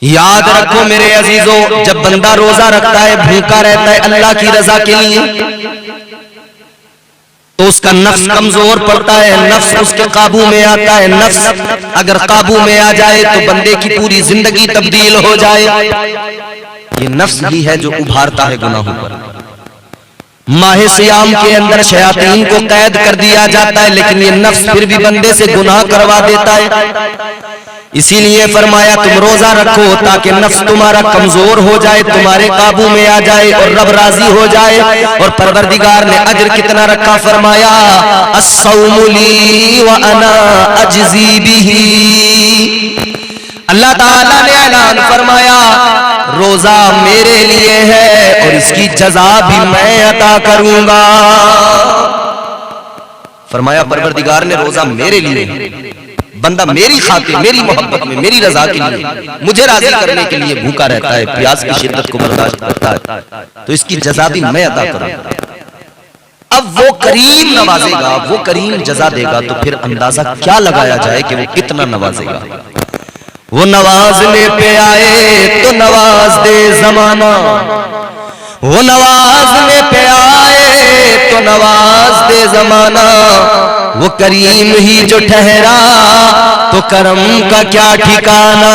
याद रखो मेरे अजीजों, जब बंदा रोजा रखता है, भूखा रहता है अल्लाह की रजा के लिए, तो उसका नफ्स कमजोर पड़ता है, नफ्स उसके काबू में आता है। नफ्स अगर काबू में आ जाए तो बंदे की पूरी जिंदगी तब्दील हो जाए। ये नफ्स ही है जो उभारता है गुनाहों पर। माह सियाम के अंदर शयातीन को कैद कर दिया जाता है, लेकिन ये नफ्स फिर भी बंदे से गुनाह करवा देता है। इसीलिए फरमाया तुम रोजा रखो ताकि नफ्स तुम्हारा कमजोर हो जाए, तुम्हारे काबू में आ जाए और रब राजी हो जाए। और परवरदिगार ने अजर कितना रखा, फरमाया अस्सौमु ली व अना अजज़ी बिही। अल्लाह ताला ने ऐलान फरमाया रोजा मेरे लिए है और इसकी जजा भी मैं अता करूंगा। फरमाया परवरदिगार ने रोजा मेरे लिए है, बंदा मेरी खातिर, मेरी मोहब्बत में, मेरी रजा के लिए, मुझे राजी करने के लिए भूखा रहता है, प्यास की शिद्दत को बर्दाश्त करता है, तो इसकी जजा भी मैं अदा करूंगा। अब वो करीम नवाजेगा, वो करीम जजा देगा, तो फिर अंदाजा क्या लगाया जाए कि वो कितना नवाजेगा। वो नवाजने पे आए तो नवाज दे जमाना, वो नवाजने पे आए तो नवाज दे जमाना। वो करीम ही जो ठहरा तो करम का क्या ठिकाना।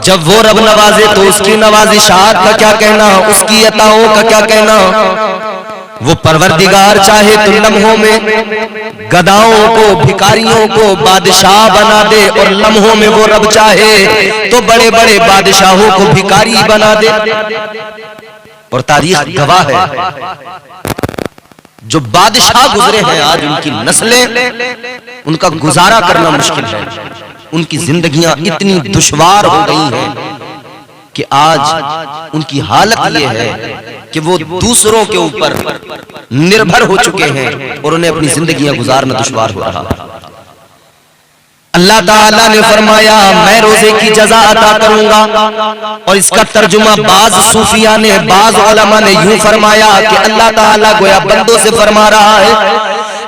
जब वो रब नवाजे तो उसकी नवाजिशात का क्या कहना, उसकी अताओं का क्या कहना। वो परवरदिगार चाहे तो लम्हों में गदाओं को, भिखारियों को बादशाह बना दे, और लम्हों में वो रब चाहे तो बड़े बड़े बादशाहों को भिखारी बना दे। और तारीख गवाह है, जो बादशाह गुजरे हैं आज उनकी नस्लें, उनका गुजारा करना मुश्किल है। उनकी जिंदगियां इतनी दुश्वार हो गई हैं कि आज उनकी हालत ये है कि वो दूसरों के ऊपर निर्भर हो चुके हैं और उन्हें अपनी जिंदगियां गुजारना दुश्वार हो रहा है। अल्लाह ताला ने फरमाया मैं रोजे की जजा अता करूंगा। और इसका तर्जुमा बाज सूफिया ने, बाज उलमा ने यूं फरमाया कि अल्लाह ताला गोया बंदों से फरमा रहा है,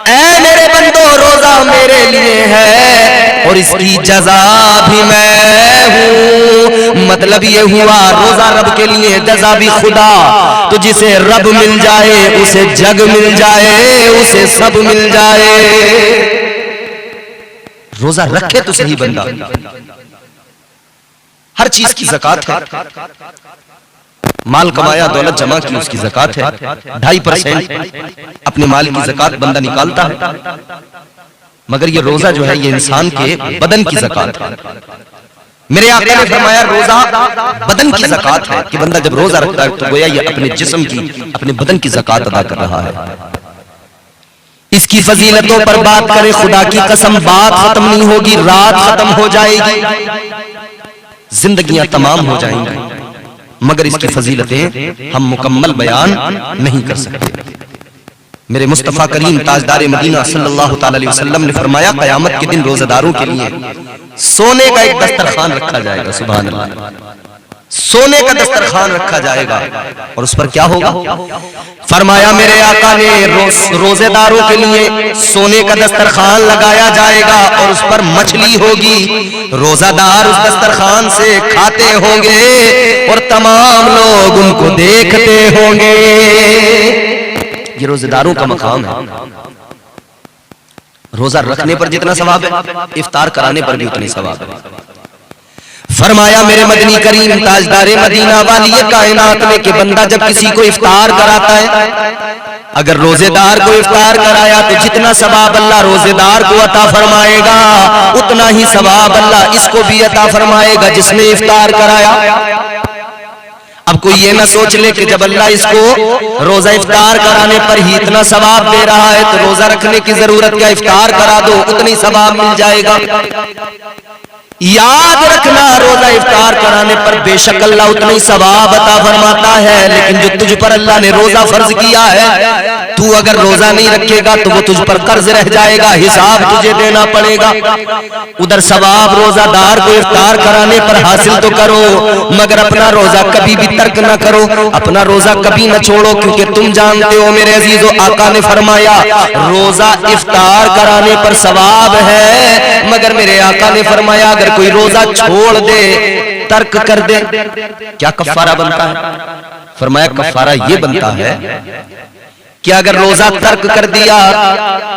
ऐ मेरे बंदो रोजा मेरे लिए है और इसकी जजा भी मैं हूं। मतलब ये हुआ रोजा रब के लिए, जजा भी खुदा। तो जिसे रब मिल जाए उसे जग मिल जाए, उसे सब मिल जाए। रोजा रखे तो सही बंदा, हर चीज की ज़कात है। माल कमाया, दौलत जमा की, उसकी ज़कात है। 2.5% अपने माल की ज़कात बंदा निकालता है। मगर ये रोजा जो है ये इंसान के बदन की ज़कात है। मेरे आका ने फरमाया रोजा बदन की ज़कात है कि बंदा जब रोजा रखता है तो गोया ये अपने जिस्म की, अपने बदन की ज़कात अदा कर रहा है। इसकी फजीलतों पर बात करें, खुदा की कसम बात खत्म नहीं होगी, रात खत्म हो जाएगी, जिंदगियां तमाम हो जाएंगी, मगर इसकी फजीलतें हम मुकम्मल बयान नहीं कर सकते। मेरे मुस्तफा करीम ताजदार मदीना सल्लल्लाहु ताला अलैहि वसल्लम ने फरमाया कयामत के दिन रोजेदारों के लिए सोने का एक दस्तरखान रखा जाएगा। सुभान अल्लाह, सोने का दस्तरखान रखा जाएगा। और उस पर क्या होगा? फरमाया मेरे आका ने रोजेदारों के लिए सोने का दस्तरखान लगाया जाएगा और उस पर मछली होगी। रोजादार उस दस्तरखान से खाते होंगे और तमाम लोग उनको देखते होंगे। ये रोजेदारों का मकाम है। रोजा रखने पर जितना सवाब है, इफ्तार कराने पर भी उतनी सवाब है। फरमाया मेरे मदनी करीम ताजदारे मदीना वाली कायनात में कि बंदा जब किसी को इफ्तार कराता है, अगर रोजेदार को इफ्तार कराया तो जितना सवाब अल्लाह रोजेदार को अता फरमाएगा उतना ही सवाब अल्लाह इसको भी अता फरमाएगा जिसने इफ्तार कराया। अब कोई ये ना सोच ले कि जब अल्लाह इसको रोजा इफ्तार कराने पर ही इतना सवाब दे रहा है तो रोजा रखने की जरूरत क्या, इफ्तार करा दो उतनी सवाब मिल जाएगा। याद रखना रोजा इफ्तार कराने पर बेशक अल्लाह उतना ही सवाब अता फरमाता है, लेकिन जो तुझ पर अल्लाह ने रोजा फर्ज किया है, तू अगर रोजा नहीं रखेगा तो वो तुझ पर कर्ज रह जाएगा, हिसाब तुझे देना पड़ेगा। उधर सवाब रोजादार को इफ्तार कराने पर हासिल तो करो, मगर अपना रोजा कभी भी तर्क ना करो, अपना रोजा कभी न छोड़ो, क्योंकि तुम जानते हो मेरे अजीजो आका ने फरमाया रोजा इफ्तार कराने पर सवाब है, मगर मेरे आका ने फरमाया अगर कोई रोजा छोड़ दे, तर्क कर दे, क्या कफारा बनता है? फरमाया कफारा ये बनता है कि अगर रोजा तर्क कर दिया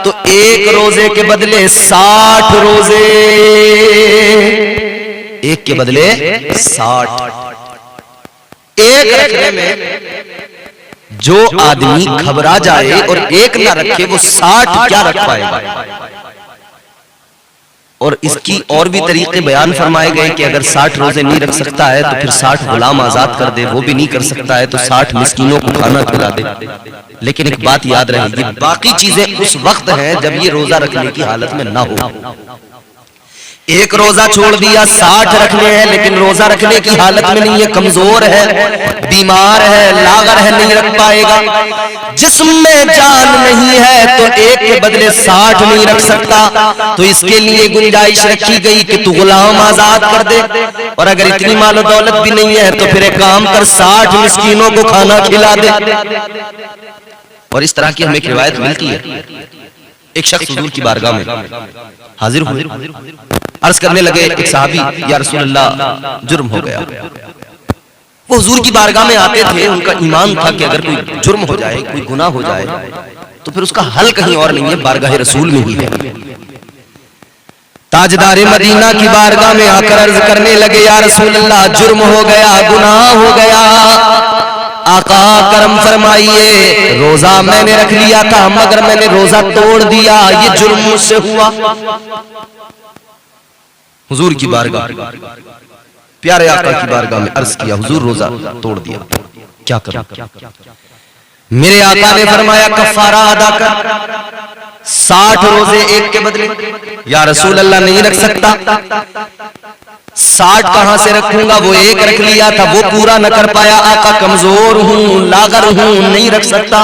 तो एक रोजे के बदले 60 रोजे, एक के बदले 60। एक रखने में जो आदमी घबरा जाए और एक ना रखे, वो 60 क्या रख पाएगा? और इसकी और भी तरीके बयान फरमाए गए कि अगर 60 रोजे नहीं रख सकता है तो फिर 60 गुलाम आजाद कर दे, वो भी नहीं कर सकता है तो 60 मिस्कीनों को खाना खिला दे। लेकिन एक बात याद रहेगी, बाकी चीजें उस वक्त हैं जब ये रोजा रखने की हालत में ना हो। एक रोजा छोड़ दिया, 60 रखने हैं, लेकिन रोजा रखने की हालत में नहीं है, कमजोर है, बीमार है, लागर है, नहीं रख पाएगा, जिस्म में जान नहीं है, तो एक के बदले 60 नहीं रख सकता। तो इसके लिए गुंजाइश रखी गई कि तू गुलाम आजाद कर दे, और अगर इतनी मालो दौलत भी नहीं है तो फिर एक काम कर, 60 मिस्कीनों को खाना खिला दे। और इस तरह की हमें एक रिवायत मिलती है, एक शख्स हुजूर की बारगाह में हाजिर हुए, अर्ज करने लगे, एक सहाबी, या रसूल अल्लाह जुर्म हो गया। वो हुजूर की बारगाह में आते थे, उनका ईमान था कि अगर कोई जुर्म हो जाए, कोई गुनाह हो जाए तो फिर उसका हल कहीं और नहीं है, बारगाह रसूल में ही है। ताजदारे मदीना की बारगाह में आकर अर्ज करने लगे, या रसूल अल्लाह जुर्म हो गया, गुनाह हो गया, आका करम फरमाइए, रोजा मैंने रख लिया था मगर मैंने रोजा तोड़ दिया, ये जुर्म मुझसे हुआ। हुजूर की बारगाह, प्यारे आका की बारगाह में अर्ज किया, हुजूर रोजा तोड़ दिया, क्या करूं? मेरे आका ने फरमाया कफारा अदा कर, 60 रोजे एक के बदले। या रसूल अल्लाह नहीं रख सकता, 60 कहां से रखूंगा? वो एक रख लिया था, वो पूरा न कर पाया। आका कमजोर हूं, लागर हूं, नहीं रख सकता।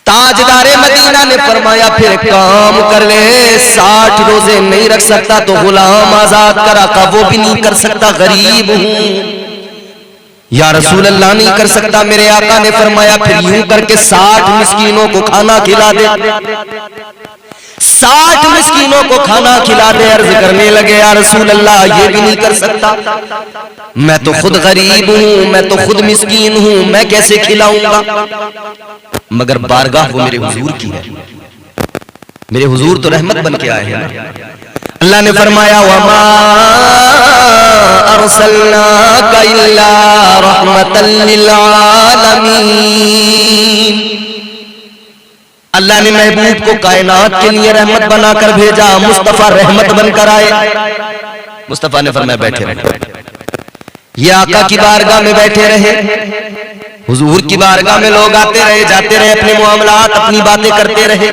ताजदारे मदीना ने फरमाया फिर काम कर ले, 60 रोजे नहीं रख सकता तो गुलाम आजाद कर। आका वो भी नहीं कर सकता, गरीब हूं। या रसूल अल्लाह नहीं कर सकता। मेरे आका ने फरमाया फिर यूं करके 60 मिस्कीनों को खाना खिला दे, 60 मिस्कीनों को खाना खिला दे। अर्ज करने लगे, या रसूल अल्लाह ये भी नहीं कर सकता, मैं तो खुद गरीब हूं, मैं तो खुद मिस्कीन हूं, मैं कैसे खिलाऊंगा? मगर बारगाह वो मेरे हुजूर की है, मेरे हुजूर तो रहमत बन के आए हैं। अल्लाह ने फरमाया वमा अरसलनाका इल्ला रहमतल लिल आलमीन। अल्लाह ने महबूब को कायनात के लिए रहमत बनाकर भेजा, मुस्तफा रहमत बनकर आए। मुस्तफा ने फरमाया बैठे रहे, ये आका की बारगाह में बैठे रहे, हुजूर की बारगाह में लोग आते रहे जाते रहे, अपने मामलात अपनी बातें करते रहे।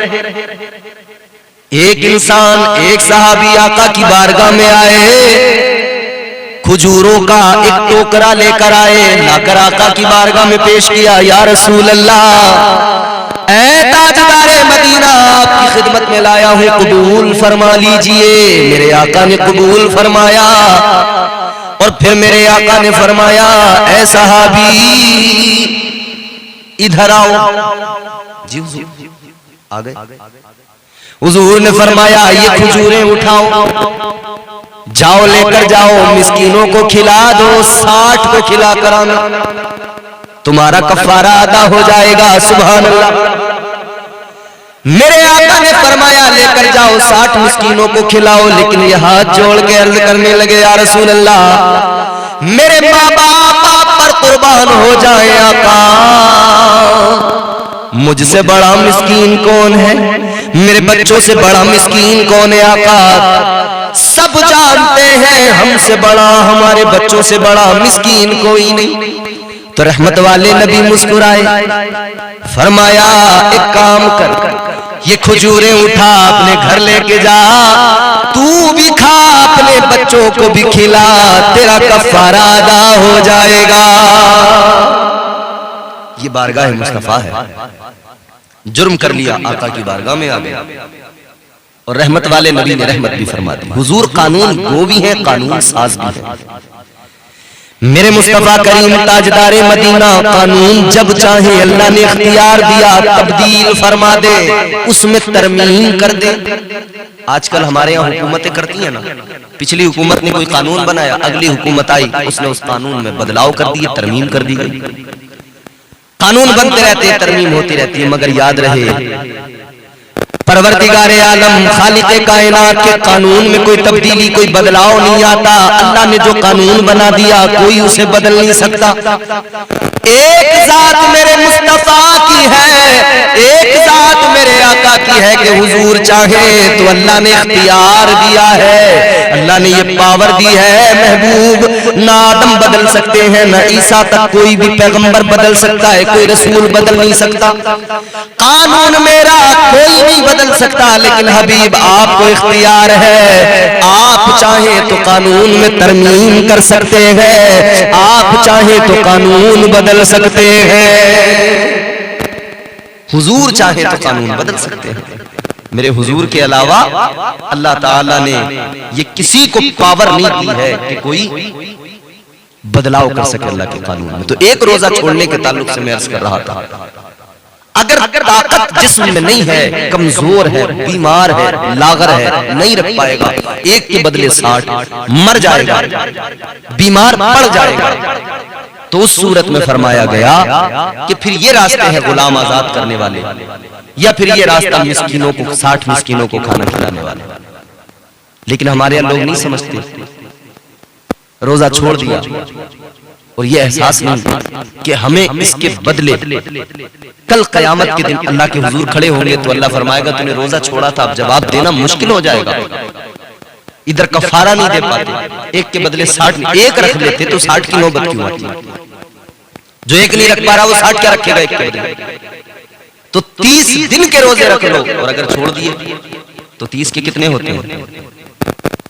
एक इंसान, एक सहाबी आका की बारगाह में आए, खजूरों का एक टोकरा लेकर आए, लाकर आका की बारगाह में पेश किया। या रसूल अल्लाह, ऐ ताजदारे मदीना, आपकी खिदमत में लाया हूं, कबूल फरमा लीजिए। मेरे आका ने कबूल फरमाया और फिर मेरे आका ने फरमाया, ऐ सहाबी इधर आओ। जी हुजूर आ गए। हुजूर ने फरमाया ये खजूरें उठाओ, जाओ लेकर जाओ, मिस्कीनों को खिला दो, 60 को खिला कर आना, तुम्हारा कफारा अदा हो जाएगा। सुभान अल्लाह। मेरे आका ने फरमाया लेकर जाओ, 60 मिस्कीनों को खिलाओ। लेकिन ये हाथ जोड़ के अर्ज करने लगे, या रसूल अल्लाह मेरे माँ बाप आप पर कुर्बान हो जाए आका, मुझसे बड़ा मिस्कीन कौन है? मेरे बच्चों से बड़ा मिस्कीन कौन है आका? सब जानते हैं हमसे बड़ा, हमारे बच्चों से बड़ा मिस्कीन कोई नहीं। तो रहमत वाले नबी मुस्कुराए, फरमाया एक काम कर, ये खजूरें उठा अपने घर लेके जा, तू भी खा, अपने बच्चों को भी खिला, तेरा कफारा अदा हो जाएगा। ये बारगाह मुस्तफा है। जुर्म कर लिया, आका की बारगाह में आ गया और रहमत वाले नबी ने रहमत भी फरमा दी। हुजूर कानून गो भी है, कानून साज भी है। मेरे मुस्तफा करीम ताजदारे मदीना कानून जब चाहे अल्लाह ने इख्तियार दिया तब्दील फरमा दे, उसमें तरमीम कर दे। आजकल हमारे यहाँ हुकूमतें करती हैं ना, पिछली हुकूमत ने कोई कानून बनाया, अगली हुकूमत आई, उसने उस कानून में बदलाव कर दिए, तरमीम कर दी गई। कानून बनते रहते हैं, तरमीम होती रहती है, मगर याद रहे परवरदिगारे आलम खालिके कायनात के कानून में कोई तब्दीली, कोई बदलाव नहीं आता। अल्लाह ने जो कानून बना दिया कोई उसे बदल नहीं सकता। एक जात मेरे मुस्तफा की है, एक जात मेरे आका की है कि हुजूर चाहे तो अल्लाह ने इख्तियार दिया है, अल्लाह ने ये पावर दी है। महबूब ना आदम बदल सकते हैं, ना ईसा तक कोई भी पैगंबर बदल सकता है, कोई रसूल बदल नहीं सकता। कानून मेरा कोई नहीं बदल सकता, लेकिन हबीब आपको इख्तियार है। आप चाहे तो कानून में तरमीम कर सकते हैं, आप चाहे तो कानून बदल सकते हैं। हुजूर चाहे तो कानून बदल सकते हैं। मेरे हुजूर के अलावा अल्लाह ताला ने ये किसी को पावर नहीं दी है कि कोई बदलाव कर सके अल्लाह के कानून में। तो एक रोजा छोड़ने के ताल्लुक से मैं अर्ज कर रहा था, अगर ताकत जिस्म में नहीं है, कमजोर है, बीमार है, लागर है, नहीं रख पाएगा, एक के बदले 60 मर जाएगा, बीमार पड़ जाएगा, तो उस सूरत में फरमाया गया कि फिर ये रास्ते हैं गुलाम आजाद करने वाले, या फिर ये रास्ता मिस्कीनों को, 60 मिस्कीनों को खाना खिलाने वाले। लेकिन हमारे यहाँ लोग नहीं समझते, रोजा छोड़ दिया और ये एहसास नहीं कि हमें इसके बदले कल कयामत के दिन अल्लाह के हुजूर खड़े होंगे तो अल्लाह फरमाएगा तूने रोजा छोड़ा था, अब जवाब देना मुश्किल हो जाएगा। इधर कफारा नहीं दे पाते, एक के बदले 60, एक रख लेते तो 60 की नौबत क्यों आती? जो एक नहीं रख पा रहा वो 60 क्या रखेगा एक के बदले? तो 30 दिन के रोजे रख लो, और अगर छोड़ दिए तो 30 के कितने होते हैं?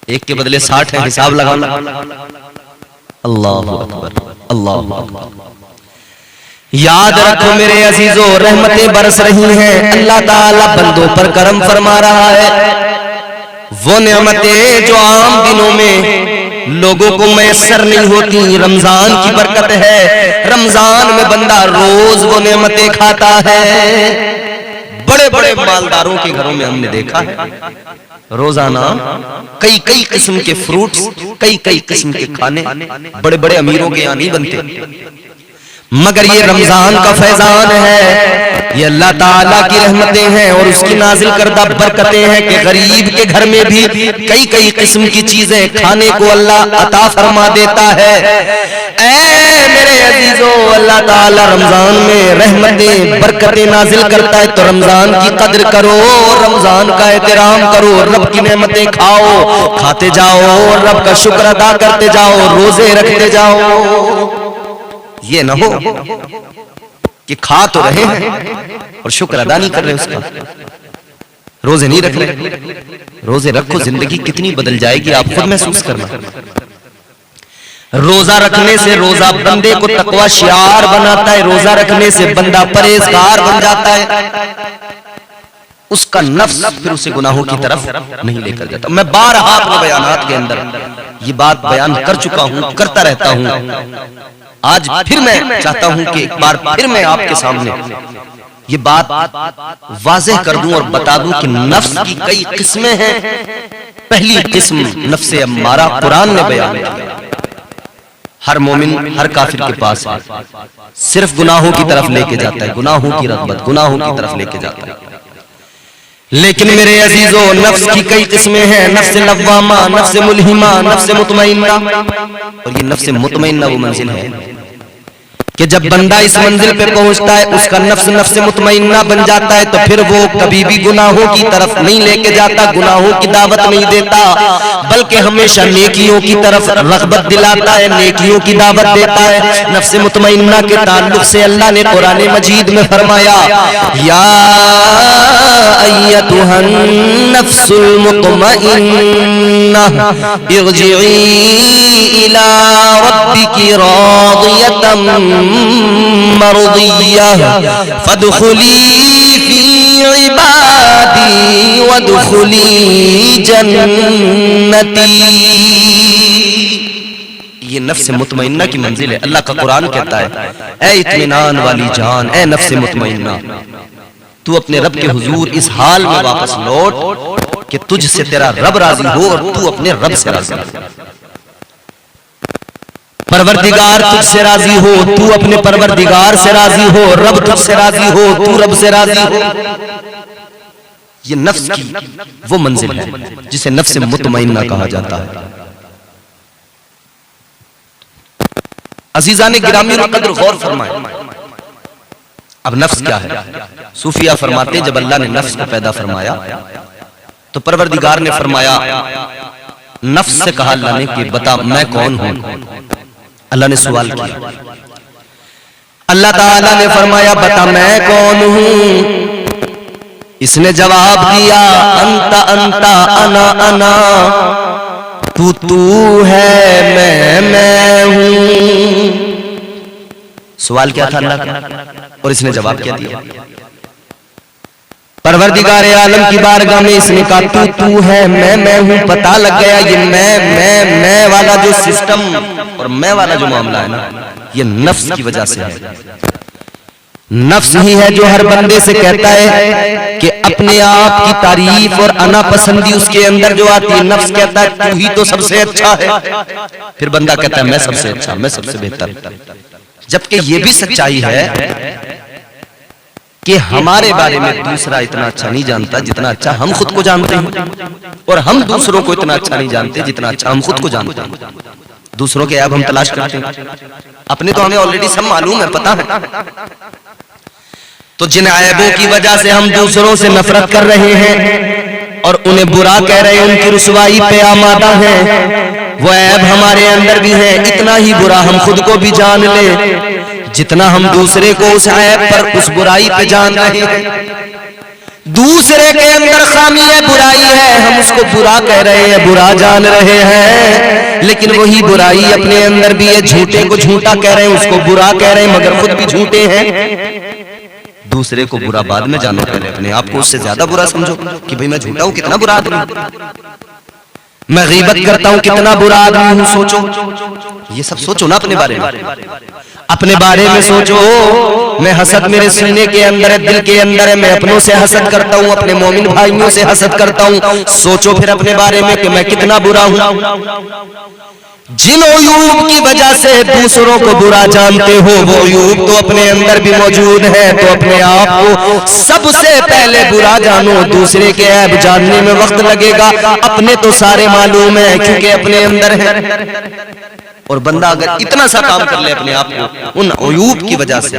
एक के बदले 60 है, हिसाब लगाना। अल्लाह अकबर, अल्लाह अकबर। याद रखो मेरे अजीजों, रहमतें बरस रही हैं, अल्लाह ताला बंदों पर करम फरमा रहा है। वो नेमतें जो आम दिनों में लोगों को मैसर नहीं होती, रमजान की बरकत है। रमजान में बंदा रोज वो नेमतें खाता है। बड़े बड़े मालदारों के घरों में हमने देखा है रोजाना कई कई किस्म के फ्रूट्स, कई कई किस्म के खाने बड़े बड़े अमीरों के यहाँ नहीं बनते। मगर ये रमजान का फैजान है, ये अल्लाह ताला की रहमतें हैं और उसकी नाजिल करदा बरकतें हैं कि गरीब के घर में भी कई कई किस्म की चीजें खाने को अल्लाह अता फरमा देता है। ऐ मेरे अजीजों, अल्लाह ताला रमजान में रहमतें बरकतें नाजिल करता है, तो रमजान की कद्र करो, रमजान का एहतराम करो, रब की नेमतें खाओ, खाते जाओ, रब का शुक्र अदा करते जाओ, रोजे रखते जाओ। ये ना हो कि खा तो रहे हैं और शुक्र अदा नहीं कर रहे उसका, रोजे नहीं रख रहे। रोजे रखो, जिंदगी कितनी बदल जाएगी आप खुद महसूस करना। रोजा रखने से रोजा बंदे को तकवा शियार बनाता है, रोजा रखने से बंदा परहेजगार बन जाता है। उसका नफ्स फिर उसे गुनाहों की तरफ नहीं लेकर जाता। मैं बारहा अपने बयानात के अंदर ये बात बयान कर चुका हूं, करता रहता हूं। आज फिर मैं चाहता हूं कि एक बार फिर मैं आपके सामने ये बात वाज़ेह कर दूं और बता दूं कि नफ्स की कई किस्में हैं। पहली किस्म नफ्से अम्मारा, कुरान ने बयान किया, हर मोमिन हर काफिर के पास है, सिर्फ गुनाहों की तरफ लेके जाता है, गुनाहों की रग़बत, गुनाहों की तरफ लेके जाता है। लेकिन मेरे अजीजों, नफ्स की कई किस्में हैं, नफ्स लव्वामा, नफ्स मुल्हिमा, नफ्स मुतमइन्ना। और ये नफ्स मुतमइन्ना वो मंजिल है कि जब बंदा इस मंजिल पे पहुंचता है, उसका नफ्स नफ्स मुतमइन्ना बन जाता है, तो फिर वो कभी भी गुनाहों की तरफ नहीं लेके जाता, गुनाहों की दावत नहीं देता, बल्कि हमेशा नेकियों की तरफ रग़बत दिलाता है, नेकियों की दावत देता है। नफ्स मुतमइन्ना के ताल्लुक से अल्लाह ने कुरान मजीद में फरमाया, या अय्यतुहन नफ्सुल मुतमइन्ना इरजिई इला रब्बिकी रादियतम मर्दिया फदखुली फी इबादी वदखुली जन्नती। ये नफ्स मुतमइन्ना की मंजिल है। अल्लाह का कुरान कहता है, ऐ इत्मीनान वाली जान, ऐ नफ्स मुतमइन्ना, तू अपने रब के हुजूर इस हाल में वापस लौट कि तुझसे तेरा रब राजी हो और तू अपने रब से राजी हो। परवरदिगार तुझसे राजी हो, तू अपने परवरदिगार से राजी हो, रब तुझसे राजी हो, तू रब से राजी हो। ये नफ्स की वो मंजिल है जिसे नफ्स मुतमइन्ना कहा जाता है। अजीजान गिरामी और कद्र गौर फरमाए। अब नफ्स क्या है? सूफिया फरमाते जब अल्लाह ने नफ्स को पैदा फरमाया तो परवरदिगार ने फरमाया, नफ्स से कहा अल्लाह ने कि बता मैं कौन हूं। अल्लाह ने सवाल किया, अल्लाह ताला ने फरमाया बता मैं कौन हूं। इसने जवाब दिया, अंता अंता अना अना, तू तू है मैं हूं। सवाल क्या था अल्लाह का और इसने जवाब क्या दिया? परवरदिगार आलम की बारगाह में इसने कहा तू तू है मैं हूं। पता लग गया ये मैं वाला जो सिस्टम और मैं वाला जो मामला है ना, ये नफ्स की वजह से है। नफ्स ही है जो हर बंदे से कहता है कि अपने आप की तारीफ और अना पसंदी उसके अंदर जो आती है, नफ्स कहता है तू ही तो सबसे अच्छा है। फिर बंदा कहता है मैं सबसे अच्छा, मैं सबसे बेहतर। जबकि ये भी सच्चाई है कि हमारे बारे में दूसरा इतना अच्छा नहीं जानता जितना अच्छा हम खुद को जानते हैं, और हम दूसरों को इतना अच्छा नहीं जानते जितना अच्छा हम खुद को जानते हैं। दूसरों के ऐब हम तलाश करते हैं, अपने तो हमें ऑलरेडी सब मालूम है, पता है। तो जिन ऐबों की वजह से हम दूसरों से नफरत कर रहे हैं और उन्हें बुरा कह रहे हैं, उनकी रुसवाई पे आमादा हैं, वो ऐब हमारे अंदर भी है। इतना ही बुरा हम खुद को भी जान ले जितना हम दूसरे को उस ऐब पर, उस बुराई पे जान रहे हैं। दूसरे के अंदर खामी है, बुराई है, हम उसको बुरा कह रहे हैं, बुरा जान रहे हैं, लेकिन वही बुराई अपने अंदर भी है। झूठे को झूठा कह रहे हैं, उसको बुरा कह रहे हैं, मगर खुद भी झूठे हैं। दूसरे को बुरा बाद में जानो, पहले अपने आप को उससे ज्यादा बुरा समझो कि भाई मैं झूठा हूं, कितना बुरा आदमी, मैं गीबत करता हूं, कितना बुरा आदमी हूं। सोचो, ये सब सोचो ना अपने बारे में, अपने बारे में सोचो। मैं हसद मेरे सीने के अंदर है, दिल के अंदर है, मैं अपनों से हसद करता हूं, अपने मोमिन भाइयों से हसद करता हूं। सोचो फिर अपने बारे में कि मैं कितना बुरा हूं। जिन अयूब की वजह से दूसरों को बुरा जानते हो, वो अयूब तो अपने अंदर भी मौजूद है। तो अपने आप को सबसे पहले बुरा जानो, दूसरे के ऐब जानने में वक्त लगेगा। अपने तो सारे मालूम है क्योंकि अपने अंदर है। और बंदा अगर इतना सा काम कर ले अपने आप को उन अयूब की वजह से,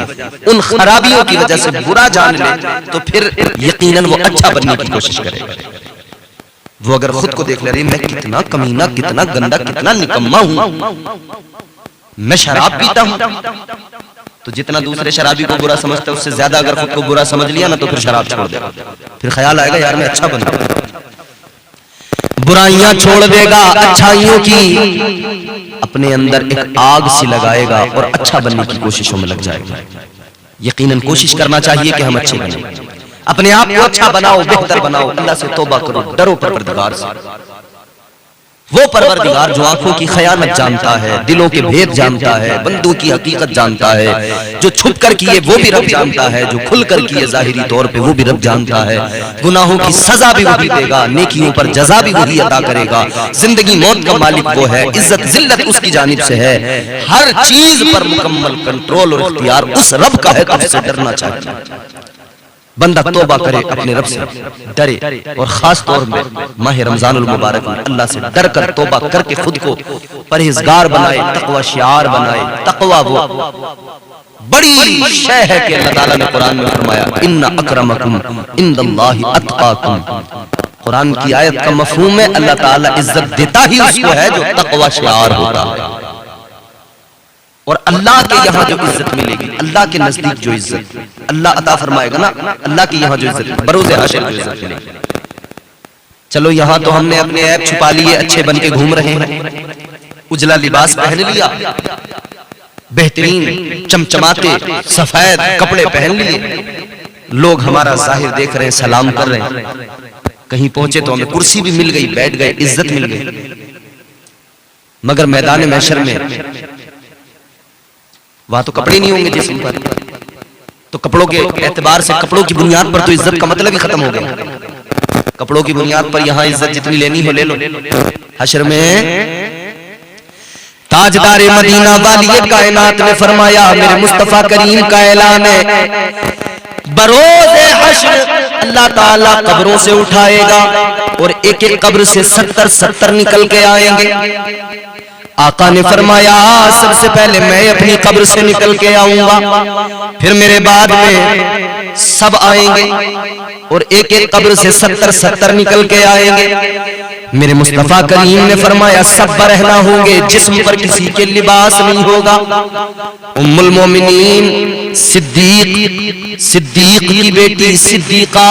उन खराबियों की वजह से बुरा जान ले, तो फिर यकीनन वो अच्छा बनने की कोशिश करेगा। वो अगर खुद को देख ले रही मैं कितना कमीना, कितना गंदा, कितना निकम्मा हूं, मैं शराब पीता हूं, तो जितना दूसरे शराबी को बुरा समझता है उससे ज्यादा अगर खुद को बुरा समझ लिया ना, तो फिर शराब छोड़ देगा। फिर ख्याल आएगा यार मैं अच्छा बन गया, बुराइयां छोड़ देगा, अच्छाइयों की अपने अंदर एक आग सी लगाएगा और अच्छा बनने की कोशिशों में लग जाएगा। यकीनन कोशिश करना चाहिए कि हम अच्छे बने, अपने आप को अच्छा बनाओ, बेहतर बनाओ, अल्लाह से तौबा करो, डरो परवरदिगार से। वो परवरदिगार जो आंखों की खयानत जानता है, दिलों के भेद जानता है, बंदों की हकीकत जानता है, जो छुप कर किए वो भी रब जानता है, जो खुल कर किए जाहिरी तौर पे वो भी रब जानता है। गुनाहों की सजा भी वही देगा, नेकियों पर जजा भी वही अता करेगा। जिंदगी मौत का मालिक वो है, इज्जत जिल्लत उसकी जानिब से है। हर चीज पर मुकम्मल कंट्रोल और इख्तियार उस रब का है, तो उससे डरना चाहिए। बंदा तौबा करे, अपने रब से डरे, और खास तौर में माह रमजानुल मुबारक में अल्लाह से डर कर तौबा करके खुद को परहेजगार बनाए, तकवा शियार बनाए। तकवा वो बड़ी शय है कि अल्लाह ताला ने कुरान में फरमाया इन्ना अक्रमकुम इंदल्लाहि अत्काकुम। कुरान की आयत का मफहूम है अल्लाह ताला इज्जत देता ही उसको है जो तकवा शियार होता है। और अल्लाह के यहाँ जो इज्जत मिलेगी, अल्लाह के नजदीक जो इज्जत अल्लाह अता फरमाएगा ना, अल्लाह की यहाँ जो इज्जत बरोज़े हाशिर जो इज्जत मिलेगी। चलो यहाँ तो हमने अपने ऐब छुपा लिए, अच्छे बन के घूम रहे हैं, उजला लिबास पहन लिया, बेहतरीन चमचमाते सफेद कपड़े पहन लिए, लोग हमारा जाहिर देख रहे हैं, सलाम कर रहे हैं। कहीं पहुंचे तो हमें कुर्सी भी मिल गई, बैठ गए, इज्जत मिल गई। मगर मैदान महशर में वहां तो कपड़े नहीं होंगे जिस्म पर, तो कपड़ों के एतबार से, कपड़ों की बुनियाद पर तो इज्जत का मतलब ही खत्म हो गया। कपड़ों की बुनियाद पर यहाँ इज्जत जितनी लेनी हो ले लो। हश्र में ताजदारे मदीना वाली कायनात ने फरमाया, मेरे मुस्तफा करीम का ऐलान है, बरोज़े हश्र अल्लाह ताला कब्रों से उठाएगा और एक एक कब्र से 70 निकल के आएंगे। आका ने फरमाया, सबसे पहले मैं अपनी कब्र से निकल के आऊंगा, फिर मेरे बाद में सब आएंगे और एक एक कब्र से 70 निकल के आएंगे। मेरे मुस्तफा करीम ने फरमाया, सब बरहना होंगे, जिस्म पर किसी के लिबास नहीं होगा। उम्मुल मोमिनीन सिद्दीक की बेटी सिद्दीका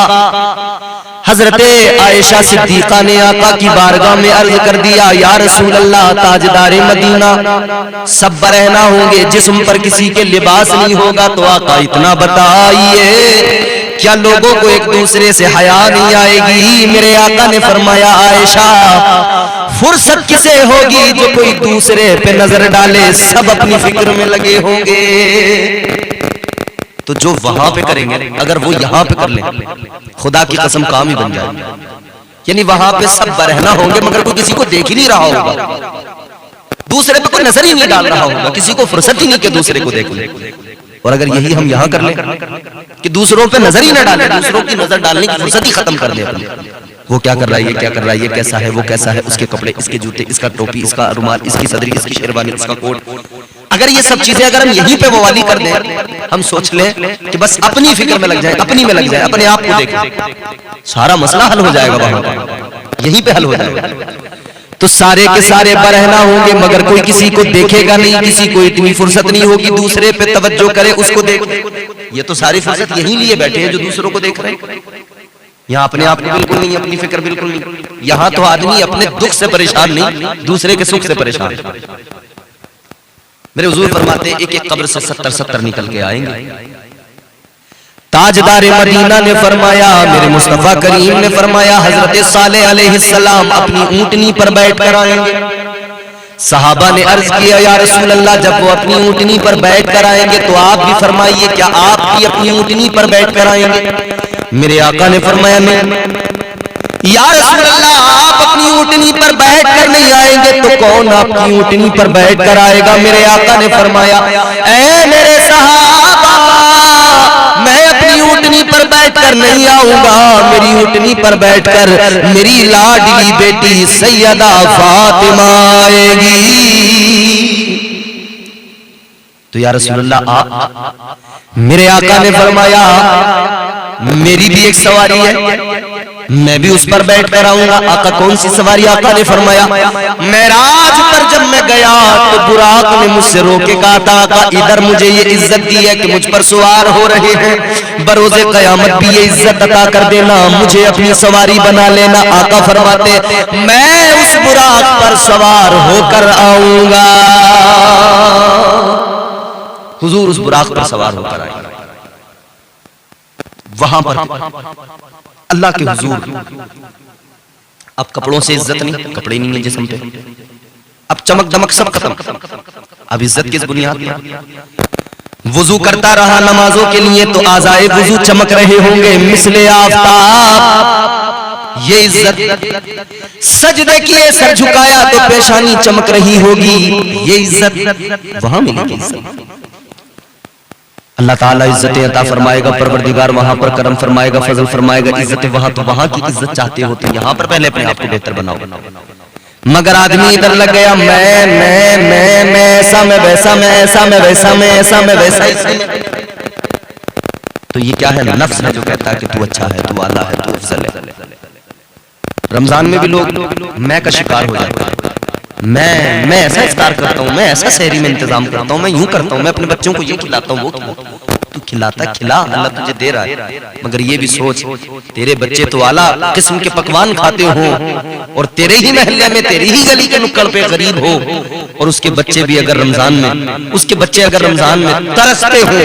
हजरते आयशा सिद्दीका ने आका की बारगाह में अर्ज कर दिया, या रसूल अल्लाह, ताजदारे मदीना सब बरहना होंगे, जिस्म पर किसी के लिबास नहीं होगा, तो आका इतना बताइए क्या लोगों को एक दूसरे से हया नहीं आएगी? मेरे आका ने फरमाया, आयशा फुर्सत किसे होगी जो कोई दूसरे पे नजर डाले, सब अपनी फिक्र में लगे होंगे। तो जो वहां पे करेंगे, अगर वो यहां पे कर ले, खुदा की कसम काम ही बन जाएगी। यानी वहां पे सब बरहना होंगे मगर कोई किसी को देख ही नहीं रहा होगा, दूसरे पे कोई नजर ही नहीं डाल रहा होगा, किसी को फुर्सत ही नहीं कि दूसरे को देख ले। और अगर यही हम यहां कर ले कि दूसरों पे नजर ही ना डालें, दूसरों की नजर डालने की फुर्सत ही खत्म कर दे, वो क्या कर रहा है, ये क्या कर रहा है, ये कैसा है, वो कैसा है, उसके कपड़े, इसके जूते, इसका टोपी, इसका रुमाल, इसकी सदरी, इसकी शेरवानी, इसका कोट, अगर ये सब चीजें अगर हम यहीं पे वो वाली कर दें, हम सोच लें कि बस अपनी फिक्र में लग जाए, अपनी में लग जाए, अपने आप को देखें, सारा मसला हल हो जाएगा, वहां यहीं पे हल हो जाएगा। तो सारे के सारे बरहना होंगे मगर कोई किसी को देखेगा नहीं, किसी को इतनी फुर्सत नहीं होगी दूसरे पे तवज्जो करे, उसको देखे। ये तो सारी फुर्सत यहीं लिए बैठे हैं जो दूसरों को देख रहे हैं, यहाँ अपने आप को बिल्कुल नहीं, अपनी फिक्र बिल्कुल नहीं। यहाँ तो आदमी अपने दुख से परेशान नहीं, दूसरे के सुख से परेशान। मेरे हुजूर फरमाते, एक एक कब्र से 70 निकल के आएंगे। ताजदारे मदीना ने फरमाया, मेरे मुस्तफा करीम ने फरमाया, हजरत सालेह अलैहिस्सलाम अपनी ऊंटनी पर बैठ कर आएंगे। सहाबा ने अर्ज किया, या रसूल अल्लाह, जब वो अपनी ऊंटनी पर बैठ कर आएंगे तो आप भी फरमाइए, क्या आप भी अपनी ऊंटनी पर बैठ कर आएंगे? मेरे आका ने फरमाया, नहीं। या रसूल अल्लाह, आप अपनी ऊंटनी पर बैठ कर नहीं आएंगे तो कौन आपकी ऊंटनी पर बैठ कर आएगा? मेरे आका ने फरमाया, ऐ मेरे सहाबा, मैं अपनी ऊंटनी पर बैठकर नहीं आऊंगा, मेरी ऊंटनी पर बैठकर मेरी लाडली बेटी सैयदा फातिमा आएगी। तो या रसूलल्लाह, आप, मेरे आका ने फरमाया, मेरी भी एक सवारी है, मैं भी उस पर बैठ कर आऊंगा। आका, कौन सी सवारी? आका ने फरमाया, मेराज पर जब मैं गया तो बुराक ने मुझसे रोके कहा था, आका इधर मुझे ये इज्जत दी है कि मुझ पर सवार हो रहे हैं, बरोज़े क़यामत भी ये इज्जत अता कर देना, मुझे अपनी सवारी बना लेना। आका फरमाते, मैं उस बुराक पर सवार होकर आऊंगा। हुजूर उस बुराक पर सवार होकर आए, वहां पर अल्लाह के हुजूर। अब कपड़ों से इज्जत नहीं, कपड़े नहीं है जिस्म पे, अब चमक दमक सब खत्म, अब इज्जत किस बुनियाद पर? वुजू करता रहा नमाजों के लिए तो आज़ाए वुजू चमक रहे होंगे मिसले आफ़ताब, ये इज्जत। सजदे किए, सर झुकाया तो पेशानी चमक रही होगी, ये इज्जत वहां मिलेगी। इज्जत अल्लाह ताला इज्जतें अता फरमाएगा, परवरदिगार वहां पर करम फरमाएगा, फजल फरमाएगा। इज्जत वहां तो वहां की इज्जत चाहते हो तो यहाँ पर पहले अपने आप को बेहतर बनाओ। मगर आदमी इधर लग गया, मैं ऐसा, मैं वैसा, मैं ऐसा, मैं वैसा, मैं ऐसा, मैं वैसा। तो ये क्या है? नफ्स है जो कहता है कि तू अच्छा है, तू आला है, तू अफजल है। रमजान में भी लोग मैं का शिकार हो जाता है, मैं ऐसा इफ्तार करता हूँ, मैं ऐसा सहरी में इंतजाम करता हूँ, मैं यूं करता हूँ, मैं अपने बच्चों को ये खिलाता हूँ, वो तू खिलाता खिला, अल्लाह तुझे दे रहा है। मगर ये भी सोच, तेरे बच्चे तो आला किस्म के पकवान खाते हो और तेरे ही महल्ले में, तेरी ही गली के नुक्कड़ पे गरीब हो, और उसके बच्चे भी अगर रमजान में, उसके बच्चे अगर रमजान में तरसते हो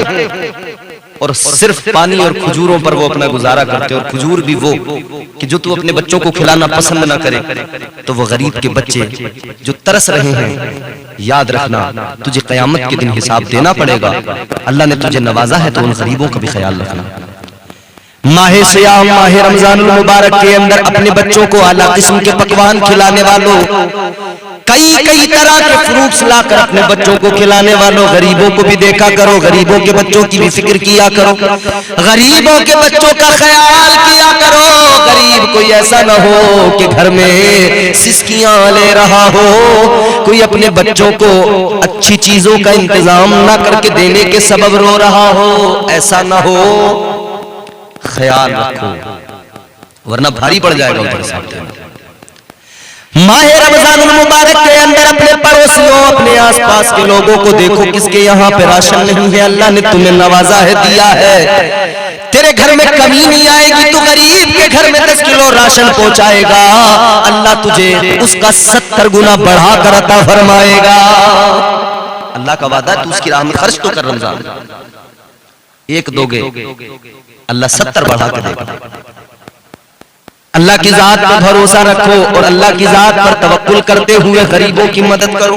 और सिर्फ पानी और खजूरों पर वो अपना गुजारा करते, और खजूर भी वो कि जो तू अपने बच्चों को खिलाना पसंद ना करे, तो वो गरीब के बच्चे जो तरस रहे हैं याद रखना तुझे क़यामत के दिन हिसाब देना पड़ेगा। अल्लाह ने तुझे नवाजा है तो उन गरीबों का भी ख्याल रखना। माहे सियाम माहे रमजानुल मुबारक के अंदर अपने बच्चों को आला किस्म के पकवान खिलाने वालों, कई कई तरह के फ्रूट्स लाकर अपने बच्चों को खिलाने वालों, गरीबों को भी देखा करो, गरीबों के बच्चों की भी फिक्र किया करो, गरीबों के बच्चों का ख्याल किया करो। गरीब कोई ऐसा ना हो कि घर में सिसकियां ले रहा हो, कोई अपने बच्चों को अच्छी चीजों का इंतजाम ना करके देने के सबब रो रहा हो, ऐसा ना हो। ख्याल रखो वरना भारी पड़ जाएगा उधर साथ। माहे रमजानुल मुबारक के अंदर अपने पड़ोसियों, अपने आसपास के लोगों को देखो किसके यहाँ पे राशन नहीं है, अल्लाह ने तुम्हें नवाजा है, दिया है, तेरे घर में कमी नहीं आएगी। तू गरीब के घर में 10 किलो राशन पहुंचाएगा, अल्लाह तुझे उसका 70 गुना बढ़ा कर अता फरमाएगा। अल्लाह का वादा है, तू उसकी राह में खर्च तो कर, रमजान एक दोगे अल्लाह 70 बढ़ा के देगा। अल्लाह की जात पर भरोसा रखो और अल्लाह की जात पर तवक्कुल करते हुए गरीबों की मदद करो।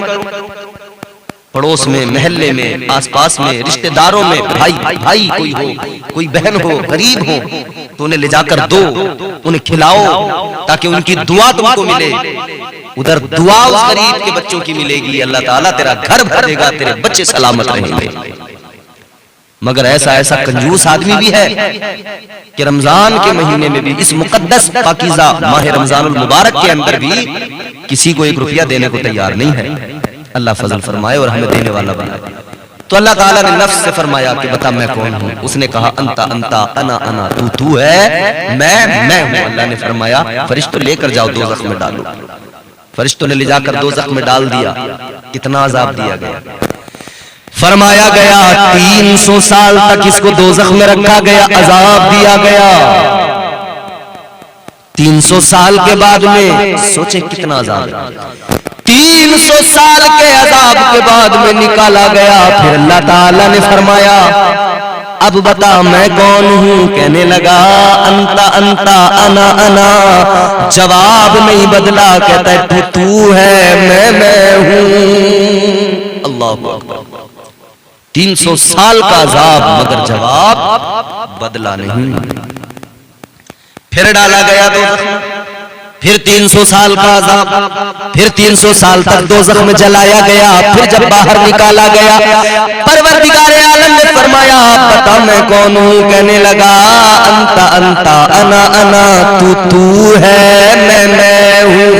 पड़ोस में, मोहल्ले में, आसपास में, रिश्तेदारों में, भाई कोई हो, कोई बहन हो, गरीब हो तो उन्हें ले जाकर दो, उन्हें खिलाओ ताकि उनकी दुआ तुमको मिले। उधर दुआ उस गरीब के बच्चों की मिलेगी, अल्लाह ताला तेरा घर भर देगा, तेरे बच्चे सलामत रहेंगे। मगर ऐसा कंजूस आदमी भी है कि रमजान के महीने में भी, इस मुकद्दस पाकीज़ा माह रमजानुल मुबारक के अंदर भी किसी को 1 रुपया देने को तैयार नहीं है। अल्लाह फजल फरमाए और हमें देने वाला बनाए। तो अल्लाह ताला ने नफ्स से फरमाया कि बता मैं कौन हूँ। उसने कहा अंता अंता अना अना, तू है, मैं हूँ। अल्लाह ने फरमाया फरिश्तों लेकर जाओ, दोज़ख में डालो। फरिश्तों ने ले जाकर दोज़ख में डाल दिया। कितना अजाब दिया गया, फरमाया गया 300 साल तक इसको दोज़ख में रखा गया, अजाब दिया गया। 300 साल के बाद में सोचे कितना अजाब है, 300 साल के अजाब के बाद में निकाला गया। फिर अल्लाह ताला ने फरमाया अब बता मैं कौन हूं। कहने लगा अंता अंता अना अना, जवाब नहीं बदला, कहता है तू है, मैं हूं। अल्लाह अकबर। 300 साल का अजाब मगर जवाब बदला नहीं। फिर डाला गया दोज़ख में, फिर 300 साल का अजाब, फिर 300 साल तक दोज़ख में जलाया गया। फिर जब बाहर निकाला गया, परवरदिगार आलम ने फरमाया बता मैं कौन हूं। कहने लगा अंता अंता अना अना, तू है, मैं हूं।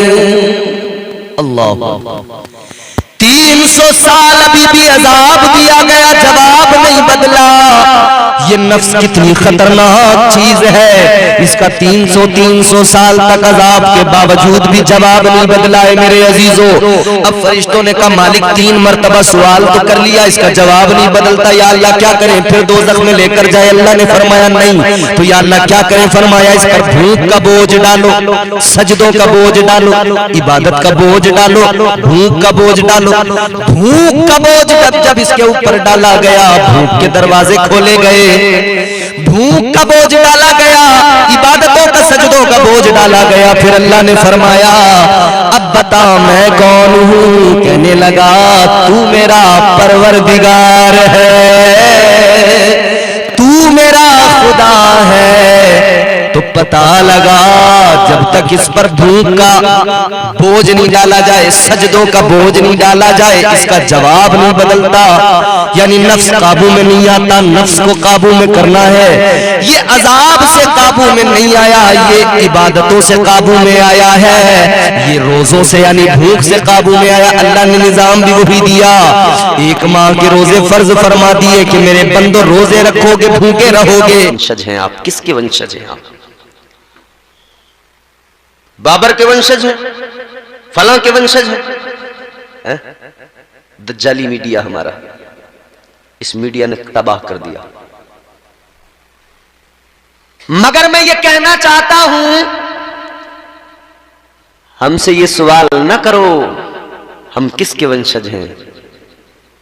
अल्लाह। 300 साल अभी भी अजाब दिया गया, जवाब नहीं बदला। ये नफ्स कितनी खतरनाक चीज है, इसका 300 साल तक अजाब के बावजूद भी जवाब नहीं बदला है मेरे अजीजों। अब फरिश्तों ने कहा मालिक 3 मरतबा सवाल तो कर लिया, इसका जवाब नहीं बदलता, या अल्लाह क्या करें? फिर दोज़ख में लेकर जाए। अल्लाह ने फरमाया नहीं, तो या अल्लाह क्या करें? फरमाया इस पर भूख का बोझ डालो, सजदों का बोझ डालो, इबादत का बोझ डालो, भूख का बोझ डालो। भूख का बोझ जब इसके ऊपर डाला गया, भूख के दरवाजे खोले गए, भूख का बोझ डाला गया, इबादतों का सजदों का बोझ डाला गया। फिर अल्लाह ने फरमाया अब बता मैं कौन हूं। कहने लगा तू मेरा परवरदिगार है, तू मेरा खुदा है। तो पता लगा जब तक इस पर भूख का बोझ नहीं डाला जाए, सजदों का बोझ नहीं डाला जाए, इसका जवाब नहीं बदलता। यानी नफ्स काबू में नहीं आता, नफ्स को काबू में करना है। ये अजाब से काबू में नहीं आया, ये इबादतों से काबू में आया है, ये रोजों से यानी भूख से काबू में आया। अल्लाह ने निजाम भी वही दिया। 1 माह के रोजे फर्ज फरमा दिए कि मेरे बंदो रोजे रखोगे, भूखे रहोगे। वंशज हैं आप, किसके वंशज हैं आप? बाबर के वंशज हैं, फलां के वंशज हैं। दज्जाली मीडिया हमारा, इस मीडिया ने तबाह कर दिया। मगर मैं ये कहना चाहता हूं, हमसे ये सवाल ना करो हम किसके वंशज हैं।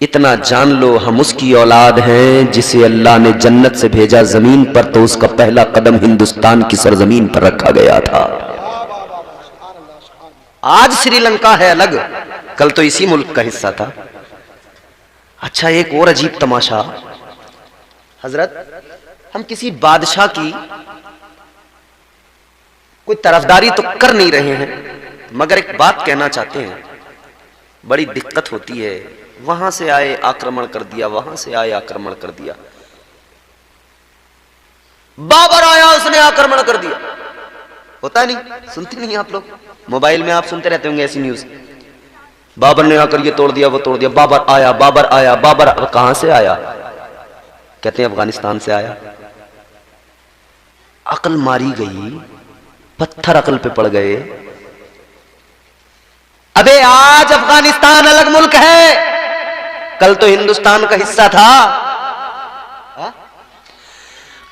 इतना जान लो हम उसकी औलाद हैं जिसे अल्लाह ने जन्नत से भेजा जमीन पर, तो उसका पहला कदम हिंदुस्तान की सरजमीन पर रखा गया था। आज श्रीलंका है अलग, कल तो इसी मुल्क का हिस्सा था। अच्छा, एक और अजीब तमाशा, हजरत हम किसी बादशाह की कोई तरफदारी तो कर नहीं रहे हैं, मगर एक बात कहना चाहते हैं, बड़ी दिक्कत होती है। वहां से आए आक्रमण कर दिया, वहां से आए आक्रमण कर दिया। बाबर आया, उसने आक्रमण कर दिया। होता नहीं, सुनते नहीं आप लोग? मोबाइल में आप सुनते रहते होंगे ऐसी न्यूज, बाबर ने आकर ये तोड़ दिया, वो तोड़ दिया, बाबर आया, बाबर आया, बाबर। कहां से आया? कहते हैं अफगानिस्तान से आया। अकल मारी गई, पत्थर अकल पे पड़ गए। अबे आज अफगानिस्तान अलग मुल्क है, कल तो हिंदुस्तान का हिस्सा था।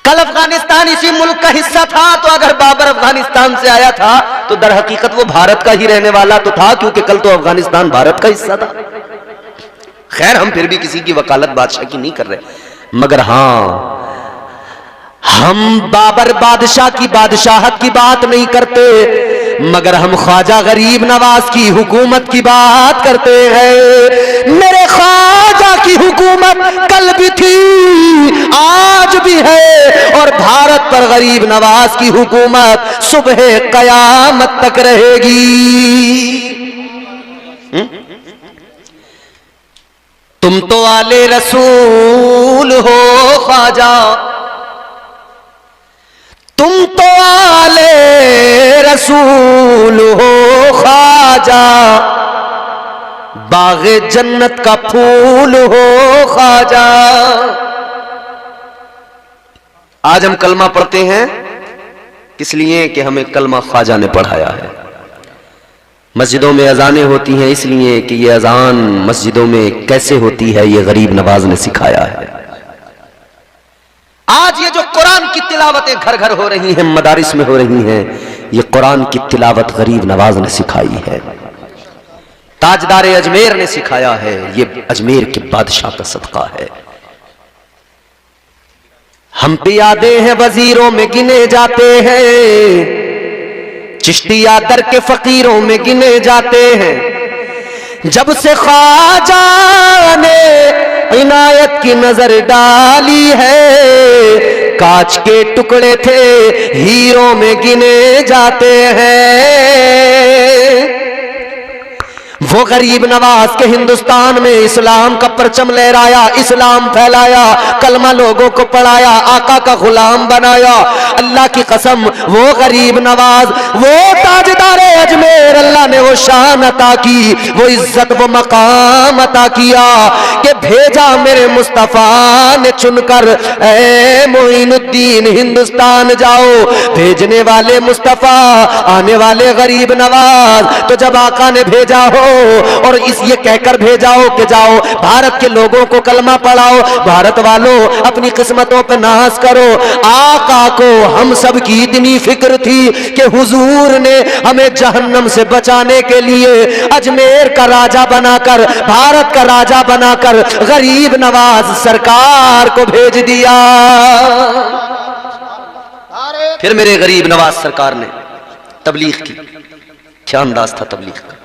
कल अफगानिस्तान इसी मुल्क का हिस्सा था, तो अगर बाबर अफगानिस्तान से आया था तो दर हकीकत वो भारत का ही रहने वाला तो था, क्योंकि कल तो अफगानिस्तान भारत का हिस्सा था। खैर, हम फिर भी किसी की वकालत बादशाह की नहीं कर रहे, मगर हां, हम बाबर बादशाह की बादशाहत की बात नहीं करते, मगर हम ख्वाजा गरीब नवाज की हुकूमत की बात करते हैं। मेरे ख्वाजा की हुकूमत कल भी थी, आज भी है, और भारत पर गरीब नवाज की हुकूमत सुबह कयामत तक रहेगी। तुम तो आले रसूल हो ख्वाजा, तुम तो आले रसूल हो ख्वाजा, बाग़े जन्नत का फूल हो ख्वाजा। आज हम कलमा पढ़ते हैं किस लिए? कि हमें कलमा ख्वाजा ने पढ़ाया है। मस्जिदों में अजानें होती हैं इसलिए कि ये अजान मस्जिदों में कैसे होती है ये गरीब नवाज ने सिखाया है। आज ये जो कुरान की तिलावतें घर घर हो रही हैं, मदारिस में हो रही हैं, ये कुरान की तिलावत गरीब नवाज ने सिखाई है, ताजदार अजमेर ने सिखाया है, ये अजमेर के बादशाह का सदका है। हम पे यादें हैं वजीरों में गिने जाते हैं, चिश्तिया दर के फकीरों में गिने जाते हैं। जब से ख्वाजा ने इनायत की नजर डाली है, कांच के टुकड़े थे हीरों में गिने जाते हैं। वो गरीब नवाज के हिंदुस्तान में इस्लाम का परचम लहराया, इस्लाम फैलाया, कलमा लोगों को पढ़ाया, आका का गुलाम बनाया। अल्लाह की कसम, वो गरीब नवाज, वो ताजदारे अजमेर, अल्लाह ने वो शान अता की, वो इज्जत, वो मकाम अता किया कि भेजा मेरे मुस्तफा ने चुनकर, ऐ मोइनुद्दीन हिंदुस्तान जाओ। भेजने वाले मुस्तफा, आने वाले गरीब नवाज। तो जब आका ने भेजा हो और इस ये कहकर भेजा हो कि जाओ भारत के लोगों को कलमा पढ़ाओ, भारत वालों अपनी किस्मतों पे नाज करो। आका को हम सब की इतनी फिक्र थी कि हुजूर ने हमें जहन्नम से बचाने के लिए अजमेर का राजा बनाकर, भारत का राजा बनाकर गरीब नवाज सरकार को भेज दिया। फिर मेरे गरीब नवाज सरकार ने तबलीग की। क्या अंदाज था तबलीग का?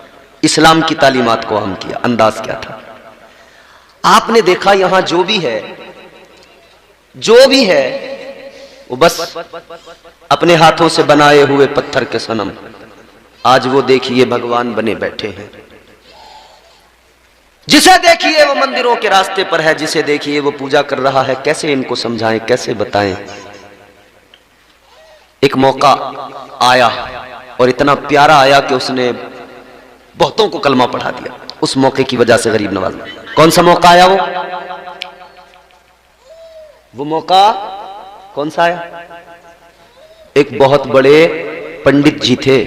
इस्लाम की तालीमात को हम किया। अंदाज क्या था? आपने देखा यहां जो भी है वो बस अपने हाथों से बनाए हुए पत्थर के सनम, आज वो देखिए भगवान बने बैठे हैं। जिसे देखिए वो मंदिरों के रास्ते पर है, जिसे देखिए वो पूजा कर रहा है। कैसे इनको समझाएं, कैसे बताएं? एक मौका आया और इतना प्यारा आया कि उसने बहुतों को कलमा पढ़ा दिया। उस मौके की वजह से गरीब नवाज, कौन सा मौका आया? वो मौका कौन सा आया? एक बहुत बड़े पंडित जी थे,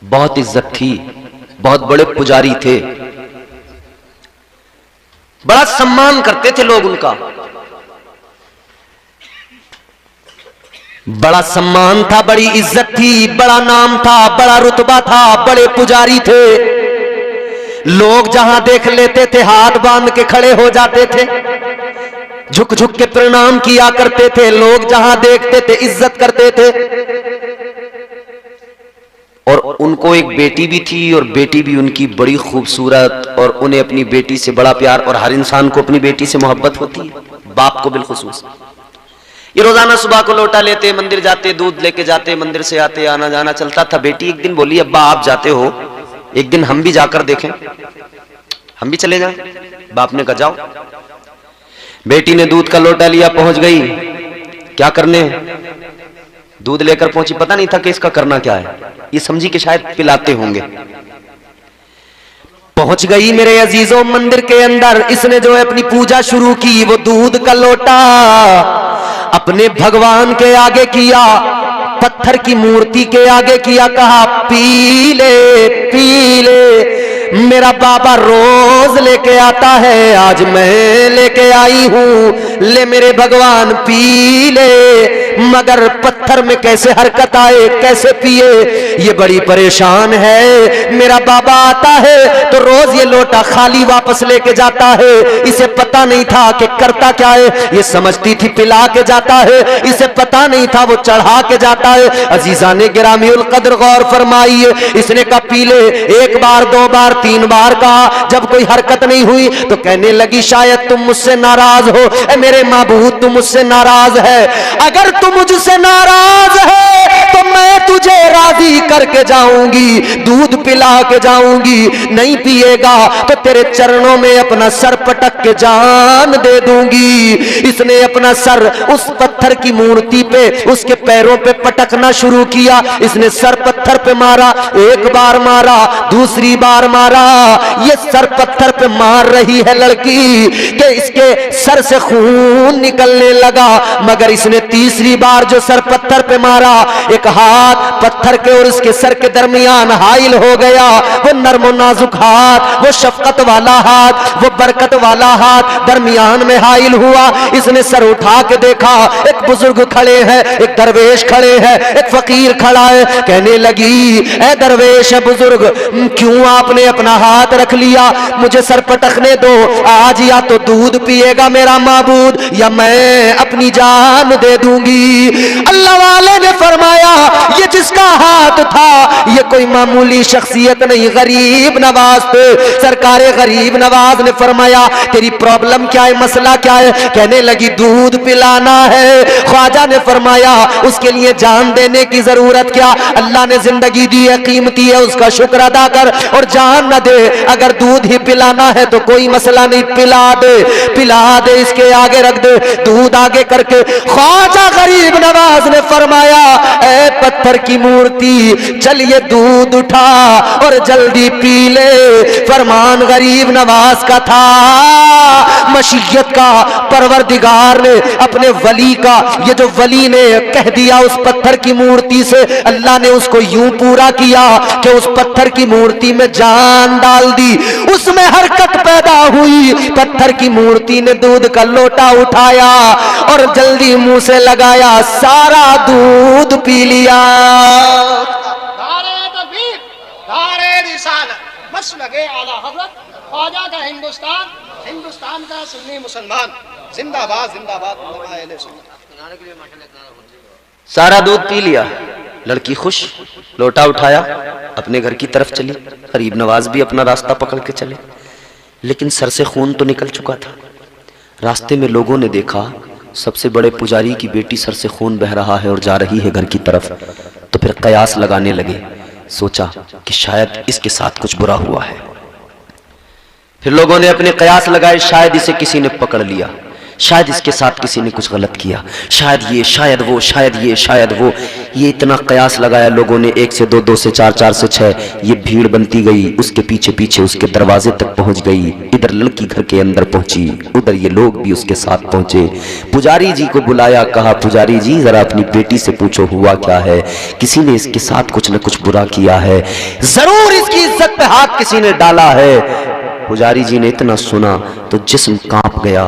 बहुत इज्जत थी, बहुत बड़े पुजारी थे, बड़ा सम्मान करते थे लोग उनका, बड़ा सम्मान था, बड़ी इज्जत थी, बड़ा नाम था, बड़ा रुतबा था, बड़े पुजारी थे। लोग जहां देख लेते थे हाथ बांध के खड़े हो जाते थे, झुक झुक के प्रणाम किया करते थे। लोग जहां देखते थे इज्जत करते थे। और उनको एक बेटी भी थी और बेटी भी उनकी बड़ी खूबसूरत, और उन्हें अपनी बेटी से बड़ा प्यार, और हर इंसान को अपनी बेटी से मोहब्बत होती है, बाप को बिलखुसूस। ये रोजाना सुबह को लोटा लेते, मंदिर जाते, दूध लेके जाते, मंदिर से आते, आना जाना चलता था। बेटी एक दिन बोली, अब्बा आप जाते हो, एक दिन हम भी जाकर देखें, हम भी चले जाएं। बाप ने कहा जाओ। बेटी ने दूध का लोटा लिया, पहुंच गई। क्या करने? दूध लेकर पहुंची, पता नहीं था कि इसका करना क्या है, ये समझी कि शायद पिलाते होंगे। पहुंच गई मेरे अजीजों मंदिर के अंदर। इसने जो है अपनी पूजा शुरू की, वो दूध का लोटा अपने भगवान के आगे किया, पत्थर की मूर्ति के आगे किया, कहा पी ले पी ले, मेरा बाबा रोज लेके आता है, आज मैं लेके आई हूं, ले मेरे भगवान पी ले। मगर पत्थर में कैसे हरकत आए, कैसे पिए, ये बड़ी परेशान है। मेरा बाबा आता है तो रोज ये लोटा खाली वापस लेके जाता है, इसे पता नहीं था कि करता क्या है, ये समझती थी पिला के जाता है, इसे पता नहीं था वो चढ़ा के जाता है। अजीजा ने गिरामी उल कद्र गौर फरमाइए, इसने कहा पी ले, एक बार, दो बार, तीन बार कहा, जब कोई हरकत नहीं हुई तो कहने लगी शायद तुम मुझसे नाराज हो, ए मेरे माबूद तू मुझसे नाराज है, अगर तुम मुझसे नाराज है तो मैं तुझे राजी करके जाऊंगी, दूध पिला के जाऊंगी, नहीं पिएगा तो तेरे चरणों में अपना सर पटक के जान दे दूंगी। इसने अपना सर उस पत्थर की मूर्ति पे, उसके पैरों पे पटकना शुरू किया। इसने सर पत्थर पे मारा, एक बार मारा, दूसरी बार मारा, ये सर पत्थर पे मार रही है लड़की कि इसके सर से खून निकलने लगा। मगर इसने तीसरी बार जो सर पत्थर पे मारा, एक हाथ पत्थर के और इसके सर के दरमियान हाइल हो गया। वो नर्म नाजुक हाथ, वो शफकत वाला हाथ, वो बरकत वाला हाथ दरमियान में हाइल हुआ। इसने सर उठा के देखा, एक बुजुर्ग खड़े हैं, एक दरवेश खड़े हैं, एक फकीर खड़ा है। कहने लगी ए दरवेश बुजुर्ग, क्यों आपने अपना हाथ रख लिया, मुझे सर पटकने दो, आज या तो दूध पिएगा मेरा माबूद या मैं अपनी जान दे दूंगी। अल्लाह वाले ने फरमाया ये जिसका हाथ था ये कोई मामूली शख्सियत नहीं, गरीब नवाज थे। सरकारे गरीब नवाज ने फरमाया तेरी प्रॉब्लम क्या है, मसला क्या है? कहने लगी दूध पिलाना है। ख्वाजा ने फरमाया उसके लिए जान देने की जरूरत क्या, अल्लाह ने जिंदगी दी है, कीमती है, उसका शुक्र अदा कर और जान न दे। अगर दूध ही पिलाना है तो कोई मसला नहीं, पिला दे, पिला दे, इसके आगे रख दे, दूध आगे करके। ख्वाजा गरीब नवाज ने फरमाया ए पत्थर की मूर्ति चल ये दूध उठा और जल्दी पी ले। फरमान गरीब नवाज का था, मशीयत का परवरदिगार ने अपने वली का, ये जो वली ने कह दिया उस पत्थर की मूर्ति से, अल्लाह ने उसको यूं पूरा किया कि उस पत्थर की मूर्ति में जान डाल दी, उसमें हरकत पैदा हुई। पत्थर की मूर्ति ने दूध का लोटा उठाया और जल्दी मुंह से लगाया, सारा दूध पी लिया। लगे आला हज़रत ख्वाजा का हिंदुस्तान, हिंदुस्तान का सुन्नी मुसलमान, जिंदाबाद जिंदाबाद। सारा दूध पी लिया, लड़की खुश, लोटा उठाया, अपने घर की तरफ चली। गरीब नवाज भी अपना रास्ता पकड़ के चले, लेकिन सर से खून तो निकल चुका था। रास्ते में लोगों ने देखा सबसे बड़े पुजारी की बेटी सर से खून बह रहा है और जा रही है घर की तरफ, तो फिर कयास लगाने लगे। सोचा कि शायद इसके साथ कुछ बुरा हुआ है। फिर लोगों ने अपने कयास लगाए, शायद इसे किसी ने पकड़ लिया, शायद इसके साथ किसी ने कुछ गलत किया, शायद ये, शायद वो, शायद ये, शायद वो। ये इतना कयास लगाया लोगों ने, 1 से 2, 2 से 4, 4 से 6, ये भीड़ बनती गई। उसके पीछे पीछे उसके दरवाजे तक पहुंच गई। इधर लड़की घर के अंदर पहुंची, उधर ये लोग भी उसके साथ पहुंचे। पुजारी जी को बुलाया, कहा पुजारी जी जरा अपनी बेटी से पूछो हुआ क्या है, किसी ने इसके साथ कुछ न कुछ बुरा किया है, जरूर इसकी इज्जत पे हाथ किसी ने डाला है। पुजारी जी ने इतना सुना तो जिस्म कांप गया।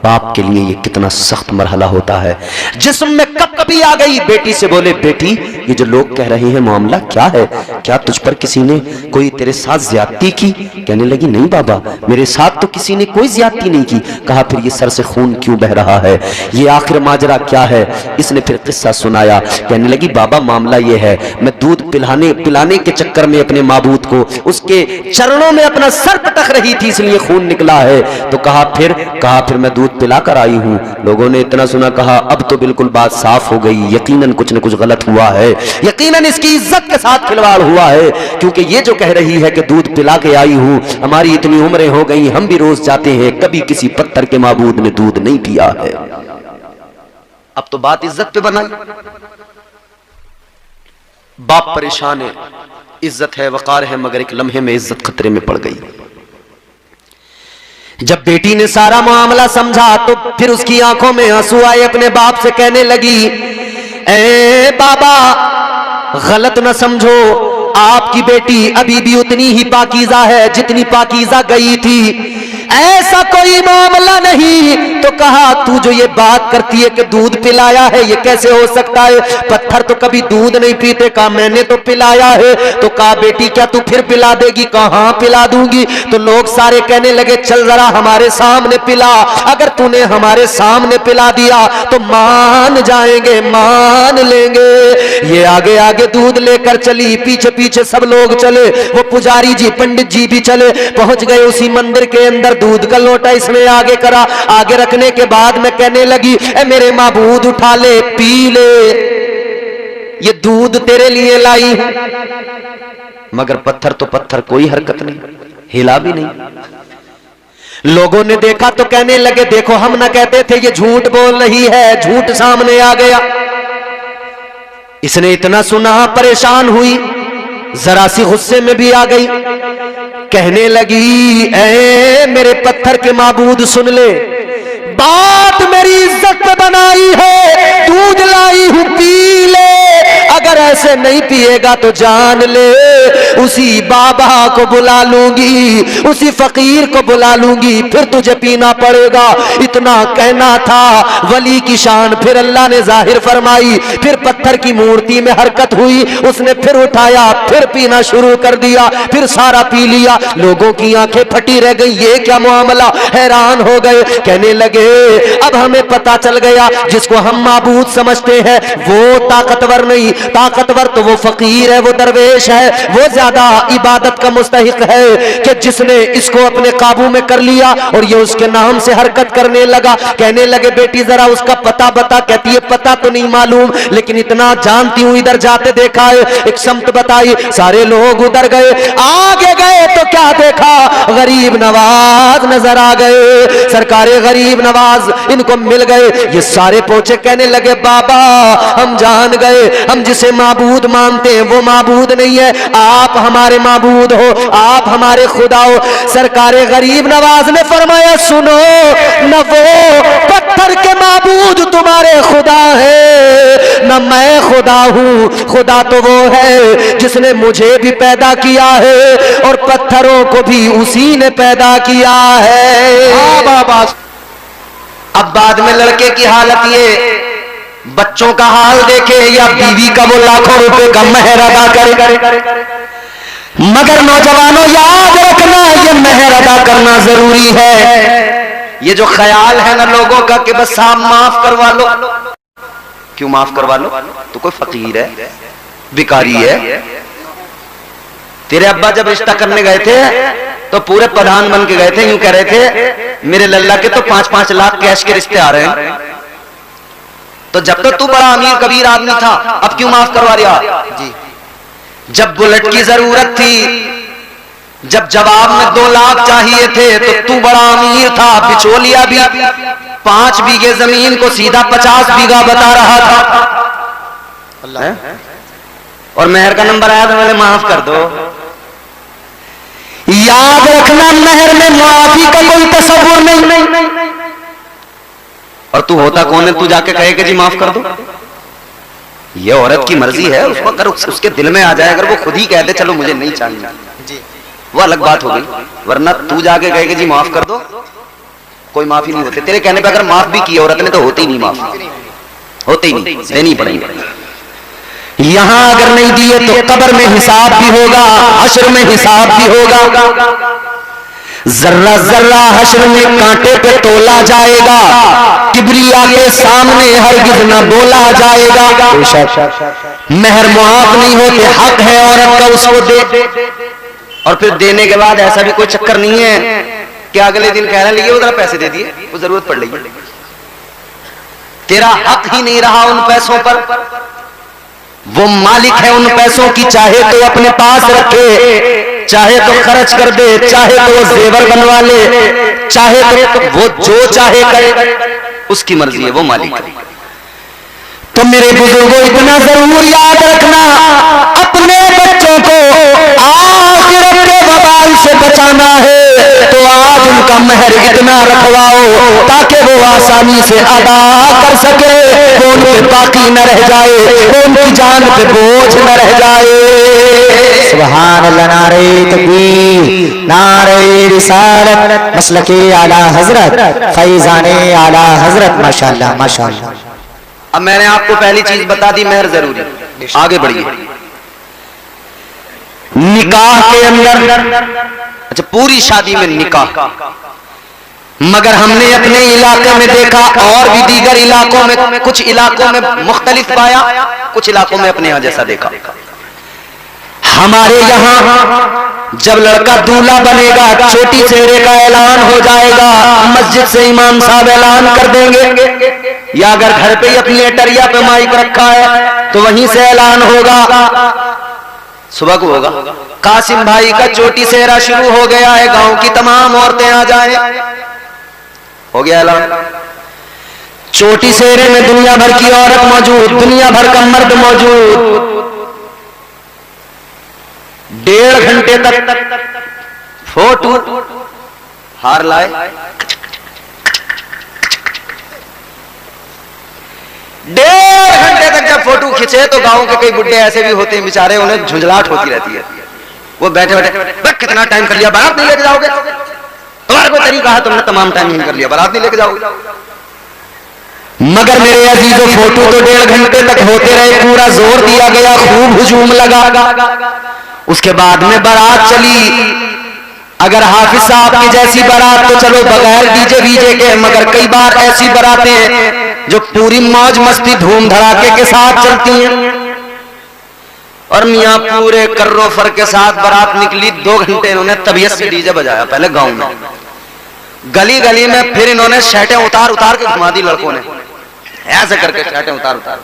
बाप के लिए ये कितना सख्त मरहला होता है, जिस्म में कब कभी भी आ गई। बेटी से बोले, बेटी ये जो लोग कह रहे हैं मामला क्या है? क्या तुझ पर किसी ने कोई तेरे साथ ज्यादती की? कहने लगी, नहीं बाबा, मेरे साथ तो किसी ने कोई ज्यादती नहीं की। कहा, फिर ये सर से खून क्यों बह रहा है? ये आखिर माजरा क्या है? इसने फिर किस्सा सुनाया। कहने लगी, बाबा मामला ये है, मैं दूध पिलाने के चक्कर में अपने माबूद को उसके चरणों में अपना सर पटक रही थी, इसलिए खून निकला है। तो कहा फिर मैं दूध पिलाकर आई हूं। लोगों ने इतना सुना, कहा अब तो बिल्कुल बात साफ हो गई, यकीनन कुछ न कुछ गलत हुआ है, यकीनन इसकी इज्जत के साथ खिलवाड़ हुआ है, क्योंकि ये जो कह रही है कि दूध पिला के आई हूं, हमारी इतनी उम्रें हो गई, हम भी रोज जाते हैं, कभी किसी पत्थर के माबूद ने दूध नहीं पिया है। अब तो बात इज्जत पे बनाई। बाप परेशान है, इज्जत है, वकार है, मगर एक लम्हे में इज्जत खतरे में पड़ गई। जब बेटी ने सारा मामला समझा तो फिर उसकी आंखों में आंसू आए, अपने बाप से कहने लगी, ए बाबा गलत न समझो, आपकी बेटी अभी भी उतनी ही पाकीज़ा है जितनी पाकीज़ा गई थी, ऐसा कोई मामला नहीं। तो कहा, तू जो ये बात करती है कि दूध पिलाया है, ये कैसे हो सकता है? पत्थर तो कभी दूध नहीं पीते। कहा, मैंने तो पिलाया है। तो कहा, बेटी क्या तू फिर पिला देगी? कहा, पिला दूंगी। तो लोग सारे कहने लगे, चल जरा हमारे सामने पिला, अगर तूने हमारे सामने पिला दिया तो मान जाएंगे, मान लेंगे। ये आगे आगे दूध लेकर चली, पीछे पीछे सब लोग चले, वो पुजारी जी पंडित जी भी चले, पहुंच गए उसी मंदिर के अंदर। दूध का लोटा इसमें आगे करा, आगे रखने के बाद में कहने लगी, ए मेरे माबूद उठा ले, पी ले, ये दूध तेरे लिए लाई हूं। मगर पत्थर तो पत्थर, कोई हरकत नहीं, हिला भी नहीं। लोगों ने देखा तो कहने लगे, देखो हम ना कहते थे ये झूठ बोल रही है, झूठ सामने आ गया। इसने इतना सुना, परेशान हुई, जरा सी गुस्से में भी आ गई, कहने लगी, ऐ मेरे पत्थर के माबूद सुन ले, बात मेरी इज्जत पे बनाई है, दूध लाई हूं, पी ले, अगर ऐसे नहीं पिएगा तो जान ले उसी बाबा को बुला लूंगी, उसी फकीर को बुला लूंगी, फिर तुझे पीना पड़ेगा। इतना कहना था, वली की शान फिर अल्लाह ने जाहिर फरमाई। फिर पत्थर की मूर्ति में हरकत हुई, उसने फिर उठाया, फिर पीना शुरू कर दिया, फिर सारा पी लिया। लोगों की आंखें फटी रह गई, ये क्या मामला, हैरान हो गए, कहने लगे अब हमें पता चल गया, जिसको हम माबूद समझते हैं वो ताकतवर नहीं, ताकतवर तो वो फकीर है, वो दरवेश है, वो ज्यादा इबादत का मुस्तहिक है, कि जिसने इसको अपने काबू में कर लिया और ये उसके नाम से हरकत करने लगा। कहने लगे, बेटी जरा उसका पता बता। कहती है, पता तो नहीं मालूम, लेकिन इतना जानती हूं, इधर जाते देखा है, एक समत बताई, सारे लोग उधर गए। आगे गए तो क्या देखा, गरीब नवाज नजर आ गए, सरकारे गरीब नवाज इनको मिल गए। ये सारे पहुंचे, कहने लगे, बाबा हम जान गए, हम जिसे माबूद मानते हैं वो माबूद नहीं है, आप हमारे माबूद हो, आप हमारे खुदा हो। सरकारे गरीब नवाज ने फरमाया, सुनो, न वो पत्थर के माबूद तुम्हारे खुदा है, न मैं खुदा हूं, खुदा तो वो है जिसने मुझे भी पैदा किया है और पत्थरों को भी उसी ने पैदा किया है। बाबा अब बाद में लड़के की हालत ये, बच्चों का हाल देखे या बीवी का वो लाखों रुपए का मेहर अदा करे, मगर नौजवानों याद रखना, ये मेहर अदा करना जरूरी है। ये जो ख्याल है ना लोगों का कि बस आप माफ करवा लो, क्यों माफ करवा लो? तो कोई फकीर है, भिखारी है। तेरे अब्बा जब रिश्ता करने गए थे तो पूरे प्रधान बन के गए थे, यूं कह रहे थे मेरे लल्ला के तो 5-5 लाख कैश के रिश्ते आ रहे हैं। तो जब तक तू बड़ा अमीर कबीर आदमी था, अब क्यों माफ करवा रहा जी? जब बुलेट की जरूरत थी, जब जवाब में 2 लाख चाहिए थे, तो तू बड़ा अमीर था, बिचौलिया भी 5 बीघे जमीन को सीधा 50 बीघा बता रहा था। और मेहर का नंबर आया तो मैंने माफ कर दो। याद रखना, मेहर में माफी का कोई तस्वुर नहीं। और तू होता कौन है, तू जाके कहे कि जी माफ कर दो? ये औरत की मर्जी है, उसको अगर उसके दिल में आ जाए, अगर वो खुद ही कह दे चलो मुझे नहीं चाहिए, वो अलग बात हो गई, वरना तू जाके कहे कि जी माफ कर दो, कोई माफी नहीं होती। तेरे कहने पे अगर माफ भी की औरत ने तो होती नहीं माफ। होते ही नहीं, देनी पड़ेंगे। यहां अगर नहीं दिए तो कब्र में हिसाब भी होगा, हश्र में हिसाब भी होगा। जर्रा जर्रा हश्र में कांटे पे तोला जाएगा, किबरिया के सामने हरगिज न बोला जाएगा। मेहर मुआफ नहीं होते, हक है औरत का उसको दे। और फिर देने के बाद ऐसा भी कोई चक्कर नहीं है कि अगले दिन कहने लगे वो जरा पैसे दे दिए, वो जरूरत पड़ रही, तेरा हक ही नहीं रहा उन पैसों पर। वो मालिक है उन पैसों की, चाहे तो अपने पास रखे, चाहे तो खर्च कर दे, चाहे तो वो जेवर बनवा ले, चाहे तो वो जो चाहे करे, उसकी मर्जी है, वो मालिक है। तो मेरे बुजुर्गों इतना जरूर याद रखना, अपने बच्चों को आखिरत के वबाल से बचाना है तो आज उनका मेहर इतना रखवाओ ताकि वो आसानी से अदा कर सके, वो उन पे बाकी न रह जाए, वो उनकी जान पे बोझ न रह जाए। सुभान अल्लाह, नारे तकबीर, नारे रिसालत, मसलके आला हजरत, फैजाने आला हजरत, माशाअल्लाह माशाअल्लाह। अब मैंने आपको पहली चीज बता दी, मेहर जरूरी। आगे बढ़िए, निकाह के अंदर, अच्छा पूरी शादी में निकाह, मगर हमने अपने इलाके में देखा और भी दीगर इलाकों में, कुछ इलाकों में मुख्तलिफ पाया, कुछ इलाकों में अपने यहां जैसा देखा। हमारे यहां जब लड़का दूल्हा बनेगा, छोटी चेहरे का ऐलान हो जाएगा, मस्जिद से इमाम साहब ऐलान कर देंगे, या अगर घर पे ही अपनी एटरिया पे माइक रखा है तो वहीं से ऐलान होगा, सुबह को होगा, कासिम भाई का चोटी सेहरा शुरू हो गया है, गांव की तमाम औरतें आ जाएं, हो गया ऐलान। चोटी सेहरे में दुनिया भर की औरत मौजूद, दुनिया भर का मर्द मौजूद, 1.5 घंटे तक फोटो, हार लाए, 1.5 घंटे तक जब फोटो खींचे तो गांव के कई बुड्ढे ऐसे भी होते हैं बेचारे, उन्हें झुंझलाहट होती रहती है, वो बैठे बैठे कितना टाइम कर लिया, बारात नहीं लेके जाओगे, तुम्हारा कोई तरीका है, तुमने तमाम टाइम नहीं कर लिया, बारात नहीं लेके जाओगे। मगर मेरे अजीजों फोटो तो 1.5 घंटे तक होते रहे, पूरा जोर दिया गया, खूब हुजूम लगा, उसके बाद में बारात चली। अगर हाफिज साहब की जैसी बारात तो चलो बगैर डीजे वीजे के, मगर कई बार ऐसी बारातें हैं जो पूरी मौज मस्ती धूम धड़ाके के साथ चलती हैं, और मियां पूरे कर्रो फर के साथ बारात निकली, 2 घंटे इन्होंने तबीयत से डीजे बजाया, पहले गांव में, गली गली में, फिर इन्होंने शर्टें उतार उतार के घुमा दी लड़कों ने, ऐसे करके शर्टें उतार उतार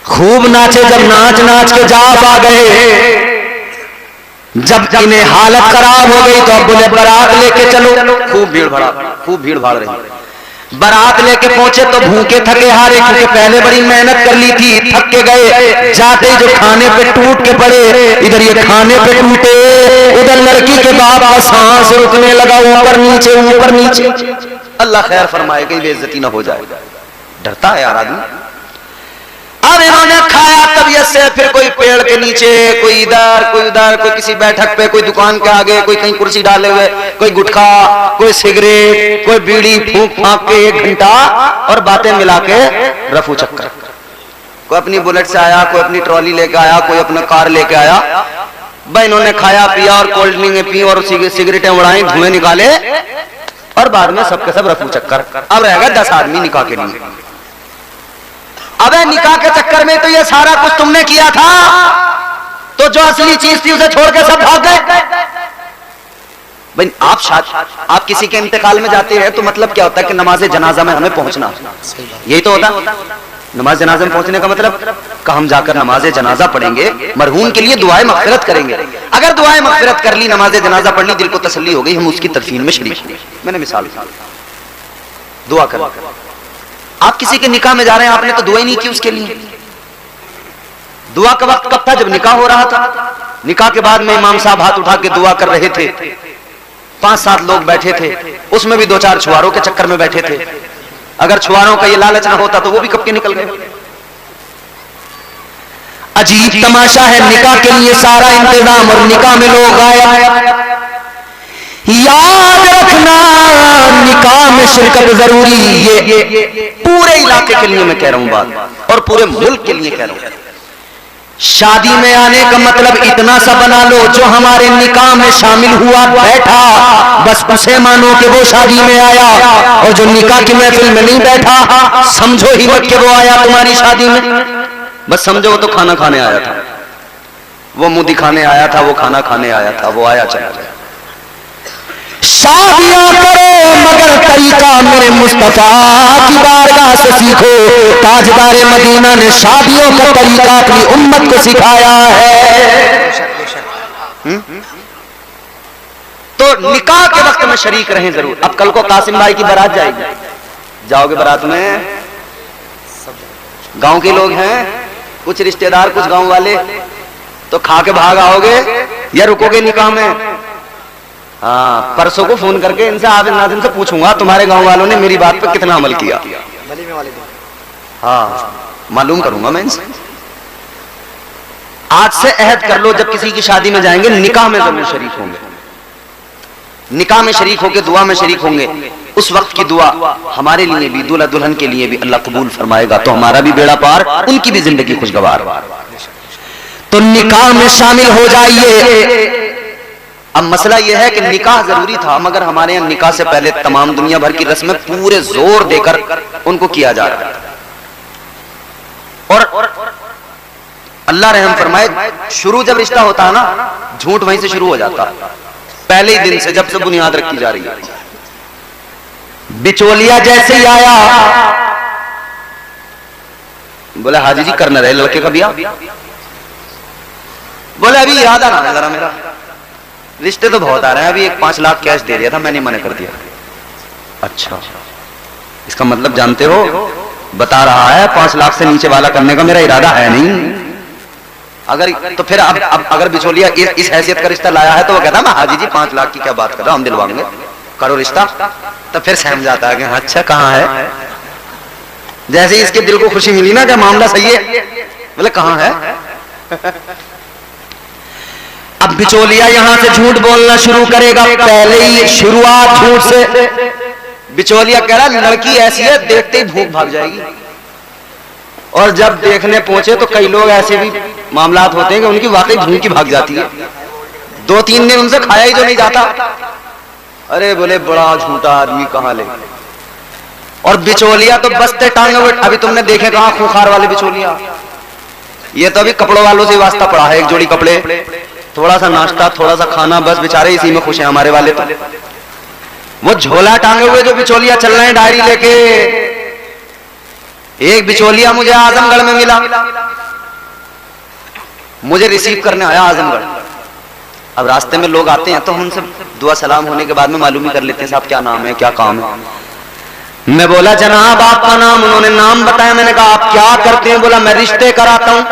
खूब नाचे। जब नाच नाच के जाप आ गए, जब इन्हें हालत खराब हो गई तो अब बोले बारात लेके चलो, खूब भीड़ भाड़ रही, बारात लेके पहुंचे तो भूखे थके हारे, क्योंकि पहले बड़ी मेहनत कर ली थी, थक के गए, जाते ही जो खाने पे टूट के पड़े, इधर ये खाने पे टूटे, उधर लड़की के बाप का सांस रुकने लगा, ऊपर नीचे। अल्लाह खैर फरमाए कहीं बेइज्जती ना हो जाए, डरता है यार आदमी। अब इन्होंने खाया तबीयत से, फिर कोई पेड़ के नीचे, कोई इधर कोई उधर, कोई किसी बैठक पे, कोई दुकान के आगे, कोई कहीं कुर्सी डाले हुए, कोई गुटखा, कोई सिगरेट, कोई बीड़ी फूंक फांक के 1 घंटा, और बातें मिला के रफू चक्कर। कोई अपनी बुलेट से आया, कोई अपनी ट्रॉली लेके आया, कोई अपना कार लेके आया, भाई इन्होंने खाया पिया और कोल्ड ड्रिंक पी और सिगरेटें उड़ाई, धुएं निकाले, और बाद में सबके सब रफू चक्कर। अब रह गए 10 आदमी निकाह के लिए। अबे निकाह के चक्कर में तो ये सारा कुछ तुमने किया था, तो जो असली चीज थी उसे छोड़ के सब भाग गए। भाई आप किसी के इंतकाल में जाते हैं तो मतलब क्या होता है कि नमाज जनाजा में हमें पहुंचना, यही तो होता है। नमाज जनाजा में पहुंचने का मतलब कि हम जाकर नमाज जनाजा पढ़ेंगे, मरहूम के लिए दुआए मग़फ़िरत करेंगे। अगर दुआए मग़फ़िरत कर ली, नमाज जनाजा पढ़ ली, दिल को तसल्ली हो गई, हम उसकी तदफीन में शरीक। मैंने मिसाल दुआ कर, आप किसी के निकाह में जा रहे हैं, आपने तो दुआ ही नहीं की उसके लिए। दुआ का वक्त कब था? जब निकाह हो रहा था। निकाह के बाद में इमाम साहब हाथ उठा के दुआ कर रहे थे, 5-7 लोग बैठे थे, उसमें भी 2-4 छुआरों के चक्कर में बैठे थे। अगर छुआरों का ये लालच ना होता तो वो भी कब के निकल गए। अजीब तमाशा है, निकाह के लिए सारा इंतजाम और निकाह में लोग आए। याद रखना निकाह में शिरकत जरूरी, ये पूरे इलाके के लिए मैं कह रहा हूं बात, और पूरे मुल्क के लिए कह रहा हूं। शादी में आने का मतलब इतना सा बना लो, जो हमारे निकाह में शामिल हुआ बैठा, बस उसे मानो कि वो शादी में आया, और जो निकाह की महफिल में नहीं बैठा, समझो ही मत कि वो आया तुम्हारी शादी में, बस समझो वो तो खाना खाने आया था, वो मुंह दिखाने आया था, वो खाना खाने आया था, वो आया चला गया। शादियां करो मगर तरीका मेरे मुस्तफा की बारगाह से सीखो। ताजदार मदीना ने शादियों का तरीका अपनी उम्मत को सिखाया है। तो निकाह के वक्त में शरीक रहें जरूर। अब कल को कासिम भाई की बारात जाएगी, जाओगे बारात में, गांव के लोग हैं, कुछ रिश्तेदार, कुछ गांव वाले, तो खा के भाग आओगे या रुकोगे निकाह में? हाँ, परसों को फोन करके इनसे आबिद नाज़िम से पूछूंगा तुम्हारे गांव वालों ने मेरी बात पर कितना अमल किया। हाँ, मालूम करूंगा मैं इनसे। आज से अहद कर लो, जब किसी की शादी में जाएंगे निकाह में जरूर शरीक होंगे, निकाह में शरीक होंगे, दुआ में शरीक होंगे। उस वक्त की दुआ हमारे लिए भी, दूल्हा दुल्हन के लिए भी अल्लाह कबूल फरमाएगा, तो हमारा भी बेड़ा पार, उनकी भी जिंदगी खुशगवार। तो निकाह में शामिल हो जाइए। अब मसला यह है कि निकाह जरूरी था, मगर हमारे यहाँ निकाह से पहले तमाम दुनिया भर की रस्में पूरे जोर देकर उनको किया जा रहा है। और अल्लाह रहम फरमाए, शुरू जब रिश्ता होता है ना, झूठ वहीं से शुरू हो जाता है, पहले ही दिन से, जब से बुनियाद रखी जा रही है। बिचौलिया जैसे ही आया, बोले हाजी जी करना रहे लड़के का ब्याह, बोले अभी इरादा ना है जरा मेरा, रिश्ते तो बहुत आ रहे हैं, अभी एक 5 लाख कैश दे दिया था, मैंने मना कर दिया। अच्छा, इसका मतलब जानते हो, बता रहा है 5 लाख से नीचे वाला करने का मेरा इरादा है नहीं। अगर तो फिर अब अगर बिचौलिया इस हैसियत का रिश्ता लाया है, तो वो कहता मैं हाजी जी 5 लाख की क्या बात कर रहा हूं, हम दिलवाएंगे, करो रिश्ता। तो फिर सहम जाता है कि अच्छा कहाँ है। जैसे इसके दिल को खुशी मिली ना कि मामला सही है, बोले कहाँ है। अब बिचौलिया यहां से झूठ बोलना शुरू करेगा, पहले ही शुरुआत झूठ से। बिचौलिया कह रहा लड़की ऐसी है, देखते ही भूख भाग जाएगी, और जब देखने पहुंचे तो कई लोग ऐसे भी मामलात होते हैं कि उनकी वाकई भूख की भाग जाती है, 2-3 दिन उनसे खाया ही जो नहीं जाता। अरे बोले बड़ा झूठा आदमी कहाँ ले। और बिचौलिया तो बसते टांगे हुए, अभी तुमने देखे कहाँ खूंखार वाले बिचौलिया, ये तो अभी कपड़ों वालों से वास्ता पड़ा है, एक जोड़ी कपड़े, थोड़ा सा नाश्ता, थोड़ा सा खाना, बस बेचारे इसी में खुश हैं हमारे वाले। तो वो झोला टांगे हुए जो बिचौलिया चल रहे हैं डायरी लेके। एक बिचौलिया मुझे आजमगढ़ में मिला, मुझे रिसीव करने आया आजमगढ़। अब रास्ते में लोग आते हैं तो हमसे दुआ सलाम होने के बाद में मालूम ही कर लेते हैं साहब क्या नाम है, क्या काम है। मैं बोला जनाब आपका नाम, उन्होंने नाम बताया। मैंने कहा आप क्या करते हैं? बोला मैं रिश्ते कराता हूं।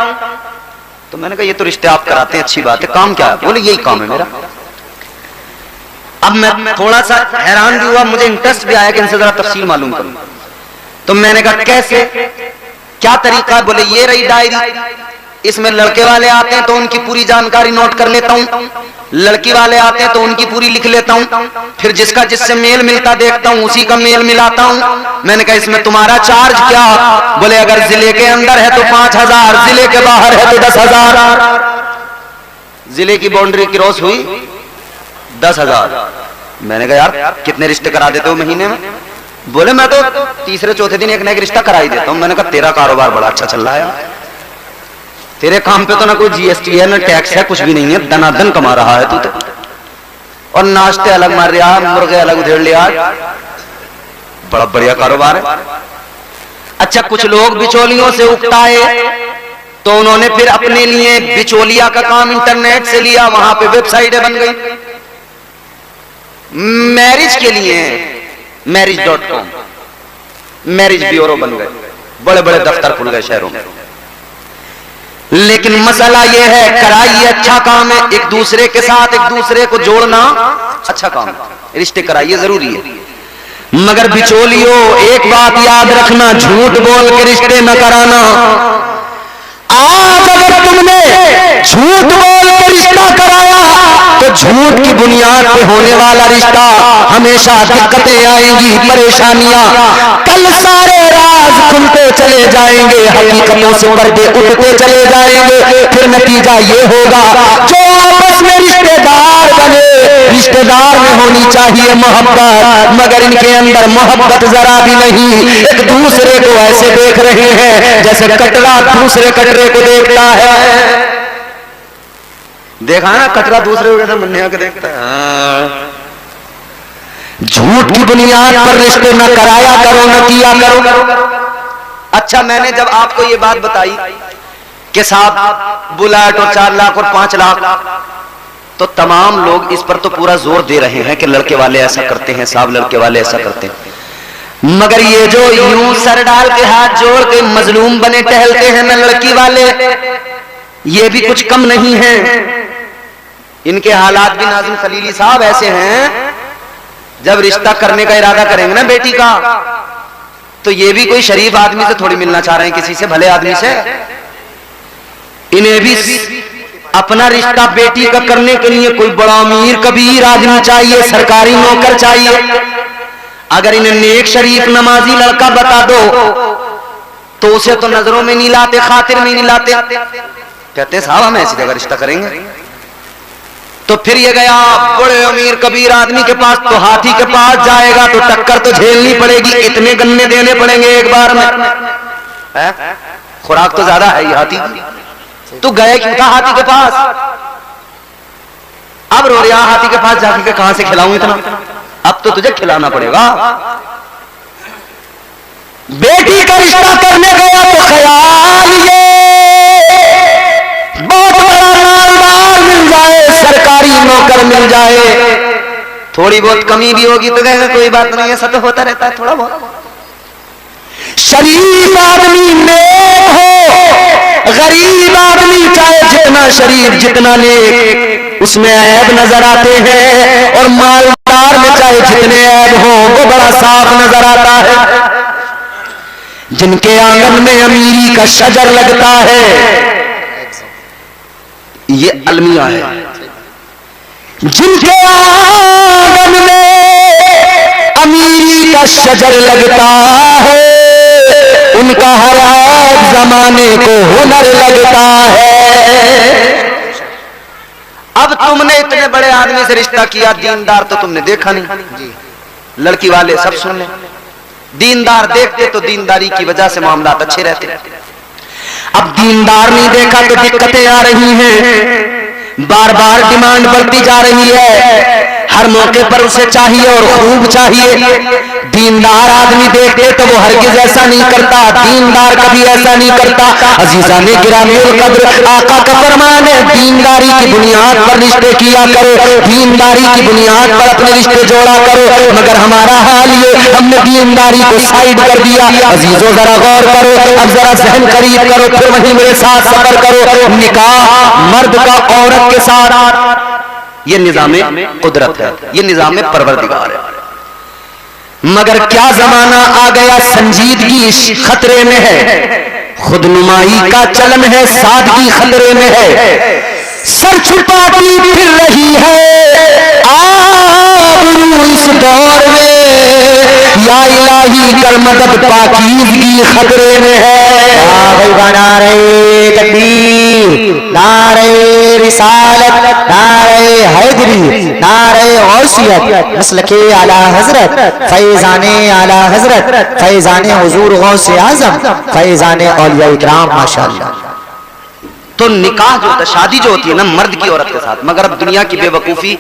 तो मैंने कहा ये तो रिश्ते आप कराते हैं, अच्छी बात है, काम क्या है? बोले यही काम है मेरा। अब मैं थोड़ा सा हैरान भी हुआ, मुझे इंटरेस्ट भी आया कि इनसे जरा तफसील मालूम करूं। तो मैंने कहा कैसे, क्या तरीका है? बोले ये रही डायरी, इसमें लड़के वाले आते हैं तो उनकी पूरी जानकारी नोट कर लेता हूं, लड़की वाले आते हैं तो उनकी पूरी लिख लेता हूं, फिर जिसका जिससे मेल मिलता देखता हूं, उसी का मेल मिलाता हूं। मैंने कहा इसमें तुम्हारा चार्ज क्या? बोले अगर जिले के अंदर है तो 5000, जिले के बाहर है तो 10,000। जिले की बाउंड्री क्रॉस हुई 10,000। मैंने कहा यार कितने रिश्ते करा देते हो महीने में? बोले मैं तो तीसरे चौथे दिन एक ना एक रिश्ता करा ही देता हूं। मैंने कहा तेरा कारोबार बड़ा अच्छा चल रहा है, तेरे काम पे तो ना कोई जीएसटी है ना टैक्स है, कुछ भी नहीं है, दनादन कमा रहा है तू तो। और नाश्ते अलग मार रहा, मुर्गे अलग उधेड़ लिया, बड़ा बढ़िया कारोबार है। अच्छा कुछ लोग बिचौलियों से उकताए तो उन्होंने फिर अपने लिए बिचौलिया का काम इंटरनेट से लिया, वहां पे वेबसाइटें बन गई मैरिज के लिए, marriage.com, मैरिज ब्यूरो बन गए, बड़े बड़े दफ्तर खुल गए शहरों में। लेकिन मसला यह है कराइए अच्छा काम है, एक दूसरे के साथ एक दूसरे को जोड़ना अच्छा काम है, रिश्ते कराइए जरूरी है। मगर बिचौलियों एक बात याद रखना, झूठ बोल के रिश्ते न कराना। आज अगर तुमने झूठ बोल के रिश्ता कराया तो झूठ की बुनियाद पे होने वाला रिश्ता हमेशा दिक्कतें आएंगी, परेशानियां, कल सारे राज खुलते चले जाएंगे, हकीकतों से पर्दे उठते चले जाएंगे। फिर नतीजा ये होगा, जो आपस में रिश्तेदार बने, रिश्तेदार में होनी चाहिए मोहब्बत, मगर इनके अंदर मोहब्बत जरा भी नहीं। एक दूसरे को ऐसे देख रहे हैं जैसे कटरा दूसरे कटरे को देखता है। देखा ना, कटरा दूसरे को कैसे मुन्निया को देखता है। झूठ की बुनियाद पर रिश्ते न कराया करो, न किया करो। अच्छा, मैंने जब आपको ये बात बताई कि साहब बुलेट और 4 लाख और 5 लाख, तो तमाम लोग इस पर तो पूरा जोर दे रहे हैं कि लड़के वाले ऐसा करते हैं साहब, लड़के वाले ऐसा करते हैं। मगर ये जो यूं सर डाल के हाथ जोड़ के मजलूम बने टहलते हैं ना लड़की वाले, ये भी कुछ कम नहीं है। इनके हालात भी नाज़िम खलीली साहब ऐसे हैं, जब रिश्ता करने का इरादा करेंगे ना बेटी का, तो ये भी कोई शरीफ आदमी से थोड़ी मिलना चाह रहे हैं, किसी से भले आदमी से। इन्हें भी अपना रिश्ता बेटी का करने के लिए कोई बड़ा अमीर कबीर आदमी चाहिए, सरकारी नौकर चाहिए। अगर इन्हें नेक शरीफ नमाजी लड़का बता दो तो उसे तो नजरों में नहीं लाते, खातिर में नहीं लाते। कहते साहब हम ऐसी जगह रिश्ता करेंगे। तो फिर ये गया बड़े अमीर कबीर आदमी के पास, तो हाथी के पास जाएगा तो टक्कर तो झेलनी पड़ेगी, इतने गन्ने देने पड़ेंगे एक बार में। खुराक तो ज्यादा है ये हाथी की। तू गए क्यों था हाथी के पास? अब रो रहा हाथी के पास जाके कहां से खिलाऊं इतना, अब तो तुझे खिलाना पड़ेगा। बेटी का रिश्ता करने गया तो ख्याल ये बहुत बड़ा मालदार मिल जाए, सरकारी नौकर मिल जाए, थोड़ी बहुत कमी भी होगी तो कहेगा कोई बात नहीं, ऐसा तो होता रहता है थोड़ा बहुत। शरीफ आदमी नेक हो, गरीब आदमी चाहे जितना शरीफ जितना नेक, उसमें ऐब नजर आते हैं, और मालदार में चाहे जितने ऐब हो वो बड़ा साफ नजर आता है। जिनके आंगन में अमीरी का शजर लगता है, ये अलमिया है। जिनके आंगन में अमीरी का शजर लगता है, उनका हर एक जमाने को हुनर लगता है। अब तुमने इतने बड़े आदमी से रिश्ता किया, दीनदार तो तुमने देखा नहीं। लड़की वाले सब सुन ले, दीनदार देखते तो दीनदारी की वजह से मामलात अच्छे रहते। अब दीनदार नहीं देखा तो दिक्कतें आ रही हैं, बार बार डिमांड बढ़ती जा रही है, हर मौके पर उसे चाहिए और खूब चाहिए। दीनदार आदमी देखते तो वो हरगिज ऐसा नहीं करता, दीनदार कभी ऐसा नहीं करता। अजीजा ने गिरामीउल कद्र आका का फरमान है, दीनदारी की बुनियाद पर रिश्ते किया करो, दीनदारी की बुनियाद पर अपने रिश्ते जोड़ा करो। मगर हमारा हाल ये, हमने दीनदारी को साइड कर दिया। अजीजों जरा गौर करो, अब जरा जहन करीब करो, फिर वहीं मेरे साथ सफर करो। निकाह मर्द का औरत के साथ, ये निजामे कुदरत है, ये निजामे परवरदिगार है। मगर क्या जमाना आ गया, संजीदगी खतरे में है, खुदनुमाई का चलन है, सादगी खतरे में है, सर छुपाती फिर रही है आबरू इस दौर में, या इलाही कर मदद पाकीज़गी खतरे में है। भाई नारे तकबीर, नारे रिसालत, नारे हैदरी, नारे गौसियत, मसलके आला हजरत, फैज़ाने आला हजरत, फैज़ाने हुजूर गौसे आज़म, फैज़ाने औलिया इकराम माशाअल्लाह। तो निकाह जो होता है, शादी जो होती है ना मर्द की औरत के साथ, मगर अब दुनिया की बेवकूफी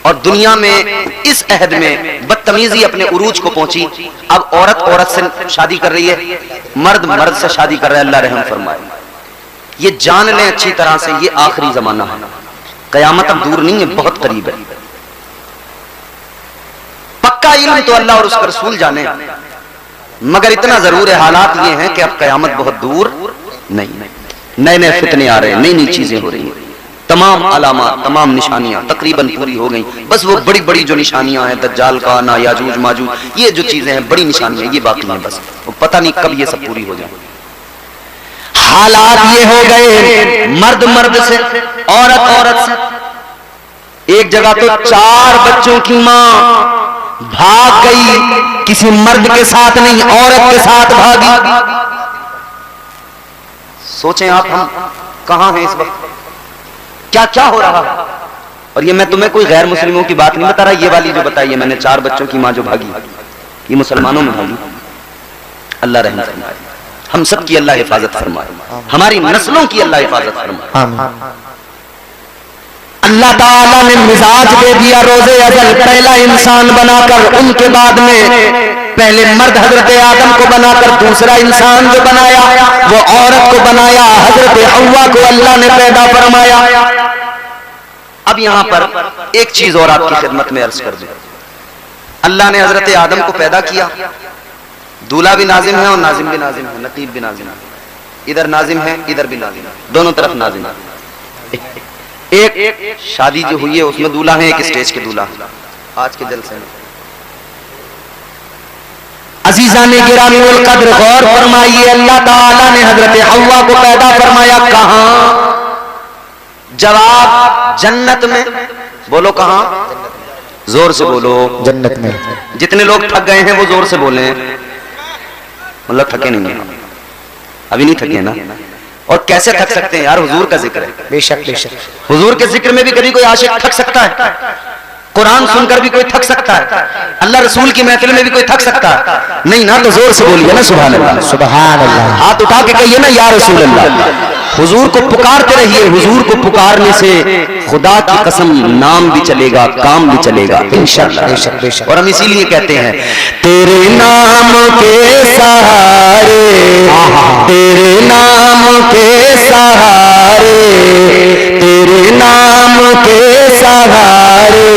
और दुनिया में इस अहद में बदतमीजी अपने उरूज को पहुंची। अब औरत औरत से शादी कर रही है, मर्द मर्द से शादी कर रहा है। अल्लाह रहम फरमाए। ये जान लें अच्छी तरह से, ये आखिरी जमाना है, कयामत अब दूर नहीं है, बहुत करीब है। पक्का इल्म तो अल्लाह और उसका रसूल जाने, मगर इतना जरूर है, हालात ये हैं कि अब कयामत बहुत दूर नहीं। नए नए फितने आ रहे हैं, नई नई चीजें हो रही हैं, तमाम अलामात, तमाम निशानियां तकरीबन पूरी हो गई। बस वो बड़ी बड़ी जो निशानियां हैं, दज्जाल का आना, याजूज माजूज, ये जो चीजें हैं बड़ी निशानियां, ये बाकी हैं, बस वो पता नहीं कब ये सब पूरी हो जाए। हालात ये हो गए, मर्द मर्द से, औरत औरत से। एक जगह तो 4 बच्चों की माँ भाग गई, किसी मर्द के साथ नहीं, औरत के साथ भागी। सोचें आप, हम कहां हैं इस वक्त, क्या क्या हो रहा है। और ये मैं तुम्हें कोई गैर मुस्लिमों की बात नहीं बता रहा, ये वाली जो बताई है मैंने, 4 बच्चों की मां जो भागी, ये मुसलमानों में भागी। अल्लाह रहम फरमाए, हम सब की अल्लाह हिफाजत फरमाए, हमारी नस्लों की अल्लाह हिफाजत फरमाए। अल्लाह ताला ने मिजाज दे दिया रोज़े अज़ल, पहला इंसान बनाकर, उनके बाद में पहले मर्द हजरत आदम को बनाकर दूसरा इंसान जो बनाया वो औरत को बनाया, हजरत हव्वा को अल्लाह ने पैदा फरमाया। अब यहां पर एक चीज और आपकी खिदमत में अर्ज कर दूं, अल्लाह ने हजरत आदम को पैदा किया, दूल्हा भी नाजिम है और नाजिम भी नाजिम है, नकीब भी नाजिम है, इधर नाजिम है इधर भी नाजिम है, दोनों तरफ नाजिम है। एक शादी जो हुई है उसमें दूल्हा है, एक स्टेज के दूल्हा आज के जलसे में। अजीजा ने गिरामी उल कद्र गौर फरमाइए, अल्लाह ताला ने हजरत हव्वा को पैदा फरमाया कहां? जवाब जन्नत में। बोलो कहां? जोर से बोलो। जन्नत में। जितने लोग थक गए हैं वो जोर से बोले, मतलब थके नहीं है, अभी नहीं थके ना। और कैसे थक सकते हैं यार, हुजूर का जिक्र है। बेशक बेशक, हुजूर के जिक्र में भी कभी कोई आशिक थक सकता है, कुरान सुनकर भी कोई थक सकता है, अल्लाह रसूल की महफिल में भी कोई थक सकता है नहीं ना। तो जोर से बोलिए ना सुभान अल्लाह, सुभान अल्लाह। हाथ उठा के कहिए ना या रसूल अल्लाह। हुजूर को पुकारते रहिए, हुजूर को पुकारने से खुदा की कसम नाम भी चलेगा, काम भी चलेगा इंशाअल्लाह। बेशक बेशक। और हम इसीलिए कहते हैं तेरे नाम के सहारे, तेरे नाम के सहारे, तेरे नाम के सहारे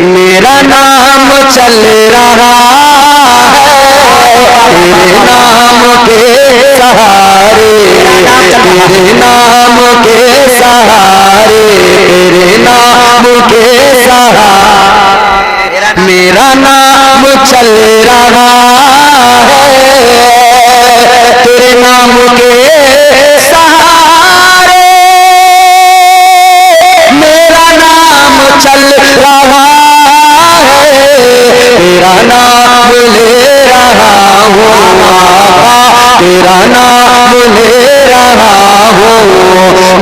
मेरा नाम चल रहा है, तेरे नाम के सहारे, तेरे नाम के सहारे, तेरे नाम के सहारे मेरा नाम चल रहा है, तेरे नाम के सहारे मेरा नाम चल रहा है, तेरा नाम ले रहा हूँ आका, तेरा नाम ले रहा हूँ,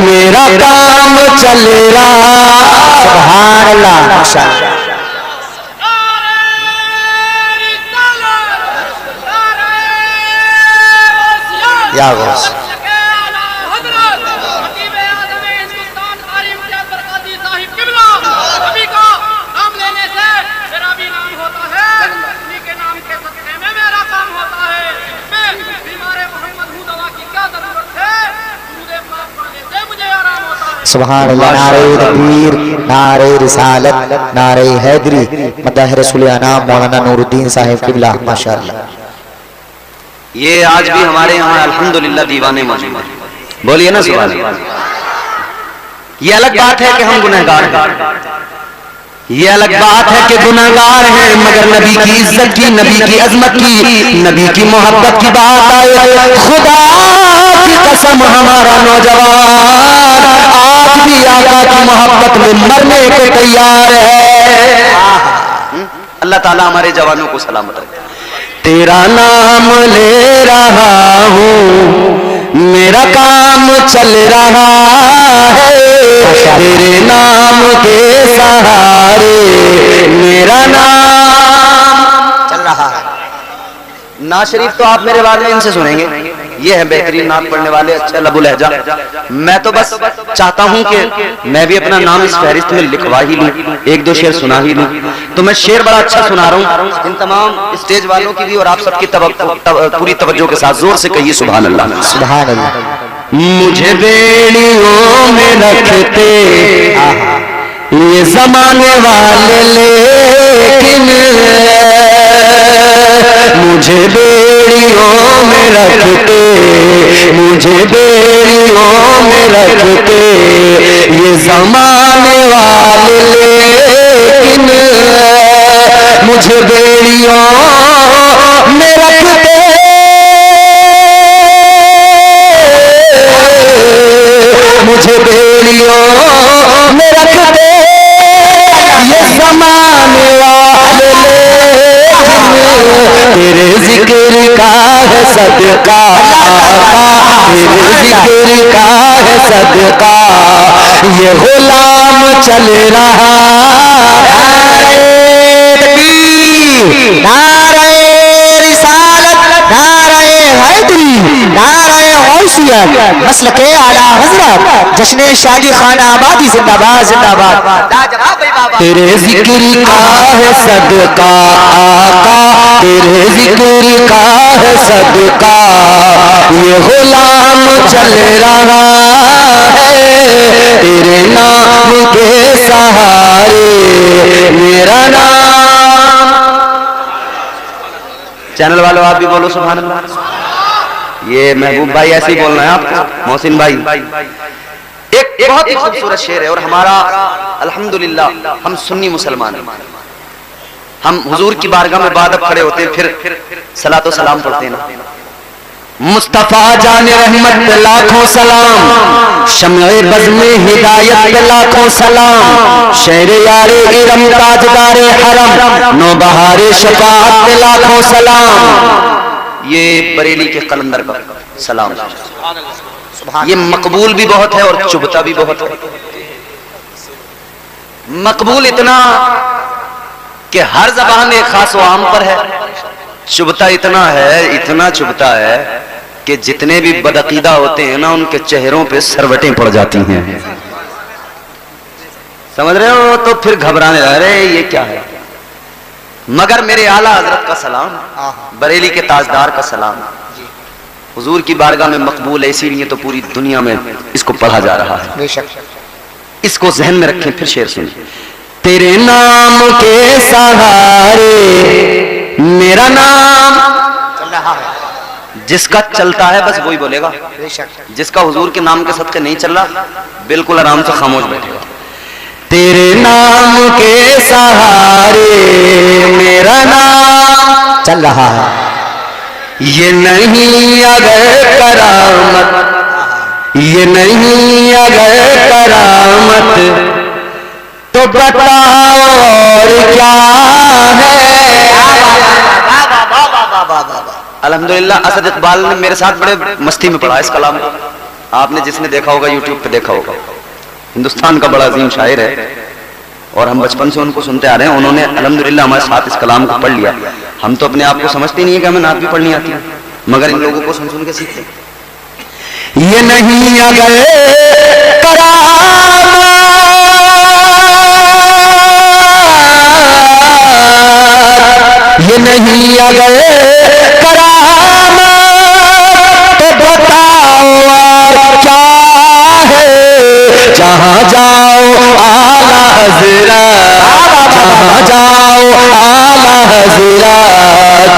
मेरा काम चल रहा। सुभान अल्लाह, माशाअल्लाह। या गौस सुभान अल्लाह। नारे तकबीर, नारे रिसालत, नारे हैदरी, मदह रसूल अनाम मौलाना नूरुद्दीन साहिब किबला, माशाअल्लाह। ये आज भी हमारे यहाँ अल्हम्दुलिल्लाह दीवाने मौजूद हैं, बोलिए ना सुभान अल्लाह। ये अलग बात है कि हम गुनहगार हैं, ये अलग बात है कि गुनहगार हैं, मगर नबी की इज्जत की, नबी की अजमत की, नबी की मोहब्बत की बात आए, खुदा की कसम हमारा नौजवान आज भी आका की मोहब्बत में मरने को तैयार है। अल्लाह ताला हमारे जवानों को सलामत रखे। तेरा नाम ले रहा हूँ, मेरा काम चल रहा है, तेरे नाम के सहारे मेरा नाम चल रहा है। नात शरीफ तो आप मेरे बारे में इनसे सुनेंगे, ये है बेहतरीन नात पढ़ने वाले, अच्छा लबु लहजा। मैं तो बस चाहता हूं कि मैं भी अपना नाम इस फहरिस्त में लिखवा ही लूं, एक दो शेर सुना ही लूं। तो मैं शेर बड़ा अच्छा सुना रहा हूं, इन तमाम स्टेज वालों की भी और आप सबकी पूरी तवज्जो के साथ जोर से कहिए सुभान अल्लाह, सुभान अल्लाह। मुझे बेड़ियों में रखते ये जमाने वाले, लेकिन मुझे बेड़ियों में रखते, मुझे बेड़ियों में रखते ये जमाने वाले, लेकिन मुझे बेड़ियों में रखते, मुझे बेड़ियों में रखते ये जमाने वाले, सदका, तेरे जिक्र का है सदका, ये गुलाम चल रहा। नारे रिसालत, नारे हैदरी, नारे गौसियत, मसलके आला हजरत, जश्न शादी खाना आबादी जिंदाबाद जिंदाबाद। तेरे जिक्र का है सदका आका, तेरे जिक्र का है सदका, ये गुलाम चल रहा है, तेरे नाम के सहारे मेरा नाम। चैनल वालों आप भी बोलो सुभान अल्लाह। ये महबूब भाई ऐसे ही बोलना है आपको, मोहसिन भाई। एक बहुत ही खूबसूरत शेर है और हमारा अल्हम्दुलिल्लाह हम सुन्नी मुसलमान हैं। हम हुजूर की बारगाह में बाद खड़े होते हैं, फिर सलातो सलाम पढ़ते हैं ना। मुस्तफा जाने रहमत पे लाखों सलाम, शम्ए बज़ में हिदायत पे लाखों सलाम, शेरे यारे इरम ताजदारे हरम, नौबहारे शफाअत पे लाखों सलाम। ये बरेली के कलंदर का सलाम। ये मकबूल भी बहुत है और चुभता भी बहुत है। मकबूल इतना कि हर ज़बान एक खास व आम पर है, चुभता इतना है, इतना चुभता है कि जितने भी बदअकीदा होते हैं ना उनके चेहरों पे सरवटें पड़ जाती हैं। समझ रहे हो? तो फिर घबराने लगे, अरे ये क्या है। मगर मेरे आला हजरत का सलाम, बरेली के ताजदार का सलाम हुजूर की बारगाह में मकबूल है, इसीलिए तो पूरी दुनिया में इसको पढ़ा जा रहा है। इसको जहन में रखें। फिर शेर सुनिए। तेरे नाम के सहारे मेरा नाम चल रहा है। जिसका चलता है बस वही बोलेगा, जिसका हुजूर के नाम के सदके नहीं चल रहा बिल्कुल आराम से खामोश बैठेगा। तेरे नाम के सहारे मेरा नाम चल रहा है, ये नहीं अगर करामत, ये नहीं अगर करामत तो बताओ और क्या है। अल्हम्दुलिल्लाह असद इकबाल ने मेरे साथ बड़े मस्ती में पढ़ा इस कलाम को। आपने जिसने देखा होगा यूट्यूब पे देखा होगा। हिंदुस्तान का बड़ा अजीम शायर है और हम बचपन से उनको सुनते आ रहे हैं। उन्होंने अल्हम्दुलिल्लाह हमारे साथ इस कलाम को पढ़ लिया। हम तो अपने आप को समझते नहीं है कि हमें नात भी पढ़नी आती है, मगर इन लोगों को सुन सुन के सीखते हैं। ये नहीं अगर ये नहीं अगर करामत तो बताओ और क्या है। जहाँ जाओ आला हज़रत, जहाँ जाओ आला हज़रत,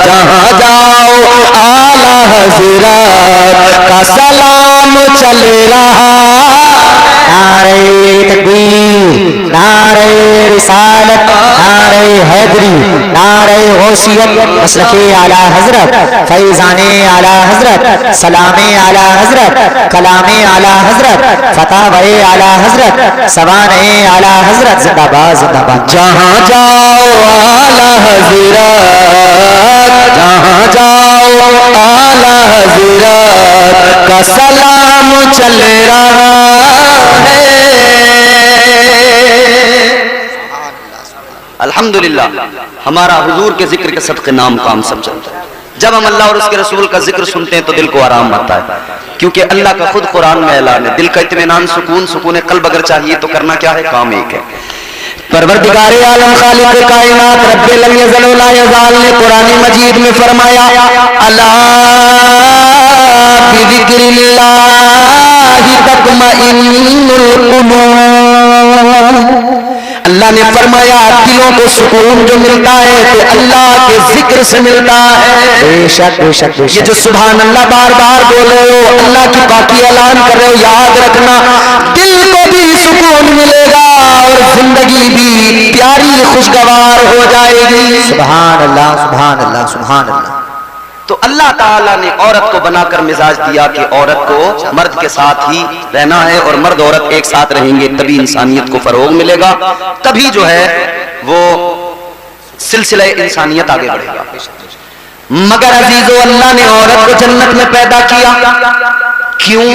जहाँ जाओ आला हज़रत का सलाम चल रहा। नारे तकबीर, नारे रिसालत, नारे हैदरी, नारे गौसियत, मसलके आला हजरत, फैज़ाने आला हजरत, सलामे आला हजरत, कलामे आला हजरत, फतावे आला हजरत, सवाने आला हजरत, जिंदाबाद जिंदाबाद। जहाँ जाओ आला हजरत, जहाँ जाओ आला हजरत का सलाम चल रहा है। अल्हम्दुलिल्लाह हमारा हुजूर के जिक्र के सदके नाम काम सब चलता है। जब हम अल्लाह और उसके रसूल का जिक्र सुनते हैं तो दिल को आराम आता है, क्योंकि अल्लाह का खुद कुरान में ऐलान है, दिल का इत्मीनान सुकून, सुकून कल्ब अगर चाहिए तो करना क्या है, काम एक है। परवरदिगारे आलम खालिक कायनात रब्बे लम यज़ल व ला यज़ाल ने कुरान मजीद में फरमाया, अला बिज़िक्रिल्लाहि तत्मइन्नुल क़ुलूब। अल्लाह ने फरमाया दिलों को सुकून जो मिलता है तो अल्लाह के जिक्र से मिलता है। बेशक बेशक बेशक। ये जो सुभान अल्लाह बार बार बोल रहे हो, अल्लाह की पाकी ऐलान कर रहे हो, याद रखना दिल को भी सुकून मिलेगा और जिंदगी भी प्यारी खुशगवार हो जाएगी। सुभान अल्लाह सुभान अल्लाह सुभान अल्लाह। तो अल्लाह ताला ने औरत को बनाकर मिजाज दिया कि औरत को मर्द के साथ ही रहना है और मर्द औरत एक साथ रहेंगे, तभी इंसानियत को फरोग मिलेगा, तभी जो है वो सिलसिला इंसानियत आगे बढ़ेगा। मगर अजीजो अल्लाह ने औरत को जन्नत में पैदा किया। क्यों?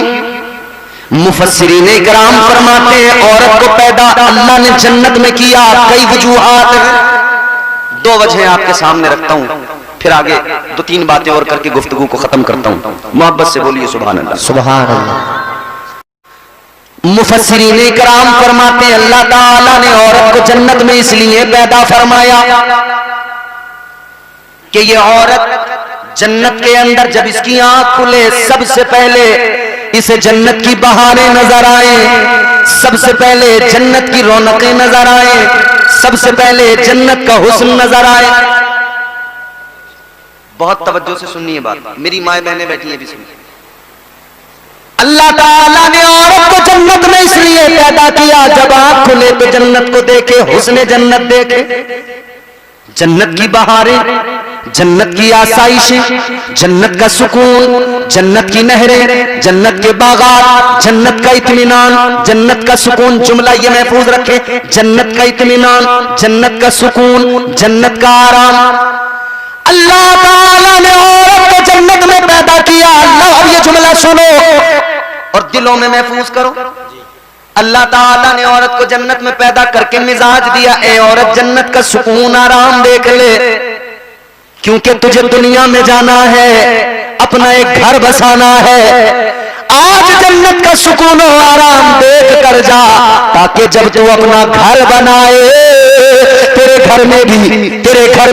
मुफस्सिरीन इकराम फरमाते हैं औरत को पैदा अल्लाह ने जन्नत में किया, कई वजूहात हैं। दो वजह आपके सामने रखता हूं, फिर आगे दो तीन बातें और करके गुफ्तगू को खत्म करता हूं। मोहब्बत से बोलिए सुभान अल्लाह। सुभान अल्लाह। मुफस्सिरीन इकराम फरमाते हैं अल्लाह ताला ने औरत को जन्नत में इसलिए पैदा फरमाया कि ये औरत जन्नत के अंदर जब इसकी आंख खुले सबसे पहले इसे जन्नत की बहारें नजर आए, सबसे पहले जन्नत की रौनकें नजर आए, सबसे पहले जन्नत का हुस्न नजर आए। बहुत तवज्जो से सुनिए बात, मेरी माएं बहनें बैठी हैं भी सुनिए। अल्लाह ताला ने औरत को जन्नत में इसलिए पैदा किया जब आंख खुले तो जन्नत को देखे, हुस्न जन्नत देखे, जन्नत की बहारें, जन्नत की आसाइशें, जन्नत का सुकून, जन्नत की नहरें, जन्नत के बागात, जन्नत का इत्मीनान, जन्नत का सुकून। जुमला ये महफूज रखे, जन्नत का इत्मीनान, जन्नत का सुकून, जन्नत का आराम। अल्लाह ताला ने औरत को जन्नत में पैदा किया। अल्लाह, अब ये जुमला सुनो और दिलों में महफूज करो। अल्लाह ताला ने औरत को जन्नत में पैदा करके मिजाज दिया, ए औरत जन्नत का सुकून आराम देख ले, क्योंकि तुझे दुनिया में जाना है, अपना एक घर बसाना है। आज जन्नत का सुकून और आराम देख कर जा, ताकि जब तू अपना घर बनाए तेरे घर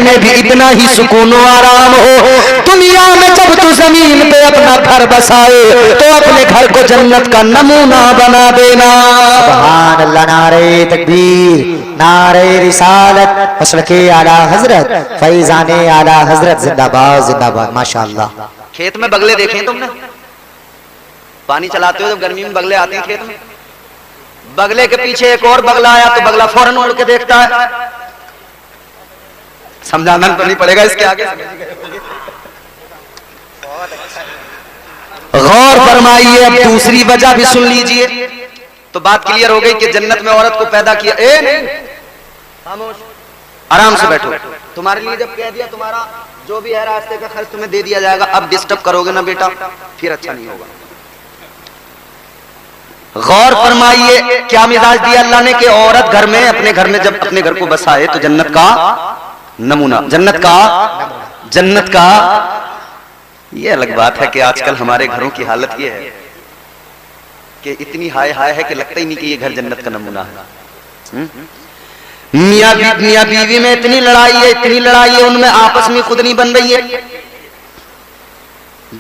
में भी इतना ही सुकून और आराम हो। दुनिया में जब तू जमीन पे अपना घर बसाए तो अपने घर को जन्नत का नमूना बना देना। सुभान अल्लाह। नारे तकबीर, नारे रिसालत, मसलके आला हजरत, फैजाने आला हजरत, जिंदाबाद जिंदाबाद। माशाअल्लाह। खेत में बगले देखे तुमने? पानी चलाते हो जब गर्मी में बगले आते हैं खेत में, बगले के पीछे एक और बगला आया तो बगला फौरन उड़ के देखता है। समझाना तो नहीं पड़ेगा इसके आगे। गौर फरमाइए, अब दूसरी वजह भी सुन लीजिए तो बात क्लियर हो गई कि जन्नत में औरत को पैदा किया। खामोश, आराम से बैठो। तुम्हारे लिए जब कह दिया तुम्हारा जो भी है रास्ते का खर्च तुम्हें दे दिया जाएगा, अब डिस्टर्ब करोगे ना बेटा फिर अच्छा नहीं होगा। गौर फरमाइए क्या मिजाज दिया अल्लाह ने कि औरत घर में अपने घर में जब अपने घर को बसाए तो जन्नत का नमूना, जन्नत का। ये अलग बात है कि आजकल हमारे घरों की हालत ये है कि इतनी हाय हाय है कि लगता ही नहीं कि ये घर जन्नत का नमूना है। मियां बीवी में इतनी लड़ाई है, उनमें आपस में खुद नहीं बन रही है।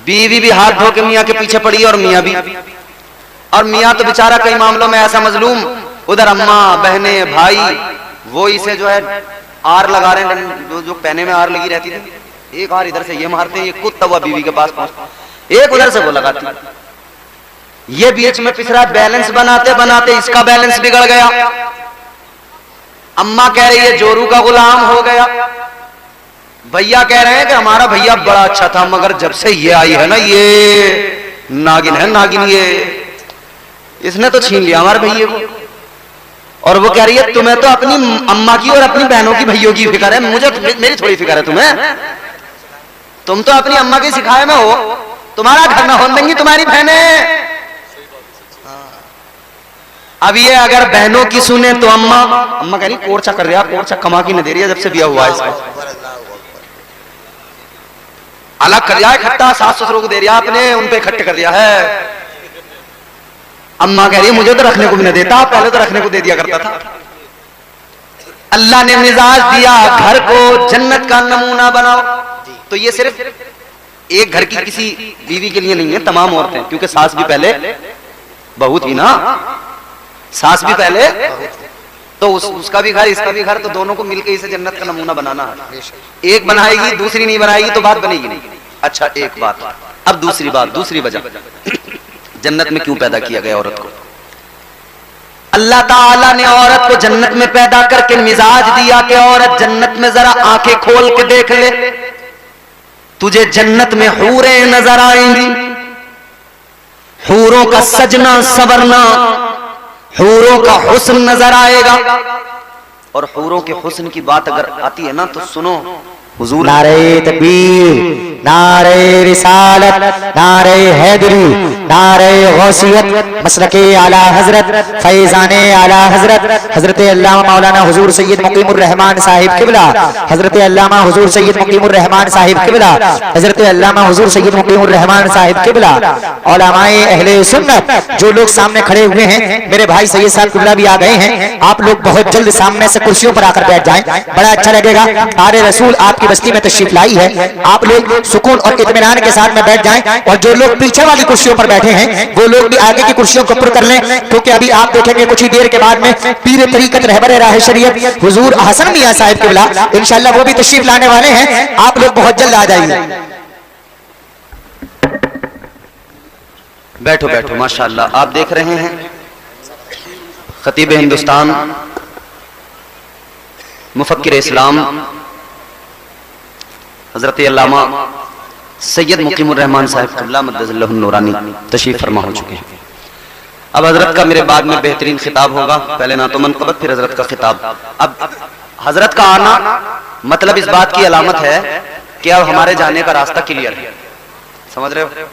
बीवी भी हाथ धो के मियां के पीछे पड़ी है और मियां भी, और मियां तो बेचारा कई मामलों में ऐसा मजलूम, उधर अम्मा बहने भाई वो इसे जो है आर लगा रहे हैं, जो पहने में आर लगी रहती थी, एक आर इधर से ये मारते हैं, ये कूदता हुआ बीवी के पास पहुंचता, एक उधर से वो लगाती, ये बीच में पिछड़ा। बैलेंस बनाते बनाते इसका बैलेंस बिगड़ गया। अम्मा कह रही है जोरू का गुलाम हो गया, भैया कह रहे हैं कि हमारा भैया बड़ा अच्छा था मगर जब से ये आई है ना ये नागिन है, नागिन ये इसने तो छीन लिया हमारे भैया को। और वो कह रही है तुम्हें तो अपनी अम्मा की और अपनी बहनों की भैयों की फिक्र है, मुझे मेरी थोड़ी फिक्र है तुम्हें। तुम तो अपनी अम्मा के सिखाए में हो, तुम्हारा घर ना होने देंगी तुम्हारी बहनें। अब ये अगर बहनों की सुने तो अम्मा कह रही कोर्चा कर रहा, कोर्चा कमा की न दे रही है जब से ब्याह हुआ है इसका, अलग कर दिया है इकट्ठा, सास ससुरों को दे रहा आपने, उन पे इकट्ठे कर दिया है। अम्मा कह रही है मुझे तो रखने को भी नहीं देता, पहले तो रखने को दे दिया करता था। अल्लाह ने मिजाज दिया घर को जन्नत का नमूना बनाओ, तो ये सिर्फ एक घर की किसी बीवी के लिए नहीं है, तमाम औरतें, क्योंकि सास भी पहले बहू थी ना, सास भी पहले, तो उसका भी घर इसका भी घर, तो दोनों को मिलकर इसे जन्नत का नमूना बनाना है। एक बनाएगी दूसरी नहीं बनाएगी तो बात बनेगी नहीं। अच्छा एक बात, अब दूसरी बात, दूसरी वजह जन्नत में क्यों पैदा किया गया औरत को। अल्लाह ताला ने औरत को जन्नत में पैदा करके मिजाज दिया कि औरत जन्नत में जरा आंखें खोल के देख ले, तुझे जन्नत में हूरें नजर आएंगी, हूरों का सजना संवरना, हूरों का हुस्न नजर आएगा। और हूरों के हुस्न की बात अगर आती है ना तो सुनो, हुजूर नारे तकबीर, नारे रिसालत, नारे हैदरी, नारे गौसियत, मसलके आला हजरत, फैजाने आला हजरत, हजरत अल्लामा मौलाना हुजूर सैयद मुकीमुर रहमान साहिब किबला, हजरत अल्लामा हुजूर सैयद मुकीमुर रहमान साहिब किबला, हजरत अल्लामा हुजूर सैयद मुकीमुर रहमान साहिब किबला, उलमाए अहले सुन्नत, जो लोग सामने खड़े हुए हैं, मेरे भाई सैयद साहब किबला भी आ गए हैं, आप लोग बहुत जल्द सामने से कुर्सियों पर आकर बैठ जाएं, बड़ा अच्छा लगेगा। आरे रसूल आपकी बस्ती में तशरीफ लाई है, आप लोग सुकून और इत्मीनान के साथ में बैठ जाएं, और जो लोग पीछे वाली कुर्सियों पर बैठे हैं वो लोग भी आगे की कुर्सियों को पुर कर लें, क्योंकि अभी आप देखेंगे कुछ ही देर के बाद में पीर तरीकत रहबर राह शरीयत हुजूर हसन मियां साहिब किबला इंशाल्लाह वो भी तशरीफ लाने वाले हैं, आप लोग बहुत जल्द आ जाइए। बैठो बैठो, माशाअल्लाह। आप देख रहे हैं खतीब हिंदुस्तान, मुफक्किर इस्लाम हजरत अल्लामा सैयद मुकीमुर रहमान साहिब क़िबला मद्दज़ल्लहु नूरानी तशरीफ फरमा हो चुके हैं। अब हजरत का मेरे बाद में बेहतरीन खिताब होगा, पहले ना तो मनक़बत फिर हजरत का खिताब। अब हजरत का आना मतलब इस बात की अलामत है कि अब हमारे जाने का रास्ता क्लियर है, समझ रहे हो?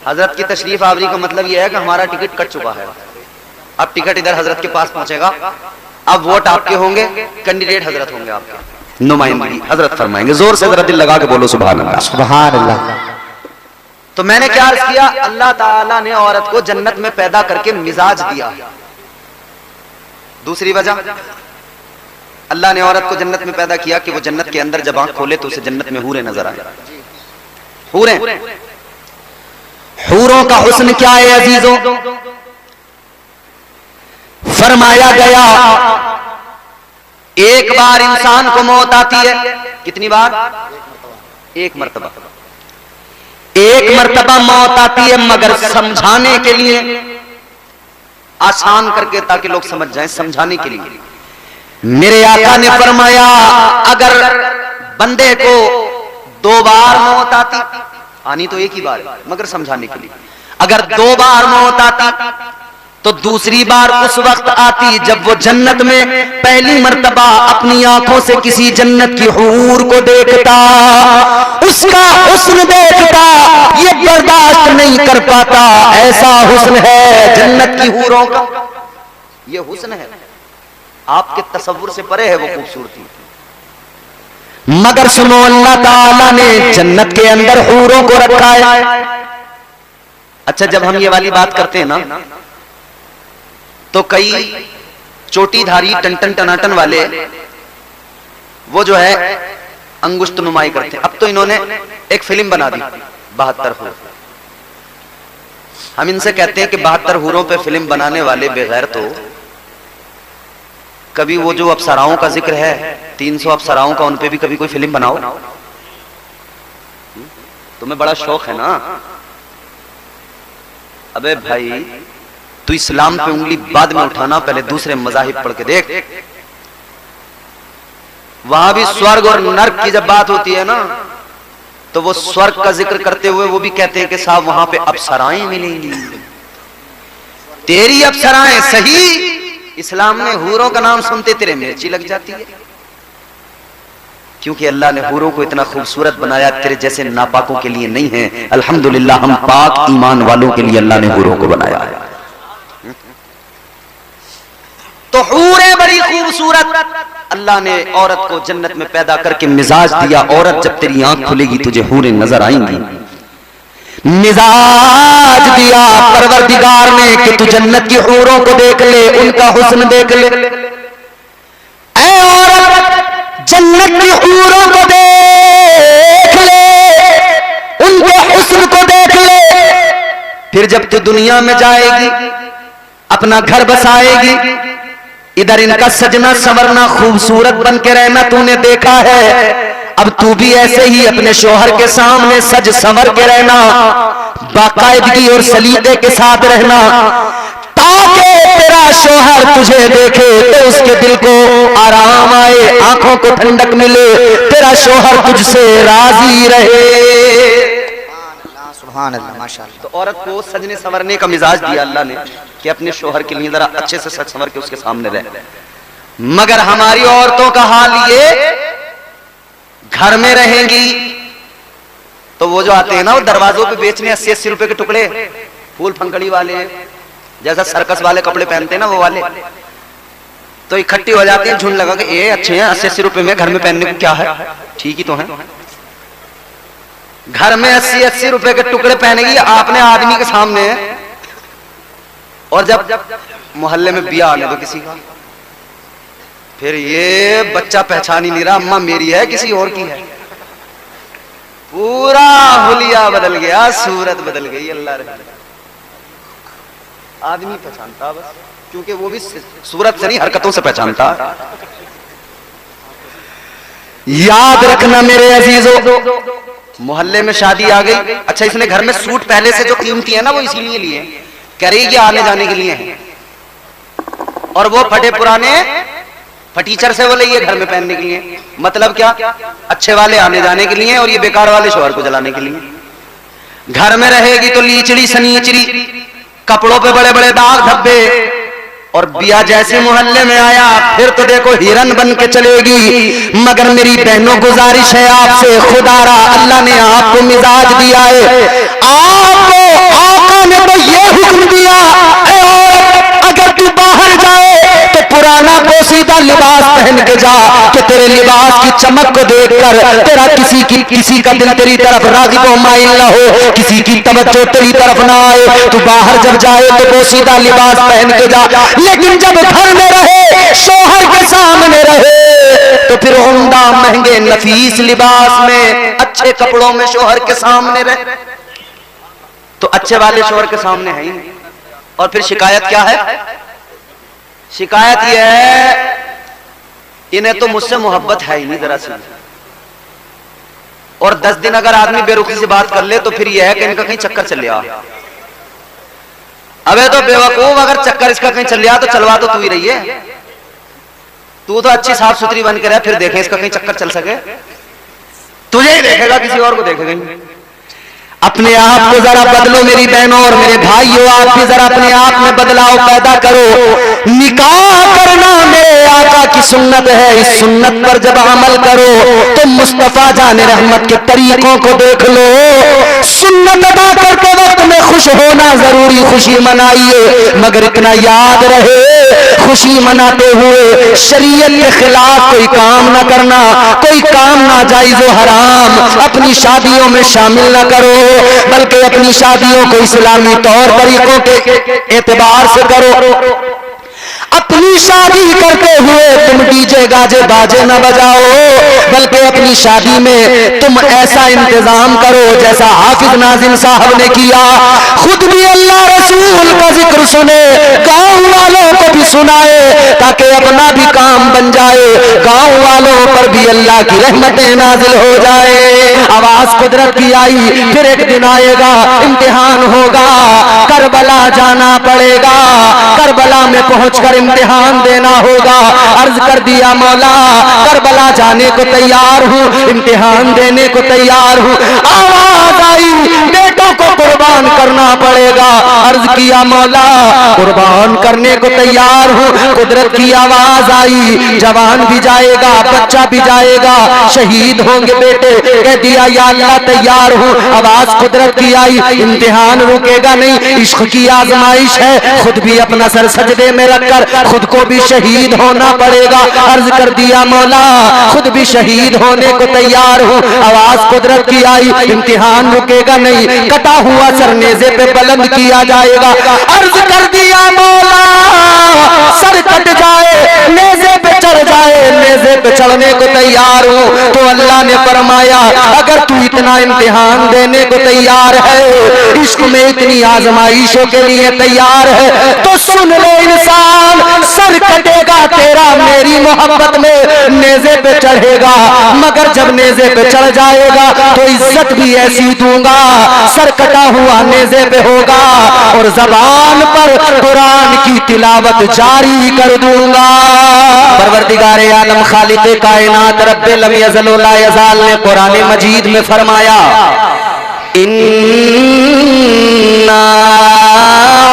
हजरत की तशरीफ आवरी का मतलब यह है कि हमारा टिकट कट चुका है, अब टिकट इधर हजरत के पास पहुंचेगा, अब वोट आपके होंगे, कैंडिडेट हजरत होंगे आपके, नुमाइंदगी हजरत फरमाएंगे। जोर से जरा दिल लगा के बोलो सुभान अल्लाह, सुभान अल्लाह। तो मैंने क्या अर्ज किया, अल्लाह ताला ने औरत को जन्नत में पैदा करके मिजाज दिया। दूसरी वजह, अल्लाह ने औरत को जन्नत में पैदा किया कि वो जन्नत के अंदर जब आंख खोले तो उसे जन्नत में हूरें नजर आए। हूरें, हूरों का हुस्न क्या है अजीजों? फरमाया गया एक बार इंसान को मौत आती है, कितनी बार? एक मर्तबा, एक मर्तबा मौत आती है, मगर समझाने के लिए, आसान करके ताकि लोग समझ जाएं, समझाने के लिए मेरे आका ने फरमाया अगर बंदे को 2 बार मौत आती, आनी तो एक ही बार है मगर समझाने के लिए, अगर 2 बार मौत आती तो दूसरी बार उस वक्त आती जब वो जन्नत में पहली मर्तबा अपनी आंखों से किसी जन्नत की हूर को देखता, उसका हुस्न देखता, ये बर्दाश्त नहीं कर पाता, ऐसा हुस्न है जन्नत की हूरों का, ये हुस्न है, आपके तसव्वुर से परे है वो खूबसूरती। मगर सुनो, अल्लाह ताला ने जन्नत के अंदर हूरों को रखा है। अच्छा, जब हम ये वाली बात करते हैं ना तो कई चोटीधारी टन टनाटन वाले वो जो है अंगुष्ठ नुमाई करते हैं। अब तो इन्होंने एक फिल्म बना दी 72 हूर। हम इनसे कहते हैं कि 72 हूरों पे फिल्म बनाने वाले बेगैर, तो कभी वो जो अप्सराओं का जिक्र है 300 अप्सराओं का, उन पे भी कभी कोई फिल्म बनाओ। तुम्हें बड़ा शौक है ना? अबे भाई, तू इस्लाम पे उंगली बाद में उठाना, पहले दूसरे मजाहिब पढ़ के देख। वहां भी स्वर्ग और नर्क की जब बात होती है ना, तो वो स्वर्ग का जिक्र करते हुए वो भी कहते हैं कि साहब वहां पे अप्सराएं मिलेंगी। तेरी अप्सराएं सही, इस्लाम में हूरों का नाम सुनते तेरे मिर्ची लग जाती है, क्योंकि अल्लाह ने हूरों को इतना खूबसूरत बनाया, तेरे जैसे नापाकों के लिए नहीं है। अल्हम्दुलिल्लाह, हम पाक ईमान वालों के लिए अल्लाह ने हूरों को बनाया है। तो हूरें बड़ी खूबसूरत, अल्लाह ने औरत को जन्नत में पैदा करके मिजाज दिया। औरत जब तेरी आंख खुलेगी तुझे हूरें नजर आएंगी। मिजाज दिया परवरदिगार ने कि तू जन्नत की हूरों को देख ले, उनका हुस्न देख ले। ऐ औरत, जन्नत की हूरों को देख ले, उनके हुस्न को देख ले। फिर जब तू दुनिया में जाएगी, अपना घर बसाएगी, इधर इनका सजना संवरना, खूबसूरत बन के रहना तूने देखा है। अब तू भी ऐसे ही अपने शोहर के सामने सज संवर के रहना, बाकायदगी और सलीके के साथ रहना, ताकि तेरा शोहर तुझे देखे तो उसके दिल को आराम आए, आंखों को ठंडक मिले, तेरा शोहर तुझसे राजी रहे। सुभान अल्लाह, माशाअल्लाह। तो औरत को सजने संवरने का मिजाज दिया अल्लाह ने कि अपने शोहर के लिए जरा अच्छे से सज संवर के उसके सामने रहे। मगर हमारी औरतों का हाल ये, घर में रहेंगी तो वो जो आते हैं ना वो दरवाजों पे बेचने 80-80 रुपए के टुकड़े, फूल फंकड़ी वाले, जैसा सर्कस वाले कपड़े पहनते हैं ना वो वाले, तो इकट्ठी हो जाती है झुंड लगा के, ये अच्छे हैं 80-80 रुपए में, घर में पहनने को क्या है, ठीक ही तो है। घर में 80-80 रुपए के टुकड़े पहनेगी आपने आदमी के सामने, और जब मोहल्ले में बिया आने दो किसी का, फिर ये बच्चा पहचान ही नहीं रहा अम्मा मेरी है किसी और की है, पूरा हुलिया बदल गया, सूरत बदल गई। अल्लाह रहे, आदमी पहचानता बस, क्योंकि वो भी सूरत से नहीं हरकतों से पहचानता। याद रखना मेरे अजीजों, मोहल्ले में शादी आ गई, अच्छा इसने घर में सूट पहले से जो कीमती है ना वो इसीलिए लिए, कह रही कि आने जाने के लिए है, और वो फटे पुराने फटीचर से वो लिए घर में पहनने के लिए, मतलब क्या, अच्छे वाले आने जाने के लिए और ये बेकार वाले शोहर को जलाने के लिए। घर में रहेगी तो लीचड़ी सनीचड़ी, कपड़ों पे बड़े बड़े दाग धब्बे, और बिया जैसे मोहल्ले में आया फिर तो देखो हिरन बन के चलेगी। मगर मेरी बहनों गुजारिश है आपसे, खुदारा अल्लाह ने आपको मिजाज दिया है, आपको आका ने तो ये हुक्म दिया, अगर तू बाहर जाए तो पुराना पोसीदा लिबास पहन के जा, कि तेरे लिबास की चमक को देखकर तेरा किसी का दिल तेरी तरफ राग़िब व माइल न हो, किसी की तवज्जो तेरी तरफ ना आए। तू बाहर जब जाए तो पोसीदा लिबास पहन के जा, लेकिन जब घर में रहे, शौहर के सामने रहे, तो फिर उम्दा महंगे नफीस लिबास में, अच्छे कपड़ों में शौहर के सामने रहे, तो अच्छे वाले शौहर के सामने है ही नहीं। और फिर शिकायत क्या है, शिकायत यह है इन्हें तो मुझसे मोहब्बत है ही नहीं जरा सी, और 10 दिन अगर आदमी बेरुखी से बात कर ले तो फिर यह है कि इनका कहीं चक्कर चल गया। अबे तो बेवकूफ, अगर चक्कर इसका कहीं चल गया तो चलवा तो तू ही रही है, तू तो अच्छी साफ सुथरी बन के रह, फिर देखें इसका कहीं चक्कर चल सके, तुझे ही देखेगा किसी और को देखेगा नहीं। अपने आप को जरा बदलो मेरी बहनों और मेरे भाइयों, आप भी जरा अपने आप में बदलाव पैदा करो। निकाह करना मेरे आका की सुन्नत है, इस सुन्नत पर जब अमल करो तो मुस्तफा जाने रहमत के तरीकों को देख लो। सुन्नत अदा करते वक्त में खुश होना जरूरी, खुशी मनाइए, मगर इतना याद रहे खुशी मनाते हुए शरीयत के खिलाफ कोई काम ना करना, कोई काम नाजायज व हराम अपनी शादियों में शामिल ना करो, बल्कि अपनी शादियों को इस्लामी तौर तरीकों के एतबार से करो। अपनी शादी करते हुए तुम डीजे गाजे बाजे न बजाओ, बल्कि अपनी शादी में तुम ऐसा इंतजाम करो जैसा हाफिज नाजिम साहब ने किया, खुद भी अल्लाह रसूल का जिक्र सुने, गांव वालों को भी सुनाए, ताकि अपना भी काम बन जाए, गांव वालों पर भी अल्लाह की रहमतें नाजिल हो जाए। आवाज कुदरत की आई, फिर एक दिन आएगा इम्तिहान होगा, करबला जाना पड़ेगा, करबला में पहुंचकर इम्तिहान देना होगा। अर्ज कर दिया मौला करबला जाने को तैयार हूँ, इम्तिहान देने को तैयार हूँ। आवाज आई बेटों को कुर्बान करना पड़ेगा। अर्ज किया मौला कुर्बान करने को तैयार हूँ। कुदरत की आवाज आई जवान भी जाएगा, बच्चा भी जाएगा, शहीद होंगे बेटे। कह दिया या अल्लाह तैयार हूँ। आवाज कुदरत की आई इम्तिहान रुकेगा नहीं, इश्क की आजमाइश है, खुद भी अपना सर सजदे में रखकर खुद को भी शहीद होना पड़ेगा। अर्ज कर दिया मौला खुद भी शहीद होने को तैयार हूँ। आवाज कुदरत की आई इम्तिहान रुकेगा नहीं, कटा हुआ सर नेज़े पे बुलंद किया जाएगा। अर्ज कर दिया मौला सर कट जाए, नेज़े पे चढ़ जाए, नेज़े पे चढ़ने को तैयार हूँ। तो अल्लाह ने फरमाया अगर तू इतना इम्तिहान देने को तैयार है, इश्क में इतनी आजमाइशों के लिए तैयार है, तो सुन ले इंसान, सर कटेगा तेरा मेरी मोहब्बत में, नेज़े पे चढ़ेगा, मगर जब नेज़े पे चढ़ जाएगा तो इज्जत भी ऐसी दूंगा, सर कटा हुआ नेज़े पे होगा और ज़बान पर कुरान की तिलावत जारी कर दूंगा। परवरदिगारे आलम खालिक़े कायनात रब्बे लम यज़ल व ला यज़ाल ने कुरान मजीद में फरमाया इन्ना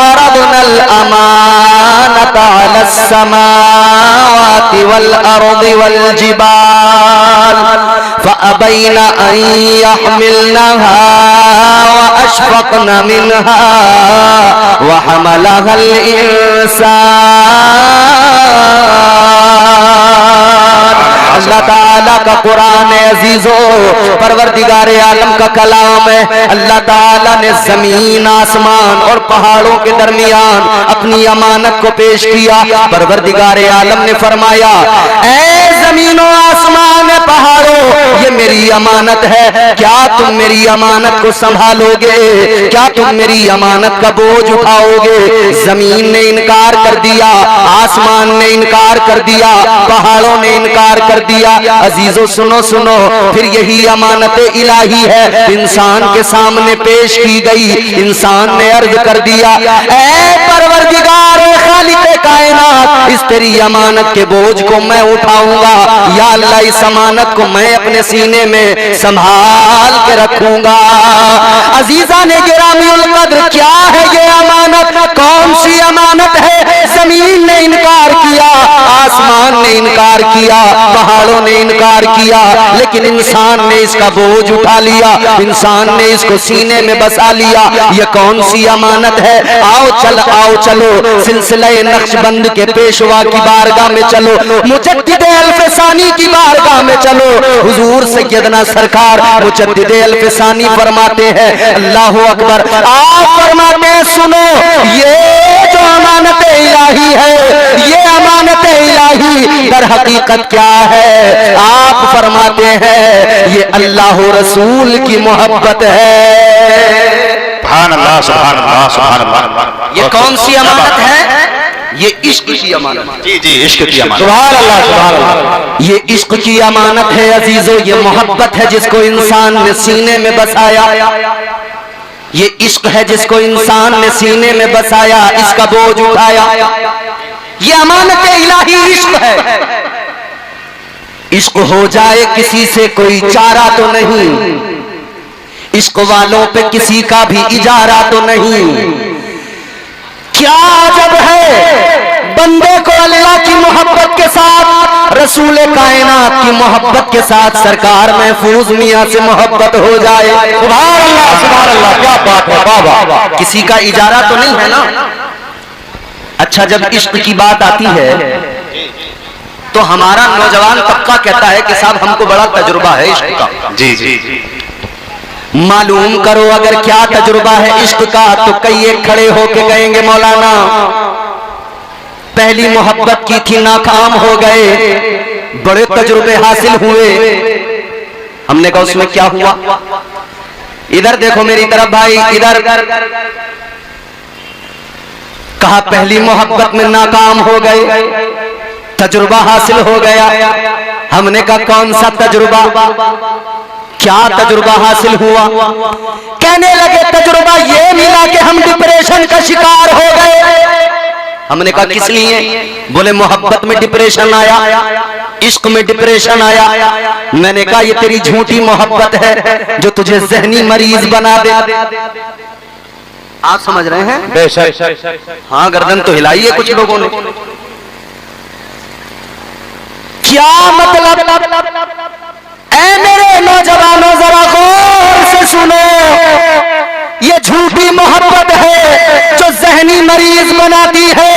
अरदनल अमानता अलस्समावाति वल अर्दि वल जिबाल फअबैना अन यहमिलनहा व अशफक़ना मिनहा व हमलहल इंसान। अल्लाह ताला का कुरान अजीजो परवरदिगार आलम का कलाम है। अल्लाह ताला ने जमीन आसमान और पहाड़ों के दरमियान अपनी अमानत को पेश किया। परवरदिगार आलम ने फरमाया, ऐ जमीनों आसमान पहाड़ों, ये मेरी अमानत है, क्या तुम मेरी अमानत को संभालोगे? क्या तुम मेरी अमानत का बोझ उठाओगे? जमीन ने इनकार कर दिया, आसमान ने इनकार कर दिया, पहाड़ों ने इनकार कर दिया। अजीजों सुनो सुनो, फिर यही अमानत इलाही है इंसान के सामने पेश की गई। इंसान ने अर्ज कर दिया, ऐ परवरदिगार खालिक़े कायनात, इस तेरी अमानत के बोझ को मैं उठाऊंगा। या अल्लाह, इस अमानत को मैं अपने सीने में संभाल के रखूंगा। अजीजा ने गिरामीउल कद्र, क्या है ये अमानत? कौन सी अमानत है? जमीन ने इनकार किया, आसमान ने इनकार किया, पहाड़ों ने इनकार किया, लेकिन इंसान ने इसका बोझ उठा लिया, इंसान ने इसको सीने में बसा लिया। ये कौन सी अमानत है? आओ चलो सिलसिला नक्शबंद के पेशवा की बारगाह में चलो, मुजद्दिद अल्फसानी की बारगाह में चलो। हुजूर सैयदना सरकार मुजद्दिद अल्फसानी फरमाते हैं, अल्लाहु अकबर, आप फरमाते हैं, सुनो, ये जो अमानत इलाही है, ये अमानत इलाही दर हकीकत क्या है? आप फरमाते हैं, ये अल्लाह रसूल की मोहब्बत है। सुभान अल्लाह, सुभान अल्लाह, सुभान अल्लाह। ये कौन सी अमानत है? ये इश्क की अमानत। जी जी, इश्क की अमानत। सुभान अल्लाह, सुभान अल्लाह। ये इश्क की अमानत है अजीजों, ये मोहब्बत है जिसको इंसान ने सीने में बसाया। ये इश्क है जिसको इंसान ने सीने में बसाया, इसका बोझ उठाया। ये अमानत इलाही इश्क है। इश्क हो जाए किसी से कोई चारा तो नहीं, इश्क वालों पे किसी का भी इजारा तो नहीं। क्या अजब है बंदे को अल्लाह की मोहब्बत के साथ, रसूल कायनात की मोहब्बत के साथ सरकार महफूज मियां से मोहब्बत हो जाए। सुभान अल्लाह, सुभान अल्लाह, क्या बात है बाबा। किसी का इजारा तो नहीं है ना। अच्छा, जब इश्क की बात आती है तो हमारा नौजवान तबका कहता है कि साहब हमको बड़ा तजुर्बा है इश्क का। जी जी, मालूम करो अगर क्या तजुर्बा है इश्क का, तो कई एक खड़े होके कहेंगे, मौलाना पहली मोहब्बत की थी, नाकाम हो गए, बड़े तजुर्बे हासिल हुए। हमने कहा उसमें क्या हुआ? इधर देखो मेरी तरफ भाई, इधर। कहा पहली मोहब्बत में नाकाम हो गए, तजुर्बा हासिल हो गया। हमने कहा कौन सा तजुर्बा? क्या तजुर्बा हासिल हुआ? कहने लगे तजुर्बा ये मिला कि हम डिप्रेशन का शिकार हो गए। हमने कहा किस लिए? बोले मोहब्बत में डिप्रेशन आया, इश्क में डिप्रेशन आया। मैंने कहा ये तेरी झूठी मोहब्बत है जो तुझे जहनी मरीज बना दे। आप समझ रहे हैं? हाँ, गर्दन तो हिलाई है कुछ लोगों ने। क्या मतलब? ऐ मेरे नौजवानों, जरा गौर से सुनो, ये झूठी मोहब्बत है जो जहनी मरीज बनाती है।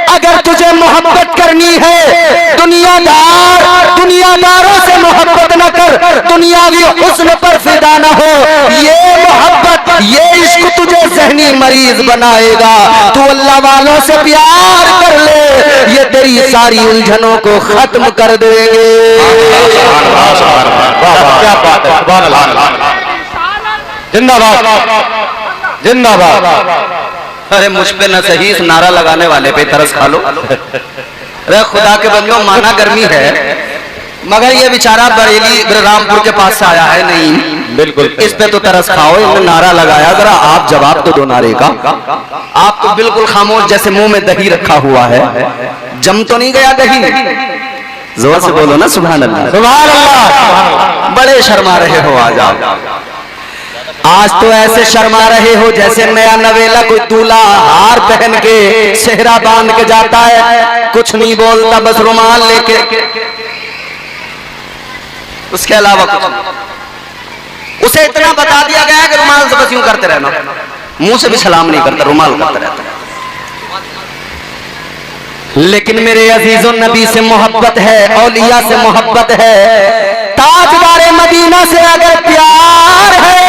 अगर तुझे मोहब्बत करनी है, दुनियादारों से मोहब्बत न कर, दुनियावी हुस्न पर फिदा न हो। ये मोहब्बत, ये इश्क तुझे जहनी मरीज बनाएगा। तू अल्लाह वालों से प्यार कर ले, ये तेरी सारी उलझनों को खत्म कर देंगे। क्या बात है, सुभान अल्लाह, जिंदाबाद जिंदाबाद। अरे मुझ पे न सही इस नारा लगाने वाले पे तरस खा लो। अरे खुदा के बंदों, माना गर्मी है, मगर ये बेचारा बरेली रामपुर के पास से आया है। नहीं, बिल्कुल इस पे तो तरस खाओ। इन्होंने नारा लगाया, जरा आप जवाब तो दो नारे का। आप तो बिल्कुल खामोश, जैसे मुंह में दही रखा हुआ है। जम तो नहीं गया दही? जोर से बोलो ना सुभान अल्लाह, सुभान अल्लाह। बड़े शर्मा रहे हो आज आप। आज तो ऐसे शर्मा रहे हो जैसे नया नवेला कोई दूल्हा हार पहन के सेहरा बांध के जाता है, कुछ नहीं बोलता, बस रुमाल लेके। उसके अलावा कुछ नहीं। उसे इतना बता दिया गया कि रुमाल से बस यूं करते रहना, मुंह से भी सलाम नहीं करता, रुमाल करते रहता। लेकिन मेरे अजीजों, नबी से मोहब्बत है, औलिया से मोहब्बत है, ताजदारे मदीना से अगर प्यार है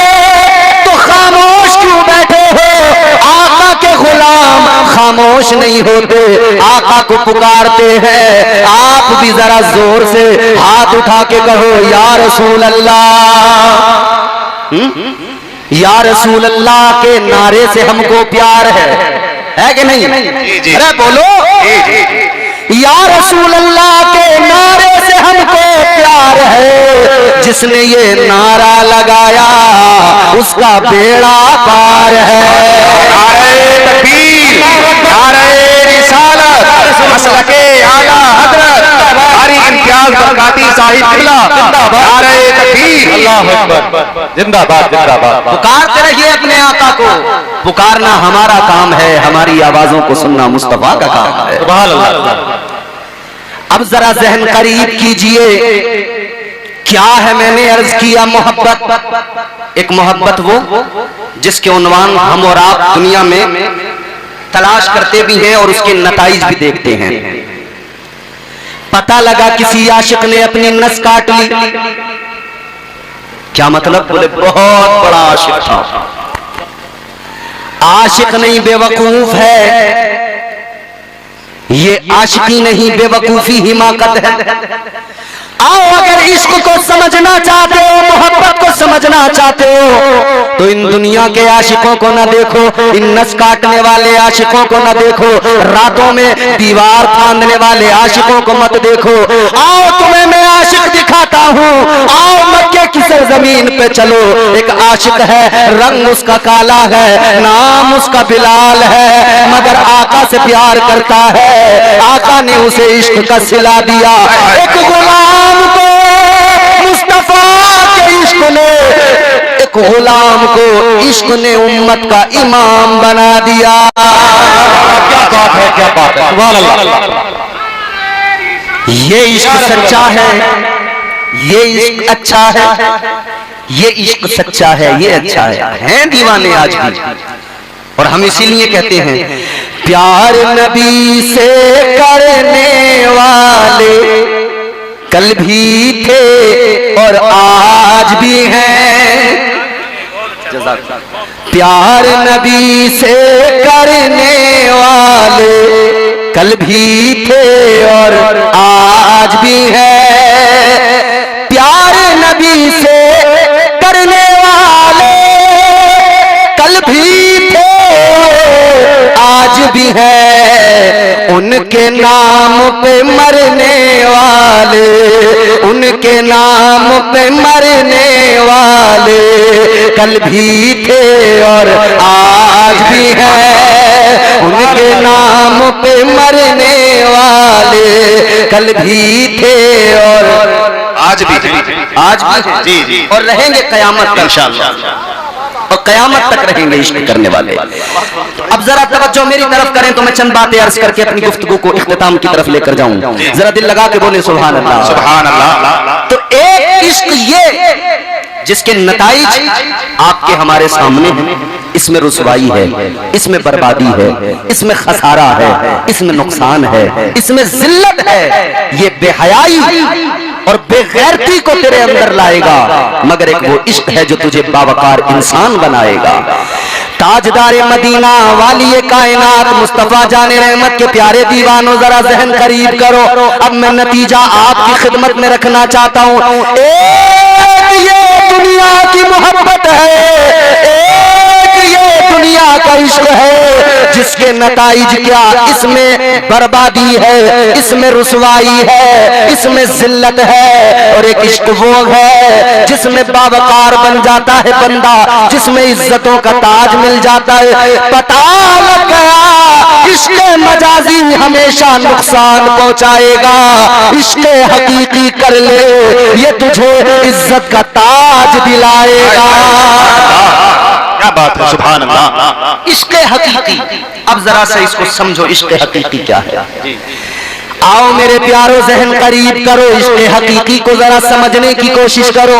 तो खामोश क्यों बैठे हो? आका के गुलाम खामोश नहीं होते, आका को पुकारते हैं। आप भी जरा जोर से हाथ उठा के कहो या रसूल अल्लाह। या रसूल अल्लाह के नारे से हमको प्यार है कि नहीं? अरे बोलो, या रसूल अल्लाह के नारे से हमको प्यार है। जिसने ये नारा लगाया उसका बेड़ा पार है। नारे तकबीर, नारे रिसालत, मसलके आला हजरत तारीख इम्तियाज बरकाती साहिब किबला, नारे तकबीर, अल्लाहु अकबर, जिंदाबाद जिंदाबाद। पुकारते रहिए अपने आका को। पुकारना हमारा काम है, हमारी आवाजों को सुनना मुस्तफा का काम है। सुभान अल्लाह। अब जरा जहन करीब कीजिए, क्या है मैंने अर्ज किया मोहब्बत। एक मोहब्बत वो जिसके उन्वान हम और आप दुनिया में तलाश करते भी हैं और उसके नताइज भी देखते हैं। पता लगा किसी आशिक ने अपनी नस काट ली, क्या मतलब? बोले बहुत बड़ा आशिक था। आशिक नहीं बेवकूफ है, ये आशिकी नहीं बेवकूफी हिमाकत है। आओ, अगर इश्क को समझना चाहते हो, मोहब्बत को समझना चाहते हो, तो इन दुनिया के आशिकों को न देखो, इन नस काटने वाले आशिकों को न देखो, रातों में दीवार फांदने वाले आशिकों को मत देखो। आओ, तुम्हें मैं आशिक दिखाता हूँ। आओ, मक्के की सरजमीन पे चलो। एक आशिक है, रंग उसका काला है, नाम उसका बिलाल है, मगर आका से प्यार करता है। आका ने उसे इश्क का सिला दिया। एक गुलाम को मुस्तफा के इश्क ने, एक गुलाम को इश्क ने उम्मत का इमाम बना दिया। क्या बात है, क्या बात है, सुभान अल्लाह। ये इश्क सच्चा है, ये इश्क अच्छा है, ये इश्क सच्चा है, ये अच्छा है। हैं दीवाने आज भी, और हम इसीलिए कहते हैं प्यार नबी से करने वाले कल भी थे और आज भी हैं। प्यार नबी से करने वाले कल भी थे और आज भी हैं। प्यार नबी से करने वाले कल भी थे आज भी है। उनके नाम पे मरने वाले, उनके नाम पे मरने वाले कल भी थे और आज भी है। उनके नाम पे मरने वाले कल भी थे और आज भी हैं। जी जी, और रहेंगे कयामत तक इंशाअल्लाह, और कयामत तक रहेंगे इश्क करने वाले। अब जरा तवज्जो मेरी तरफ करें तो मैं चंद बातें अर्ज करके अपनी गुफ्तगू को इख्तिताम की तरफ लेकर जाऊं। जरा दिल लगा के बोले सुभान अल्लाह, सुभान अल्लाह। तो एक इश्क ये जिसके नताइज आपके हमारे सामने हैं। इसमें रुसवाई है, इसमें बर्बादी है, इसमें खसारा है, इसमें नुकसान है, इसमें जिल्लत है। ये बेहयाई और बेगैरती को तेरे अंदर लाएगा, मगर एक वो इश्क है जो तुझे बावकार इंसान बनाएगा। ताजदारे मदीना, वाली कायनात, मुस्तफा जाने रहमत के प्यारे दीवानों, जरा जहन करीब करो। अब मैं नतीजा आपकी खिदमत में रखना चाहता हूं। एक ये दुनिया की मोहब्बत है, एक ये दुनिया का इश्क है जिसके नताइज क्या, इसमें बर्बादी है, इसमें रुसवाई है, इसमें जिल्लत है। और एक इश्क वो है जिसमें बावकार बन जाता है बंदा, जिसमें इज्जतों का ताज मिल जाता है। पता लग गया इश्क मजाजी हमेशा नुकसान पहुंचाएगा। इश्क हकीकी कर ले, ये तुझे इज्जत का ताज दिलाएगा। क्या बात है, सुभान अल्लाह। इश्क हकीकी, अब जरा से इसको समझो, इश्क हकीकी क्या है। आओ मेरे प्यारो जहन करीब करो, इश्क़ हकीकी को जरा समझने की कोशिश करो।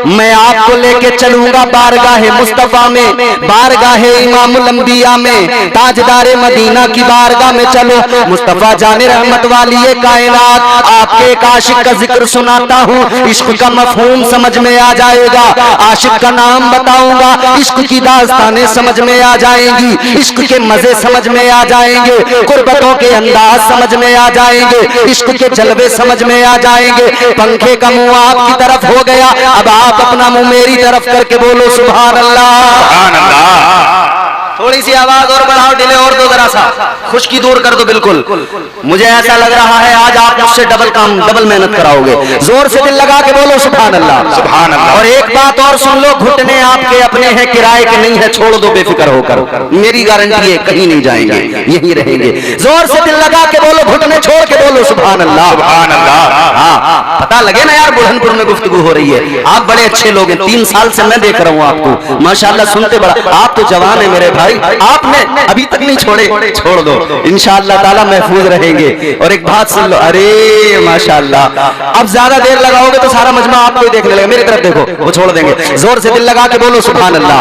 मैं आपको लेके चलूंगा बारगाहे मुस्तफा में, बारगाहे इमामुल अंबिया में, ताजदारे मदीना की बारगाह में चलो। मुस्तफा जाने रहमत वाली ये कायनात, आपके एक आशिक का जिक्र सुनाता हूँ, इश्क का मफहूम समझ में आ जाएगा। आशिक का नाम बताऊंगा, इश्क की दास्तानें समझ में आ जाएंगी, इश्क के मजे समझ में आ जाएंगे, कुर्बतों के अंदाज समझ में आ जाएंगे, इश्क के जलवे समझ में आ जाएंगे। पंखे का मुंह आपकी तरफ हो गया, अब आप अपना मुंह मेरी तरफ करके बोलो सुभान अल्लाह। सुभान अल्लाह। थोड़ी सी आवाज और बढ़ाओ, डिले और दो, जरा सा खुशकी दूर कर दो। बिल्कुल मुझे ऐसा लग रहा है आज आप मुझसे डबल मेहनत कराओगे। जोर से दिल लगा के बोलो सुभान अल्लाह। सुभान अल्लाह। और एक बात और सुन लो, घुटने आपके अपने हैं, किराए के नहीं है, छोड़ दो बेफिक्र होकर, मेरी गारंटी है कहीं नहीं जाएंगे, यहीं रहेंगे। जोर से दिल लगा के बोलो, घुटने छोड़ के बोलो सुभान अल्लाह। सुभान अल्लाह। हाँ, पता लगे ना यार, बुढ़नपुर में गुफ्तगू हो रही है। आप बड़े अच्छे लोग हैं, 3 साल से मैं देख रहा हूँ आपको, माशाल्लाह सुनते बड़ा। आप तो जवान है मेरे भाई, आपने अभी तक नहीं छोड़े, छोड़ दो, इंशाअल्लाह ताला महफूज रहेंगे। और एक बात सुन लो, अरे माशाअल्लाह, अब ज्यादा देर लगाओगे तो सारा मजमा आपको ही देखने लगेगा। मेरी तरफ देखो, वो छोड़ देंगे। जोर से दिल लगा के बोलो सुभान अल्लाह।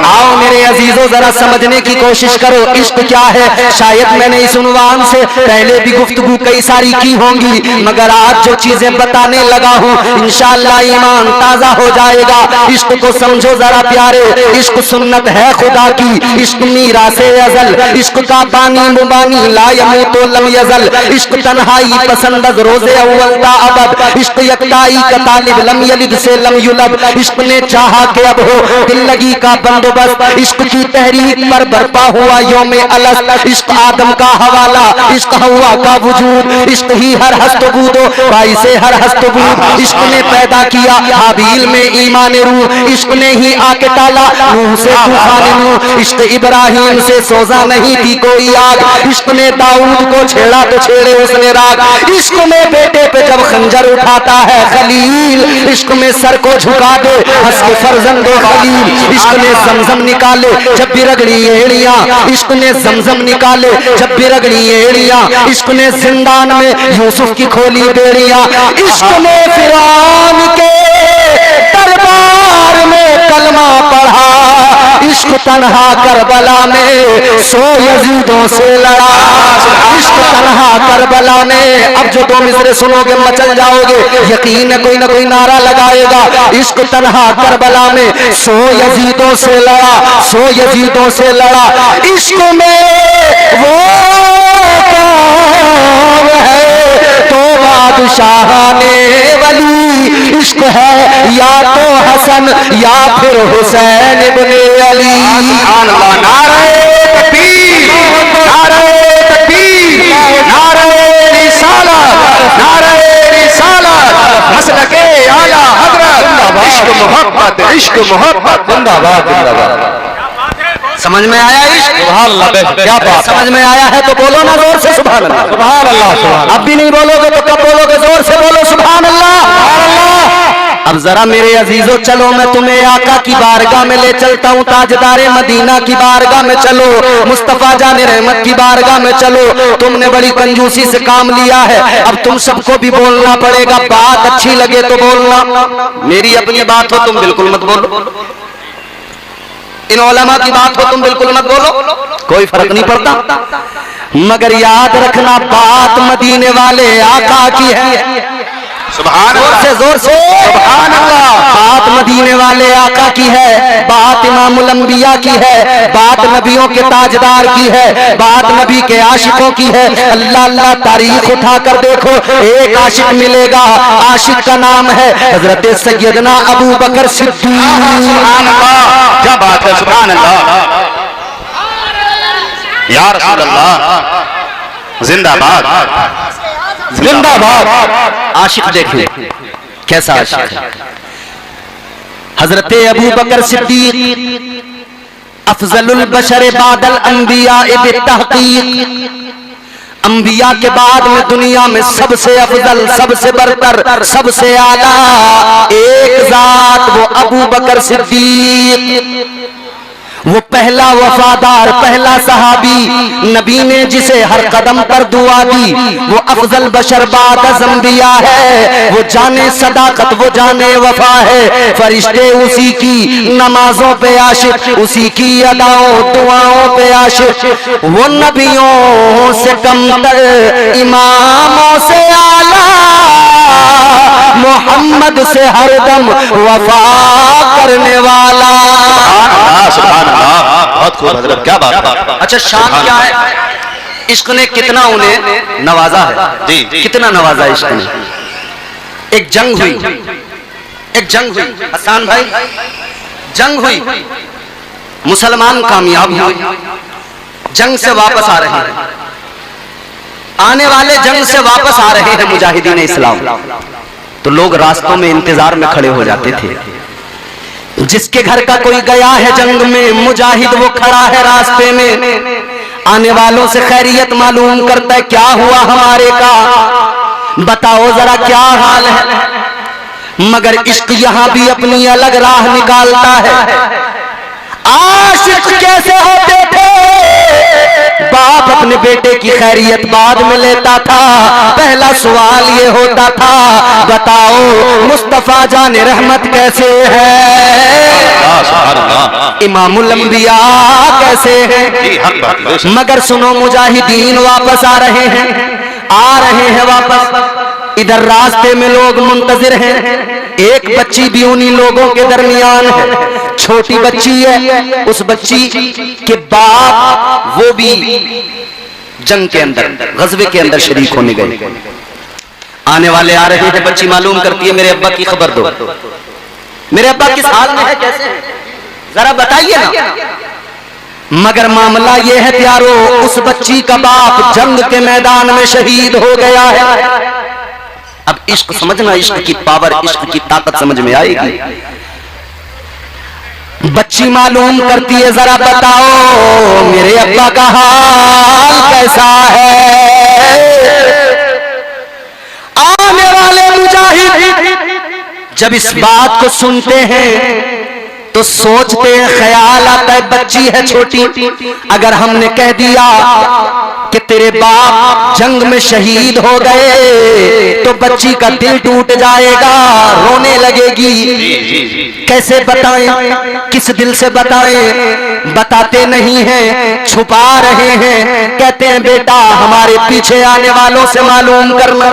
आओ मेरे अजीजों, जरा समझने की कोशिश करो, इश्क क्या है। शायद मैंने इस उन्वान से पहले भी गुफ्तगू कई सारी की होंगी, मगर आज जो चीजें बताने लगा हूँ, इंशाअल्लाह ईमान ताजा हो जाएगा। इश्क को समझो जरा प्यारे, इश्क सुन्नत है खुदा की, इश्क मीरासे अज़ल, इश्क का बानी मुबानी ला यमूत लम यज़ल, इश्क तन्हाई पसंद रोज़े अव्वल ता अबद, इश्क यकताई का तालिब लम यलिद से लम युलब, इश्क ने चाहा कि अब हो दिल लगी का बंदोबस्त, इश्क की तहरीक पर बरपा हुआ यौमे अलस्त, इश्क आदम का हवाला, इश्क हवा का वजूद, इश्क ही हर हस्तबूदो भाई से हर हस्तबूद, इश्क ने पैदा किया हाबील में ईमान रूह, इश्क ने ही आके टाला नूह से तूफान नूह, इश्क इब्राहिम से सोजा नहीं थी कोई आग, इश्क ने दाऊद को छेड़ा तो छेड़े उसने राग, इश्क में बेटे पे जब खंजर उठाता है खलील, इश्क में सर को झुका दे हंस के फर्जंदो खलील, इश्क ने जमजम निकाले जब भी रगड़ी एड़ियां, इश्क ने जमजम निकाले जब भी रगड़ी एड़ियां, इश्क ने जिंदान में यूसुफ की खोली बेड़ियां, इश्क ने फिरौन के दरबार में कलमा पढ़ा, इश्क तन्हा करबला में 100 यजीदों से लड़ा, इश्क तन्हा करबला में। अब जो 2 मिसरे सुनोगे मचल जाओगे, यकीन है कोई ना कोई नारा लगाएगा। इश्क तन्हा करबला में 100 यजीदों से लड़ा, 100 यजीदों से लड़ा, इश्क में वो कौन है तो बादशाह ने वली, इश्क है या तो हसन या फिर हुसैन इब्ने अली। नारे तकबीर, नारे तकबीर, नारे रिसालत, नारे रिसालत, मसलके आला हज़रत, इश्क मोहब्बत, इश्क मोहब्बत, जिंदाबाद जिंदाबाद। समझ में आया इश्क? सुभान अल्लाह। क्या बात, समझ में आया है तो बोलो ना जोर से सुभान अल्लाह। सुभान अल्लाह, सुभान। अब भी नहीं बोलोगे तो कब बोलोगे? जोर से बोलो सुभान अल्लाह। अब जरा मेरे अजीजों चलो, मैं तुम्हें आका की बारगाह में ले चलता हूँ, ताजदारे मदीना की बारगाह में चलो, मुस्तफा जाने रहमत की बारगाह में चलो। तुमने बड़ी कंजूसी से काम लिया है, अब तुम सबको भी बोलना पड़ेगा, बात अच्छी लगे तो बोलना, मेरी अपनी बात हो तुम बिल्कुल मत बोलो, इन उलमा की बात हो तुम बिल्कुल मत बोलो, कोई फर्क नहीं पड़ता, मगर याद रखना बात मदीने वाले आका की है। सुभान अल्लाह, जोर से सुभान अल्लाह। बात मदीने वाले आका की है, बात इमामुल अंबिया की है, बात नबियों के ताजदार की है, बात नबी के आशिकों की है। अल्लाह अल्लाह तारीख उठा कर देखो, एक आशिक मिलेगा, आशिक का नाम है हजरत सैयदना अबू बकर सिद्दीक। सुभान अल्लाह, क्या बात है, सुभान अल्लाह, या रसूल अल्लाह, जिंदाबाद जिंदाबाद। आशिक देखिए कैसा आशिक है, हजरत अबू बकर सिद्दीक अफजलुल बशर बादल अंबिया बित्तहकीक, अंबिया के बाद में दुनिया में सबसे अफजल, सबसे बरतर, सबसे आला एक जात वो अबू बकर सिद्दीक। वो पहला वफादार पहला सहाबी नबी ने जिसे हर कदम पर दुआ दी, वो अफजल बशर बाद अंबिया है, वो जाने सदाकत वो जाने वफा है। फरिश्ते उसी की नमाजों पे आशिक, उसी की अदाओं दुआओं पे आशिक। वो नबियों से कमतर इमामों से आला, मोहम्मद से हरदम वफा करने वाला। सुभान अल्लाह, बहुत खूब हजरत, क्या बात है। अच्छा, शान क्या है? इश्क ने कितना उन्हें नवाजा है, जी जी, कितना नवाजा इश्क ने। एक जंग हुई, एक जंग हुई हसन भाई, जंग हुई, मुसलमान कामयाब हुए, जंग से वापस आ रहे हैं, आने वाले जंग से वापस आ रहे हैं मुजाहिदीन इस्लाम। तो लोग रास्तों में इंतजार में खड़े हो जाते थे। जिसके घर का कोई गया है जंग में, मुजाहिद वो खड़ा है रास्ते में, आने वालों से खैरियत मालूम करता है, क्या हुआ हमारे का, बताओ जरा क्या हाल है। मगर इश्क यहां भी अपनी अलग राह निकालता है। आशिक कैसे होते थे, बाप अपने बेटे की खैरियत बाद में लेता था, पहला सवाल ये होता था, बताओ मुस्तफा जाने रहमत कैसे है, इमामुल अंबिया कैसे है। मगर सुनो, मुजाहिदीन वापस आ रहे हैं, आ रहे हैं वापस। इधर रास्ते में लोग मुंतजिर हैं, एक बच्ची भी उन्हीं लोगों के दरमियान है, छोटी बच्ची है। उस बच्ची के बाप वो भी जंग के अंदर, गज़वे के अंदर शरीक होने गए। आने वाले आ रहे हैं, बच्ची मालूम करती है, मेरे अब्बा की खबर दो, मेरे अब्बा किस हाल में है, कैसे है, जरा बताइए ना। मगर मामला यह है प्यारो, उस बच्ची का बाप जंग के मैदान में शहीद हो गया है। अब इश्क समझना, इश्क की पावर, इश्क की ताकत समझ में आएगी। बच्ची मालूम करती है, जरा बताओ मेरे अब्बा का हाल कैसा है। आने वाले मुजाहिद जब इस बात को सुनते हैं तो सोचते हैं, ख्याल आता है बच्ची है छोटी, अगर हमने कह दिया कि तेरे बाप जंग में शहीद हो गए तो बच्ची का दिल टूट जाएगा, रोने लगेगी। कैसे बताएं, किस दिल से बताएं, बताते नहीं हैं, छुपा रहे हैं। कहते हैं बेटा हमारे पीछे आने वालों से मालूम करना।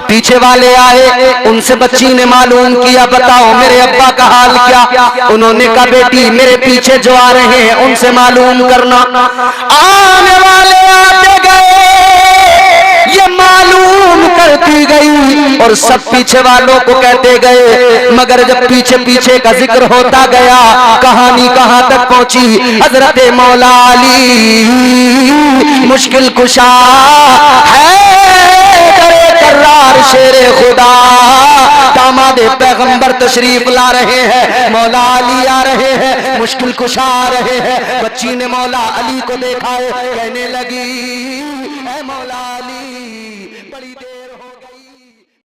पीछे वाले आए, उनसे बच्ची ने मालूम किया, बताओ मेरे अब्बा का हाल क्या। उन्होंने कहा बेटी मेरे पीछे जो आ रहे हैं उनसे मालूम करना। आने वाले आते गए, ये मालूम करती गई और सब पीछे वालों को कहते गए। मगर जब पीछे पीछे का जिक्र होता गया, कहानी कहां तक पहुंची, हजरत मौला अली मुश्किल कुशा है, कर्रार शेरे खुदा, दामाद पैगंबर तशरीफ ला रहे हैं, मौला अली आ रहे हैं, मुश्किल कुशा आ रहे हैं। बच्ची ने मौला अली को देखा है, कहने लगी ऐ मौला